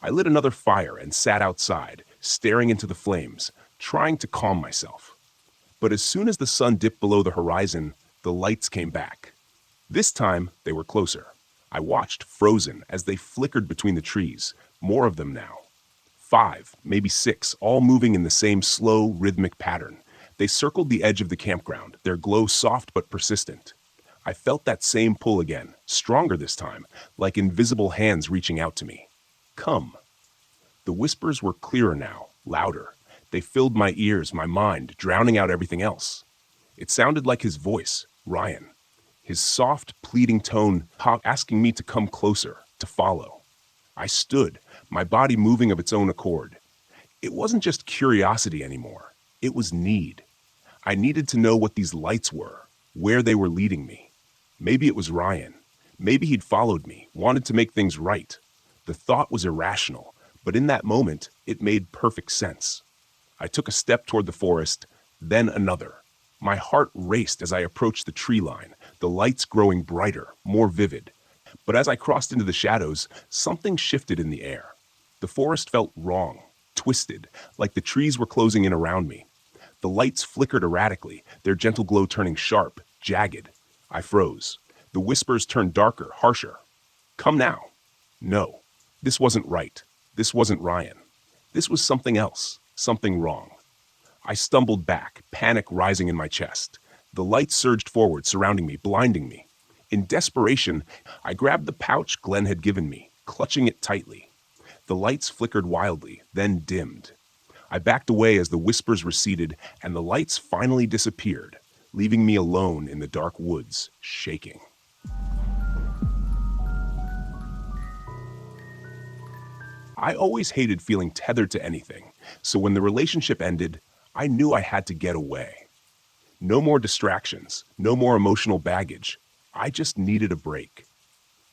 I lit another fire and sat outside, staring into the flames, trying to calm myself. But as soon as the sun dipped below the horizon, the lights came back. This time, they were closer. I watched, frozen, as they flickered between the trees, more of them now. 5, maybe 6, all moving in the same slow, rhythmic pattern. They circled the edge of the campground, their glow soft but persistent. I felt that same pull again, stronger this time, like invisible hands reaching out to me. Come. The whispers were clearer now, louder. They filled my ears, my mind, drowning out everything else. It sounded like his voice, Ryan. His soft, pleading tone asking me to come closer, to follow. I stood, my body moving of its own accord. It wasn't just curiosity anymore. It was need. I needed to know what these lights were, where they were leading me. Maybe it was Ryan. Maybe he'd followed me, wanted to make things right. The thought was irrational, but in that moment, it made perfect sense. I took a step toward the forest, then another. My heart raced as I approached the tree line, the lights growing brighter, more vivid. But as I crossed into the shadows, something shifted in the air. The forest felt wrong, twisted, like the trees were closing in around me. The lights flickered erratically, their gentle glow turning sharp, jagged. I froze. The whispers turned darker, harsher. Come now. No, this wasn't right. This wasn't Ryan. This was something else, something wrong. I stumbled back, panic rising in my chest. The lights surged forward, surrounding me, blinding me. In desperation, I grabbed the pouch Glenn had given me, clutching it tightly. The lights flickered wildly, then dimmed. I backed away as the whispers receded and the lights finally disappeared, leaving me alone in the dark woods, shaking. I always hated feeling tethered to anything, so when the relationship ended, I knew I had to get away. No more distractions, no more emotional baggage. I just needed a break.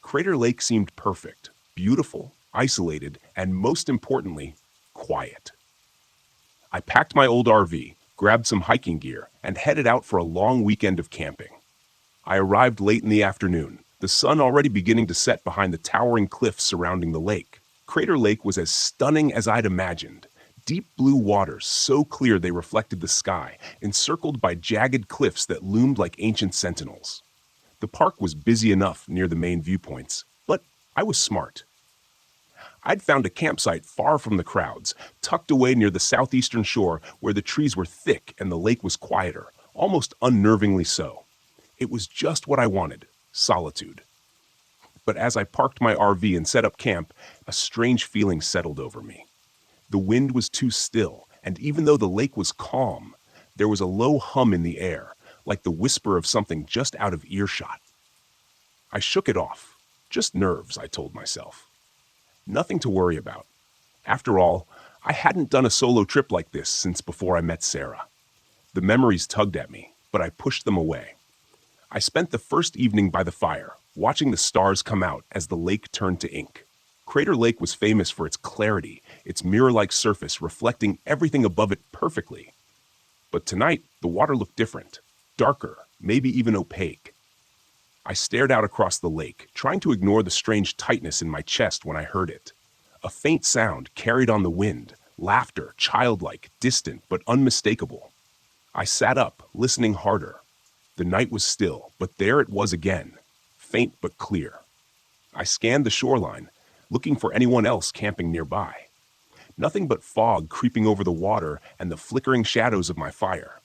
Crater Lake seemed perfect, beautiful, isolated, and most importantly, quiet. I packed my old RV, grabbed some hiking gear, and headed out for a long weekend of camping. I arrived late in the afternoon, the sun already beginning to set behind the towering cliffs surrounding the lake. Crater Lake was as stunning as I'd imagined. Deep blue waters so clear they reflected the sky, encircled by jagged cliffs that loomed like ancient sentinels. The park was busy enough near the main viewpoints, but I was smart. I'd found a campsite far from the crowds, tucked away near the southeastern shore where the trees were thick and the lake was quieter, almost unnervingly so. It was just what I wanted, solitude. But as I parked my RV and set up camp, a strange feeling settled over me. The wind was too still, and even though the lake was calm, there was a low hum in the air, like the whisper of something just out of earshot. I shook it off. Just nerves, I told myself. Nothing to worry about. After all, I hadn't done a solo trip like this since before I met Sarah. The memories tugged at me, but I pushed them away. I spent the first evening by the fire, watching the stars come out as the lake turned to ink. Crater Lake was famous for its clarity, its mirror-like surface reflecting everything above it perfectly. But tonight, the water looked different, darker, maybe even opaque. I stared out across the lake, trying to ignore the strange tightness in my chest when I heard it. A faint sound carried on the wind, laughter, childlike, distant, but unmistakable. I sat up, listening harder. The night was still, but there it was again, faint but clear. I scanned the shoreline, looking for anyone else camping nearby. Nothing but fog creeping over the water and the flickering shadows of my fire.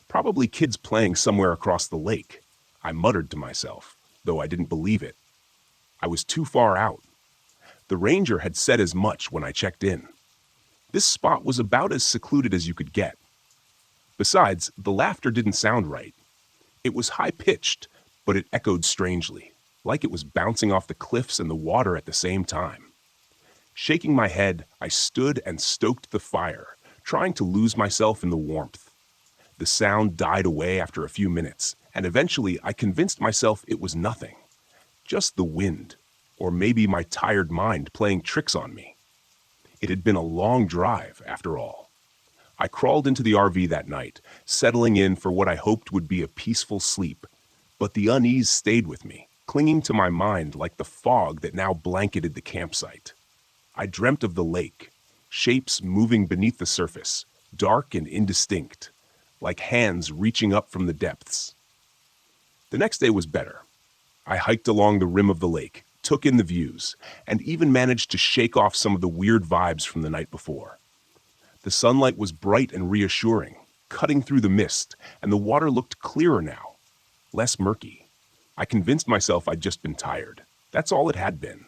Probably kids playing somewhere across the lake, I muttered to myself, though I didn't believe it. I was too far out. The ranger had said as much when I checked in. This spot was about as secluded as you could get. Besides, the laughter didn't sound right. It was high-pitched, but it echoed strangely, like it was bouncing off the cliffs and the water at the same time. Shaking my head, I stood and stoked the fire, trying to lose myself in the warmth. The sound died away after a few minutes, and eventually I convinced myself it was nothing. Just the wind, or maybe my tired mind playing tricks on me. It had been a long drive, after all. I crawled into the RV that night, settling in for what I hoped would be a peaceful sleep, but the unease stayed with me, clinging to my mind like the fog that now blanketed the campsite. I dreamt of the lake, shapes moving beneath the surface, dark and indistinct. like hands reaching up from the depths. The next day was better. I hiked along the rim of the lake, took in the views, and even managed to shake off some of the weird vibes from the night before. The sunlight was bright and reassuring, cutting through the mist, and the water looked clearer now, less murky. I convinced myself I'd just been tired. That's all it had been.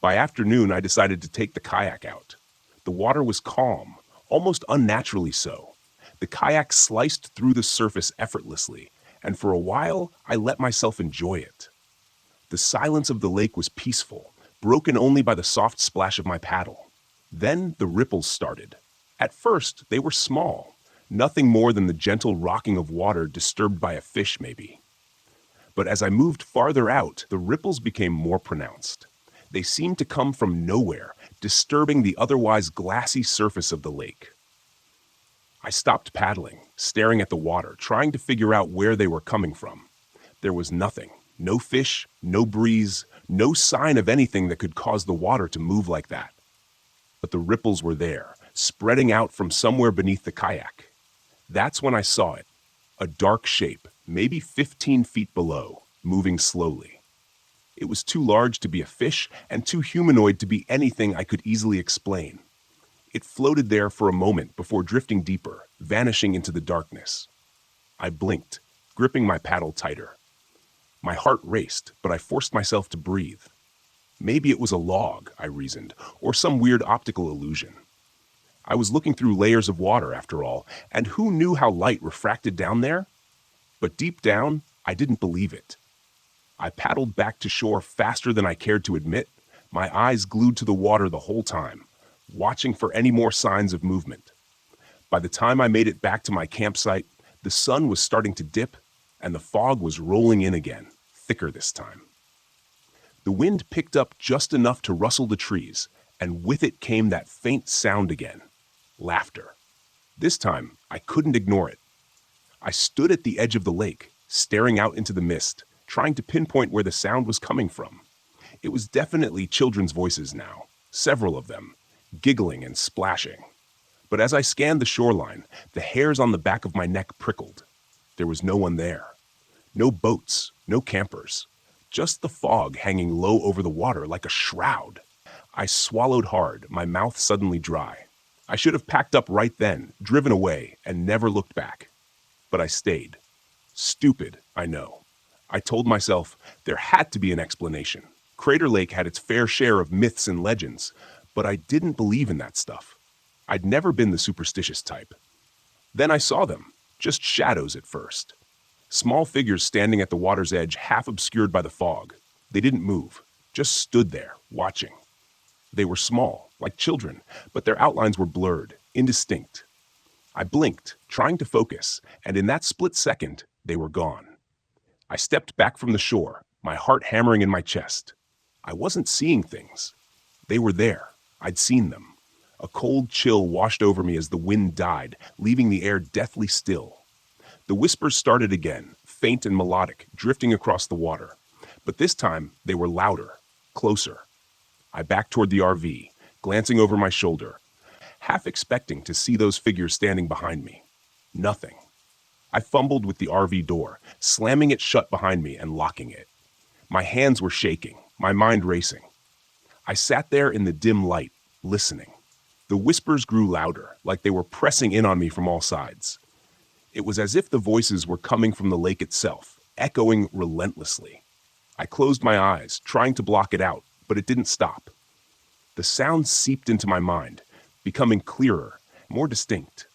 By afternoon, I decided to take the kayak out. The water was calm, almost unnaturally so. The kayak sliced through the surface effortlessly, and for a while, I let myself enjoy it. The silence of the lake was peaceful, broken only by the soft splash of my paddle. Then the ripples started. At first, they were small, nothing more than the gentle rocking of water disturbed by a fish, maybe. But as I moved farther out, the ripples became more pronounced. They seemed to come from nowhere, disturbing the otherwise glassy surface of the lake. I stopped paddling, staring at the water, trying to figure out where they were coming from. There was nothing. No fish, no breeze, no sign of anything that could cause the water to move like that. But the ripples were there, spreading out from somewhere beneath the kayak. That's when I saw it, a dark shape, maybe 15 feet below, moving slowly. It was too large to be a fish and too humanoid to be anything I could easily explain. It floated there for a moment before drifting deeper, vanishing into the darkness. I blinked, gripping my paddle tighter. My heart raced, but I forced myself to breathe. Maybe it was a log, I reasoned, or some weird optical illusion. I was looking through layers of water, after all, and who knew how light refracted down there? But deep down, I didn't believe it. I paddled back to shore faster than I cared to admit, my eyes glued to the water the whole time, watching for any more signs of movement. By the time I made it back to my campsite, the sun was starting to dip, and the fog was rolling in again, thicker this time. The wind picked up just enough to rustle the trees, and with it came that faint sound again, laughter. This time, I couldn't ignore it. I stood at the edge of the lake, staring out into the mist, trying to pinpoint where the sound was coming from. It was definitely children's voices now, several of them, giggling and splashing. But as I scanned the shoreline, the hairs on the back of my neck prickled. There was no one there. No boats, no campers. Just the fog hanging low over the water like a shroud. I swallowed hard, my mouth suddenly dry. I should have packed up right then, driven away, and never looked back. But I stayed. Stupid, I know. I told myself there had to be an explanation. Crater Lake had its fair share of myths and legends, but I didn't believe in that stuff. I'd never been the superstitious type. Then I saw them, just shadows at first. Small figures standing at the water's edge, half obscured by the fog. They didn't move, just stood there, watching. They were small, like children, but their outlines were blurred, indistinct. I blinked, trying to focus, and in that split second, they were gone. I stepped back from the shore, my heart hammering in my chest. I wasn't seeing things. They were there. I'd seen them. A cold chill washed over me as the wind died, leaving the air deathly still. The whispers started again, faint and melodic, drifting across the water. But this time, they were louder, closer. I backed toward the RV, glancing over my shoulder, half expecting to see those figures standing behind me. Nothing. I fumbled with the RV door, slamming it shut behind me and locking it. My hands were shaking, my mind racing. I sat there in the dim light, listening. The whispers grew louder, like they were pressing in on me from all sides. It was as if the voices were coming from the lake itself, echoing relentlessly. I closed my eyes, trying to block it out, but it didn't stop. The sound seeped into my mind, becoming clearer, more distinct.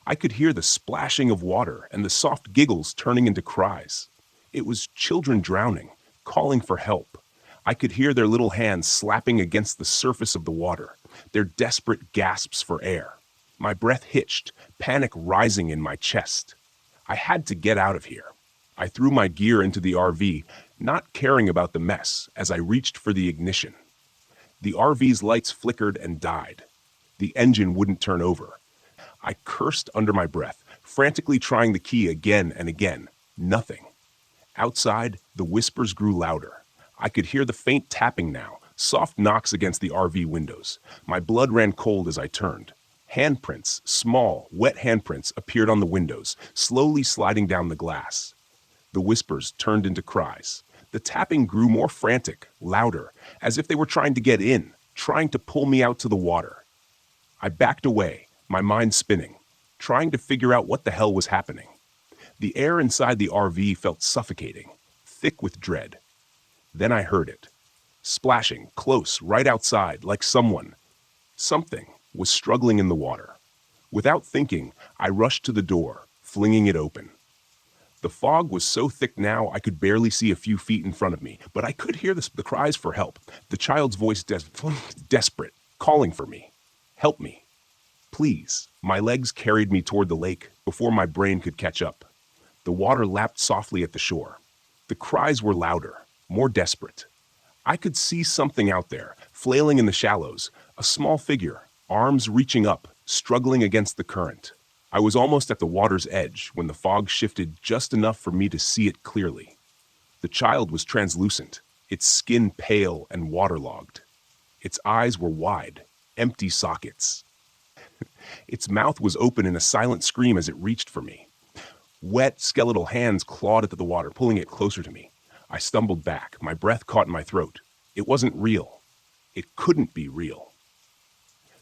I could hear the splashing of water and the soft giggles turning into cries. It was children drowning, calling for help. I could hear their little hands slapping against the surface of the water, their desperate gasps for air. My breath hitched, panic rising in my chest. I had to get out of here. I threw my gear into the RV, not caring about the mess, as I reached for the ignition. The RV's lights flickered and died. The engine wouldn't turn over. I cursed under my breath, frantically trying the key again and again. Nothing. Outside, the whispers grew louder. I could hear the faint tapping now, soft knocks against the RV windows. My blood ran cold as I turned. Handprints, small, wet handprints, appeared on the windows, slowly sliding down the glass. The whispers turned into cries. The tapping grew more frantic, louder, as if they were trying to get in, trying to pull me out to the water. I backed away, my mind spinning, trying to figure out what the hell was happening. The air inside the RV felt suffocating, thick with dread. Then I heard it, splashing, close, right outside, like something, was struggling in the water. Without thinking, I rushed to the door, flinging it open. The fog was so thick now I could barely see a few feet in front of me, but I could hear the cries for help, the child's voice desperate, calling for me. Help me. Please. My legs carried me toward the lake before my brain could catch up. The water lapped softly at the shore. The cries were louder, more desperate. I could see something out there, flailing in the shallows, a small figure, arms reaching up, struggling against the current. I was almost at the water's edge when the fog shifted just enough for me to see it clearly. The child was translucent, its skin pale and waterlogged. Its eyes were wide, empty sockets. Its mouth was open in a silent scream as it reached for me. Wet, skeletal hands clawed at the water, pulling it closer to me. I stumbled back, my breath caught in my throat. It wasn't real. It couldn't be real.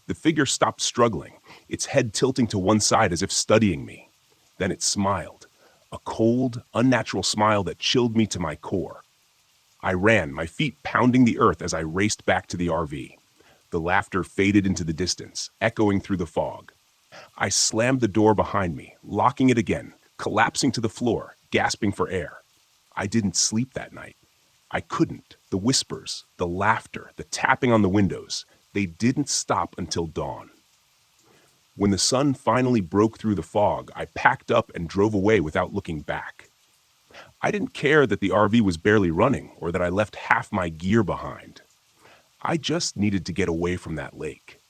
The figure stopped struggling, its head tilting to one side as if studying me. Then it smiled, a cold, unnatural smile that chilled me to my core. I ran, my feet pounding the earth as I raced back to the RV. The laughter faded into the distance, echoing through the fog. I slammed the door behind me, locking it again, collapsing to the floor, gasping for air. I didn't sleep that night. I couldn't. The whispers, the laughter, the tapping on the windows, they didn't stop until dawn. When the sun finally broke through the fog, I packed up and drove away without looking back. I didn't care that the RV was barely running or that I left half my gear behind. I just needed to get away from that lake.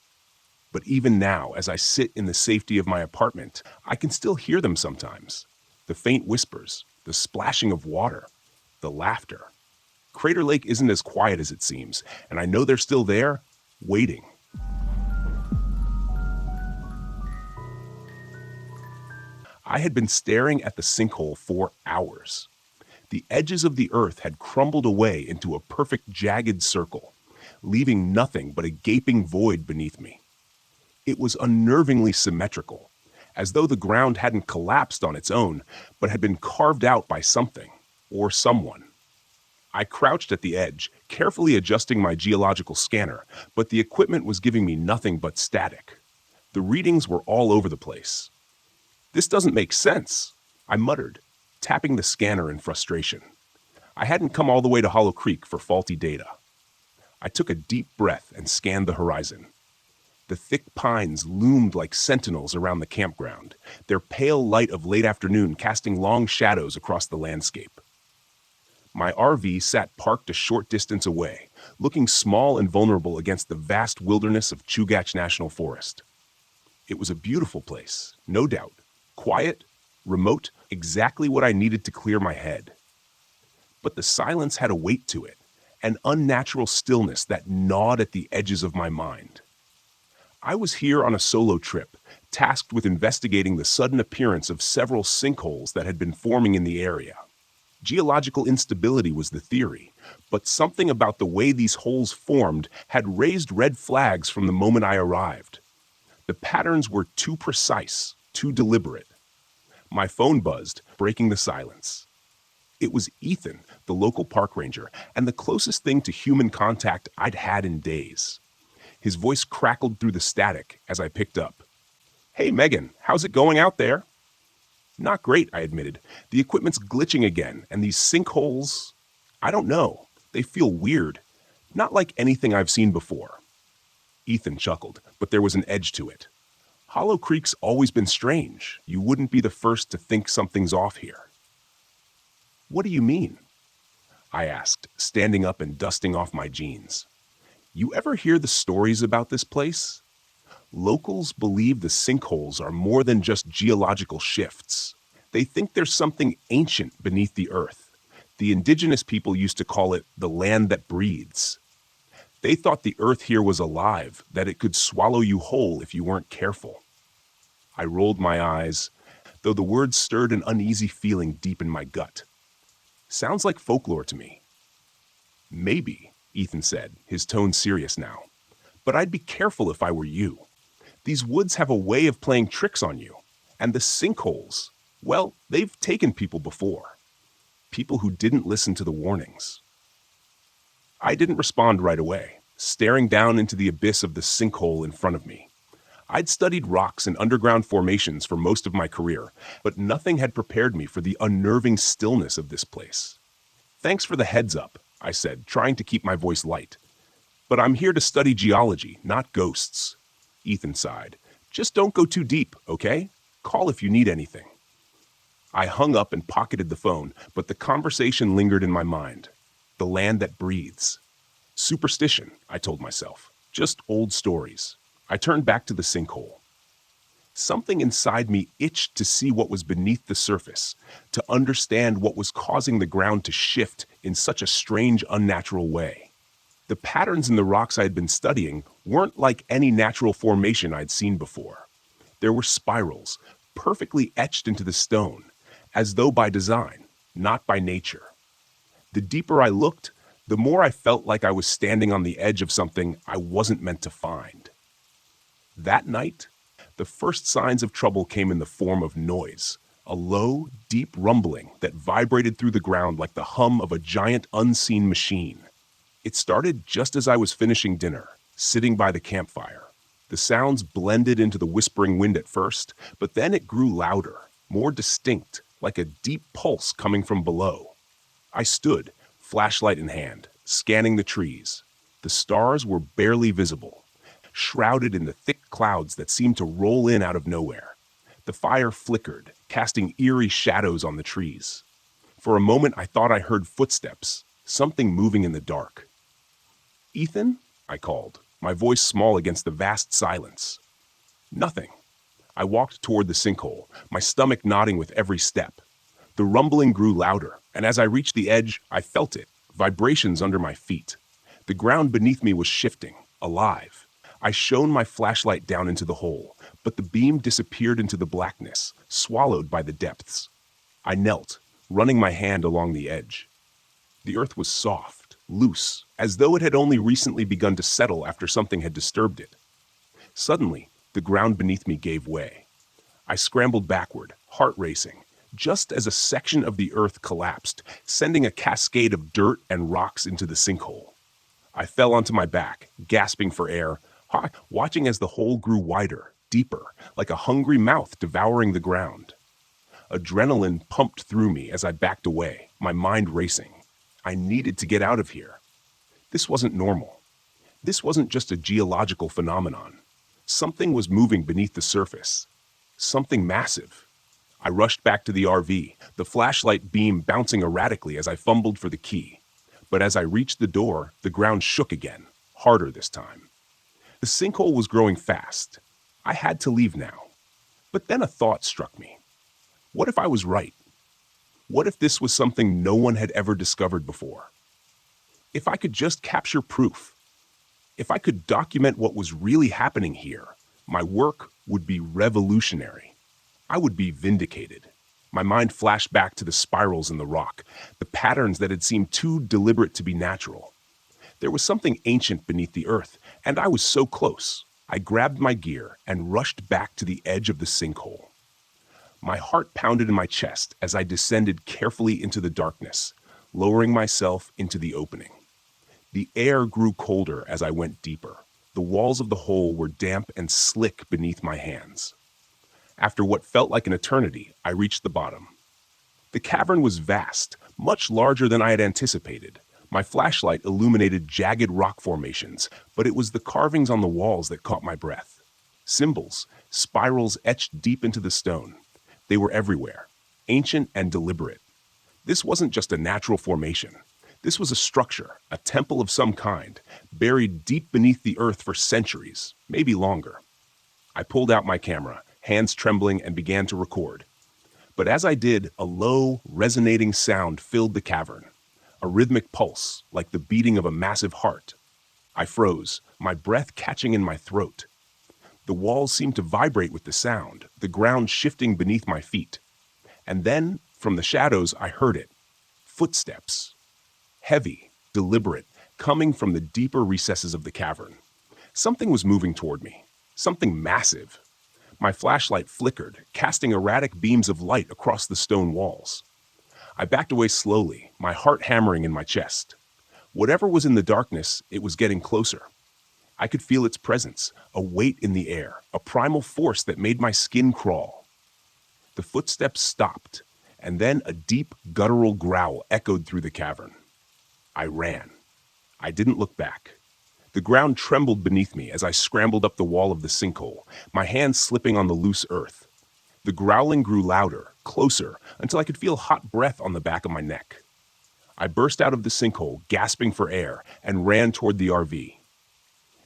But even now, as I sit in the safety of my apartment, I can still hear them sometimes. The faint whispers, the splashing of water, the laughter. Crater Lake isn't as quiet as it seems, and I know they're still there, waiting. I had been staring at the sinkhole for hours. The edges of the earth had crumbled away into a perfect jagged circle, leaving nothing but a gaping void beneath me. It was unnervingly symmetrical, as though the ground hadn't collapsed on its own, but had been carved out by something or someone. I crouched at the edge, carefully adjusting my geological scanner, but the equipment was giving me nothing but static. The readings were all over the place. This doesn't make sense, I muttered, tapping the scanner in frustration. I hadn't come all the way to Hollow Creek for faulty data. I took a deep breath and scanned the horizon. The thick pines loomed like sentinels around the campground, their pale light of late afternoon casting long shadows across the landscape. My RV sat parked a short distance away, looking small and vulnerable against the vast wilderness of Chugach National Forest. It was a beautiful place, no doubt. Quiet, remote, exactly what I needed to clear my head. But the silence had a weight to it, an unnatural stillness that gnawed at the edges of my mind. I was here on a solo trip, tasked with investigating the sudden appearance of several sinkholes that had been forming in the area. Geological instability was the theory, but something about the way these holes formed had raised red flags from the moment I arrived. The patterns were too precise, too deliberate. My phone buzzed, breaking the silence. It was Ethan, the local park ranger, and the closest thing to human contact I'd had in days. His voice crackled through the static as I picked up. "Hey, Megan, how's it going out there?" "Not great," I admitted. "The equipment's glitching again, and these sinkholes, I don't know. They feel weird. Not like anything I've seen before." Ethan chuckled, but there was an edge to it. "Hollow Creek's always been strange. You wouldn't be the first to think something's off here." "What do you mean?" I asked, standing up and dusting off my jeans. "You ever hear the stories about this place? Locals believe the sinkholes are more than just geological shifts. They think there's something ancient beneath the earth. The indigenous people used to call it the land that breathes. They thought the earth here was alive, that it could swallow you whole if you weren't careful. I rolled my eyes, though the words stirred an uneasy feeling deep in my gut. Sounds like folklore to me. Maybe, Ethan said, his tone serious now. But I'd be careful if I were you. These woods have a way of playing tricks on you. And the sinkholes, well, they've taken people before. People who didn't listen to the warnings. I didn't respond right away, staring down into the abyss of the sinkhole in front of me. I'd studied rocks and underground formations for most of my career, but nothing had prepared me for the unnerving stillness of this place. Thanks for the heads up, I said, trying to keep my voice light. But I'm here to study geology, not ghosts. Ethan sighed. Just don't go too deep, okay? Call if you need anything. I hung up and pocketed the phone, but the conversation lingered in my mind. The land that breathes. Superstition, I told myself. Just old stories. I turned back to the sinkhole. Something inside me itched to see what was beneath the surface, to understand what was causing the ground to shift in such a strange, unnatural way. The patterns in the rocks I had been studying weren't like any natural formation I'd seen before. There were spirals, perfectly etched into the stone, as though by design, not by nature. The deeper I looked, the more I felt like I was standing on the edge of something I wasn't meant to find. That night, the first signs of trouble came in the form of noise, a low, deep rumbling that vibrated through the ground like the hum of a giant unseen machine. It started just as I was finishing dinner, sitting by the campfire. The sounds blended into the whispering wind at first, but then it grew louder, more distinct, like a deep pulse coming from below. I stood, flashlight in hand, scanning the trees. The stars were barely visible, shrouded in the thick clouds that seemed to roll in out of nowhere. The fire flickered, casting eerie shadows on the trees. For a moment, I thought I heard footsteps, something moving in the dark. "Ethan?" I called, my voice small against the vast silence. Nothing. I walked toward the sinkhole, my stomach knotting with every step. The rumbling grew louder, and as I reached the edge, I felt it, vibrations under my feet. The ground beneath me was shifting, alive. I shone my flashlight down into the hole, but the beam disappeared into the blackness, swallowed by the depths. I knelt, running my hand along the edge. The earth was soft, loose, as though it had only recently begun to settle after something had disturbed it. Suddenly, the ground beneath me gave way. I scrambled backward, heart racing, just as a section of the earth collapsed, sending a cascade of dirt and rocks into the sinkhole. I fell onto my back, gasping for air, watching as the hole grew wider, deeper, like a hungry mouth devouring the ground. Adrenaline pumped through me as I backed away, my mind racing. I needed to get out of here. This wasn't normal. This wasn't just a geological phenomenon. Something was moving beneath the surface. Something massive. I rushed back to the RV, the flashlight beam bouncing erratically as I fumbled for the key. But as I reached the door, the ground shook again, harder this time. The sinkhole was growing fast. I had to leave now. But then a thought struck me. What if I was right? What if this was something no one had ever discovered before? If I could just capture proof, if I could document what was really happening here, my work would be revolutionary. I would be vindicated. My mind flashed back to the spirals in the rock, the patterns that had seemed too deliberate to be natural. There was something ancient beneath the earth, and I was so close. I grabbed my gear and rushed back to the edge of the sinkhole. My heart pounded in my chest as I descended carefully into the darkness, lowering myself into the opening. The air grew colder as I went deeper. The walls of the hole were damp and slick beneath my hands. After what felt like an eternity, I reached the bottom. The cavern was vast, much larger than I had anticipated. My flashlight illuminated jagged rock formations, but it was the carvings on the walls that caught my breath. Symbols, spirals etched deep into the stone. They were everywhere, ancient and deliberate. This wasn't just a natural formation. This was a structure, a temple of some kind, buried deep beneath the earth for centuries, maybe longer. I pulled out my camera, hands trembling, and began to record. But as I did, a low, resonating sound filled the cavern, a rhythmic pulse like the beating of a massive heart. I froze, my breath catching in my throat. The walls seemed to vibrate with the sound, the ground shifting beneath my feet. And then, from the shadows, I heard it. Footsteps. Heavy, deliberate, coming from the deeper recesses of the cavern. Something was moving toward me. Something massive. My flashlight flickered, casting erratic beams of light across the stone walls. I backed away slowly, my heart hammering in my chest. Whatever was in the darkness, it was getting closer. I could feel its presence, a weight in the air, a primal force that made my skin crawl. The footsteps stopped, and then a deep, guttural growl echoed through the cavern. I ran. I didn't look back. The ground trembled beneath me as I scrambled up the wall of the sinkhole, my hands slipping on the loose earth. The growling grew louder, closer, until I could feel hot breath on the back of my neck. I burst out of the sinkhole, gasping for air, and ran toward the RV.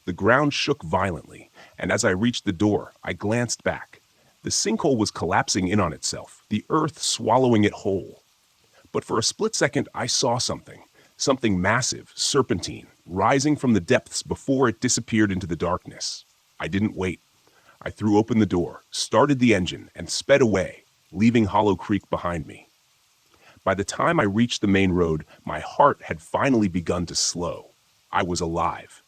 The ground shook violently, and as I reached the door, I glanced back. The sinkhole was collapsing in on itself, the earth swallowing it whole. But for a split second, I saw something massive, serpentine, rising from the depths before it disappeared into the darkness. I didn't wait. I threw open the door, started the engine, and sped away, leaving Hollow Creek behind me. By the time I reached the main road, my heart had finally begun to slow. I was alive.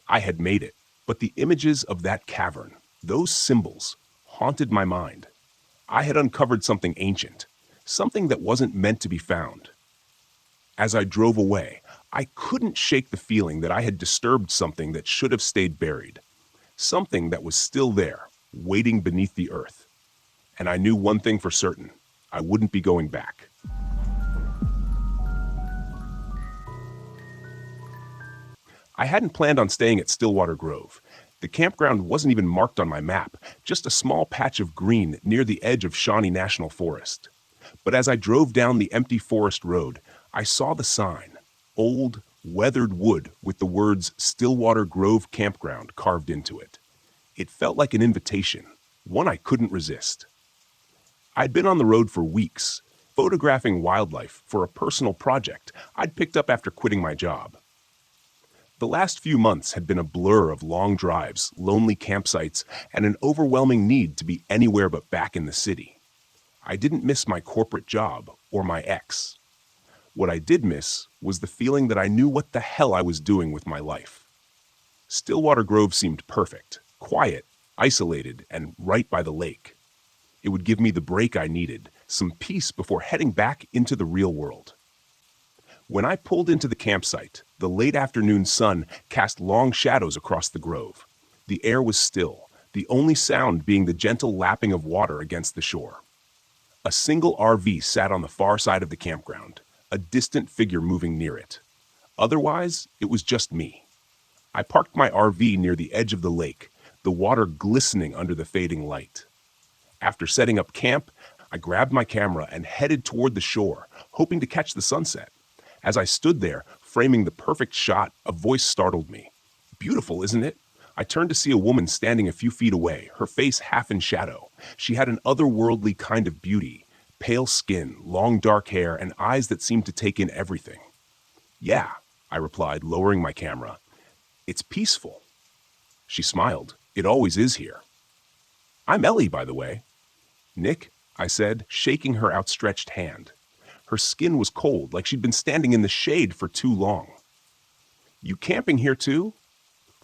I had made it, but the images of that cavern, those symbols, haunted my mind. I had uncovered something ancient, something that wasn't meant to be found. As I drove away, I couldn't shake the feeling that I had disturbed something that should have stayed buried. Something that was still there, waiting beneath the earth. And I knew one thing for certain. I wouldn't be going back. I hadn't planned on staying at Stillwater Grove. The campground wasn't even marked on my map, just a small patch of green near the edge of Shawnee National Forest. But as I drove down the empty forest road, I saw the sign, old, weathered wood with the words Stillwater Grove Campground carved into it. It felt like an invitation, one I couldn't resist. I'd been on the road for weeks, photographing wildlife for a personal project I'd picked up after quitting my job. The last few months had been a blur of long drives, lonely campsites, and an overwhelming need to be anywhere but back in the city. I didn't miss my corporate job or my ex. What I did miss was the feeling that I knew what the hell I was doing with my life. Stillwater Grove seemed perfect, quiet, isolated, and right by the lake. It would give me the break I needed, some peace before heading back into the real world. When I pulled into the campsite, the late afternoon sun cast long shadows across the grove. The air was still, the only sound being the gentle lapping of water against the shore. A single RV sat on the far side of the campground, a distant figure moving near it. Otherwise, it was just me. I parked my RV near the edge of the lake, the water glistening under the fading light. After setting up camp, I grabbed my camera and headed toward the shore, hoping to catch the sunset. As I stood there, framing the perfect shot, a voice startled me. "Beautiful, isn't it?" I turned to see a woman standing a few feet away, her face half in shadow. She had an otherworldly kind of beauty, pale skin, long dark hair, and eyes that seemed to take in everything. "Yeah," I replied, lowering my camera. "It's peaceful." She smiled. "It always is here." "I'm Ellie, by the way." "Nick," I said, shaking her outstretched hand. Her skin was cold, like she'd been standing in the shade for too long. "You camping here too?"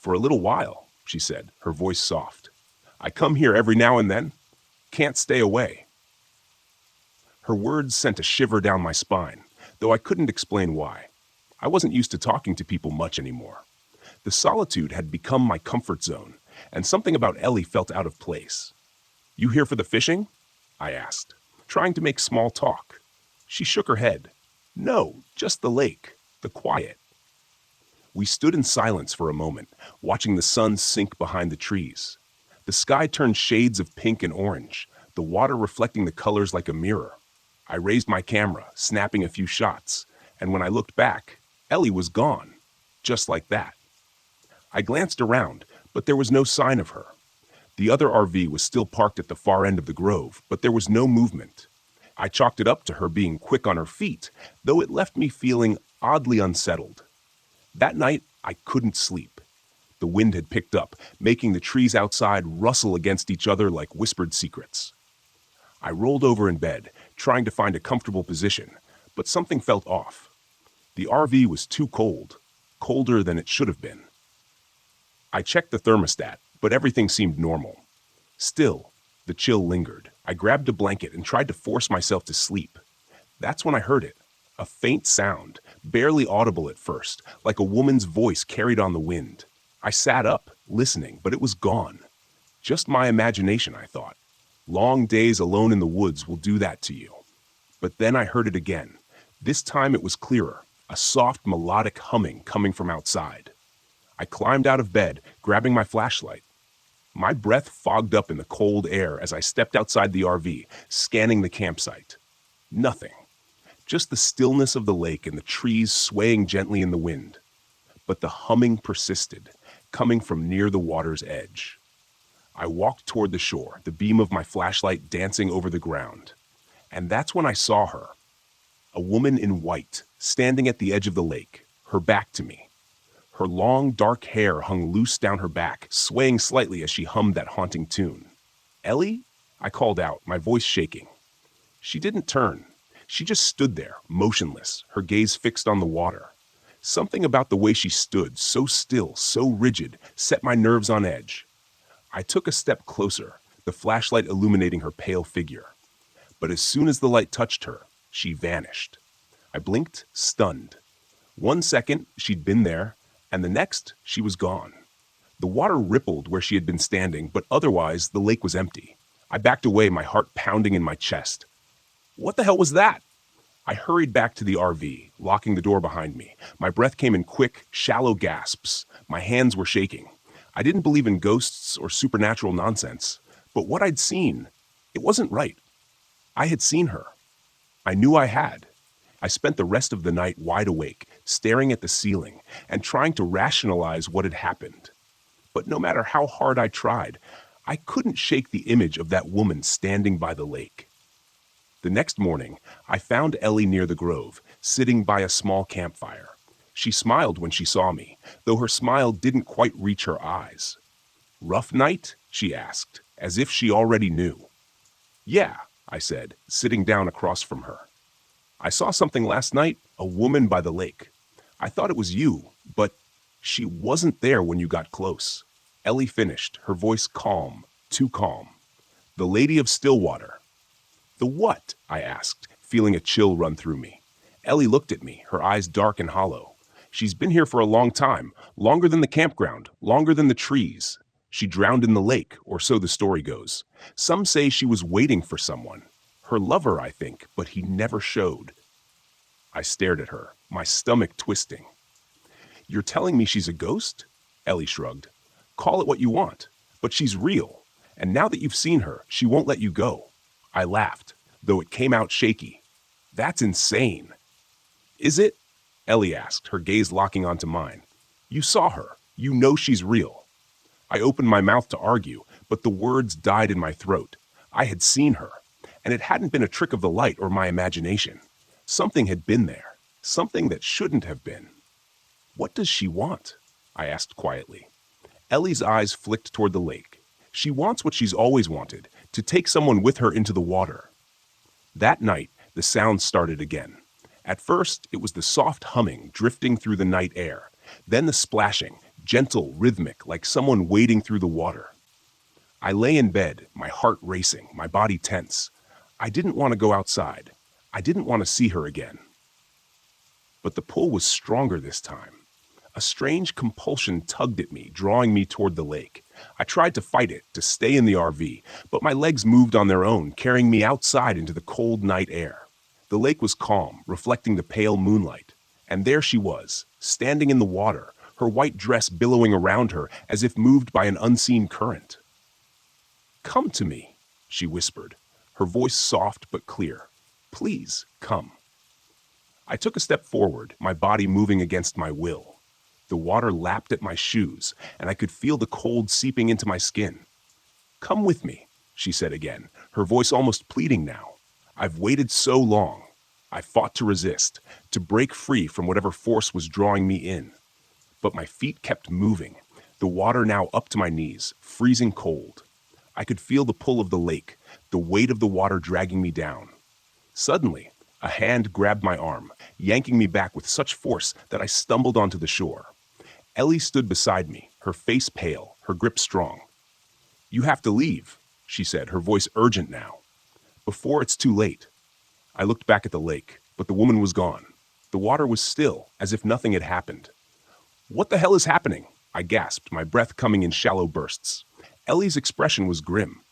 "For a little while," she said, her voice soft. "I come here every now and then. Can't stay away." Her words sent a shiver down my spine, though I couldn't explain why. I wasn't used to talking to people much anymore. The solitude had become my comfort zone, and something about Ellie felt out of place. "You here for the fishing?" I asked, trying to make small talk. She shook her head. "No, just the lake, the quiet." We stood in silence for a moment, watching the sun sink behind the trees. The sky turned shades of pink and orange, the water reflecting the colors like a mirror. I raised my camera, snapping a few shots, and when I looked back, Ellie was gone, just like that. I glanced around, but there was no sign of her. The other RV was still parked at the far end of the grove, but there was no movement. I chalked it up to her being quick on her feet, though it left me feeling oddly unsettled. That night, I couldn't sleep. The wind had picked up, making the trees outside rustle against each other like whispered secrets. I rolled over in bed, trying to find a comfortable position, but something felt off. The RV was too cold, colder than it should have been. I checked the thermostat, but everything seemed normal. Still, the chill lingered. I grabbed a blanket and tried to force myself to sleep. That's when I heard it. A faint sound, barely audible at first, like a woman's voice carried on the wind. I sat up, listening, but it was gone. Just my imagination, I thought. Long days alone in the woods will do that to you. But then I heard it again. This time it was clearer, a soft melodic humming coming from outside. I climbed out of bed, grabbing my flashlight. My breath fogged up in the cold air as I stepped outside the RV, scanning the campsite. Nothing. Just the stillness of the lake and the trees swaying gently in the wind. But the humming persisted, coming from near the water's edge. I walked toward the shore, the beam of my flashlight dancing over the ground. And that's when I saw her. A woman in white, standing at the edge of the lake, her back to me. Her long, dark hair hung loose down her back, swaying slightly as she hummed that haunting tune. "Ellie?" I called out, my voice shaking. She didn't turn. She just stood there, motionless, her gaze fixed on the water. Something about the way she stood, so still, so rigid, set my nerves on edge. I took a step closer, the flashlight illuminating her pale figure. But as soon as the light touched her, she vanished. I blinked, stunned. 1 second, she'd been there, and the next, she was gone. The water rippled where she had been standing, but otherwise, the lake was empty. I backed away, my heart pounding in my chest. What the hell was that? I hurried back to the RV, locking the door behind me. My breath came in quick, shallow gasps. My hands were shaking. I didn't believe in ghosts or supernatural nonsense, but what I'd seen, it wasn't right. I had seen her. I knew I had. I spent the rest of the night wide awake, staring at the ceiling and trying to rationalize what had happened. But no matter how hard I tried, I couldn't shake the image of that woman standing by the lake. The next morning, I found Ellie near the grove, sitting by a small campfire. She smiled when she saw me, though her smile didn't quite reach her eyes. "Rough night?" she asked, as if she already knew. "Yeah," I said, sitting down across from her. "I saw something last night, a woman by the lake. I thought it was you, but she wasn't there when you got close." Ellie finished, her voice calm, too calm. "The Lady of Stillwater." "The what?" I asked, feeling a chill run through me. Ellie looked at me, her eyes dark and hollow. "She's been here for a long time, longer than the campground, longer than the trees. She drowned in the lake, or so the story goes. Some say she was waiting for someone. Her lover, I think, but he never showed." I stared at her, my stomach twisting. "You're telling me she's a ghost?" Ellie shrugged. "Call it what you want, but she's real. And now that you've seen her, she won't let you go." I laughed, though it came out shaky. "That's insane." "Is it?" Ellie asked, her gaze locking onto mine. "You saw her. You know she's real." I opened my mouth to argue, but the words died in my throat. I had seen her, and it hadn't been a trick of the light or my imagination. Something had been there, something that shouldn't have been. "What does she want?" I asked quietly. Ellie's eyes flicked toward the lake. "She wants what she's always wanted, to take someone with her into the water." That night, the sound started again. At first, it was the soft humming drifting through the night air, then the splashing, gentle, rhythmic, like someone wading through the water. I lay in bed, my heart racing, my body tense. I didn't want to go outside. I didn't want to see her again. But the pull was stronger this time. A strange compulsion tugged at me, drawing me toward the lake. I tried to fight it, to stay in the RV, but my legs moved on their own, carrying me outside into the cold night air. The lake was calm, reflecting the pale moonlight. And there she was, standing in the water, her white dress billowing around her as if moved by an unseen current. "Come to me," she whispered, her voice soft but clear. "Please, come." I took a step forward, my body moving against my will. The water lapped at my shoes, and I could feel the cold seeping into my skin. "Come with me," she said again, her voice almost pleading now. "I've waited so long. I fought to resist, to break free from whatever force was drawing me in. But my feet kept moving. the water now up to my knees, freezing cold. I could feel the pull of the lake, the weight of the water dragging me down. Suddenly, a hand grabbed my arm, yanking me back with such force that I stumbled onto the shore. Ellie stood beside me, her face pale, her grip strong. "You have to leave," she said, her voice urgent now. "Before it's too late." I looked back at the lake, but the woman was gone. The water was still, as if nothing had happened. "What the hell is happening?" I gasped, my breath coming in shallow bursts. Ellie's expression was grim.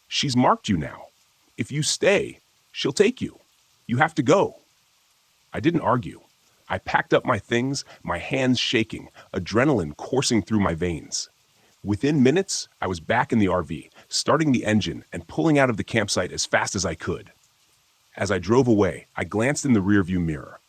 "She's marked you now. If you stay, she'll take you. You have to go." I didn't argue. I packed up my things, my hands shaking, adrenaline coursing through my veins. Within minutes, I was back in the RV, starting the engine and pulling out of the campsite as fast as I could. As I drove away, I glanced in the rearview mirror.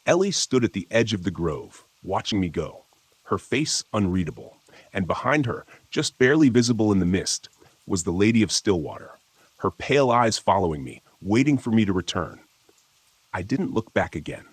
Ellie stood at the edge of the grove, watching me go, her face unreadable, and behind her, just barely visible in the mist, was the Lady of Stillwater, her pale eyes following me, waiting for me to return. I didn't look back again.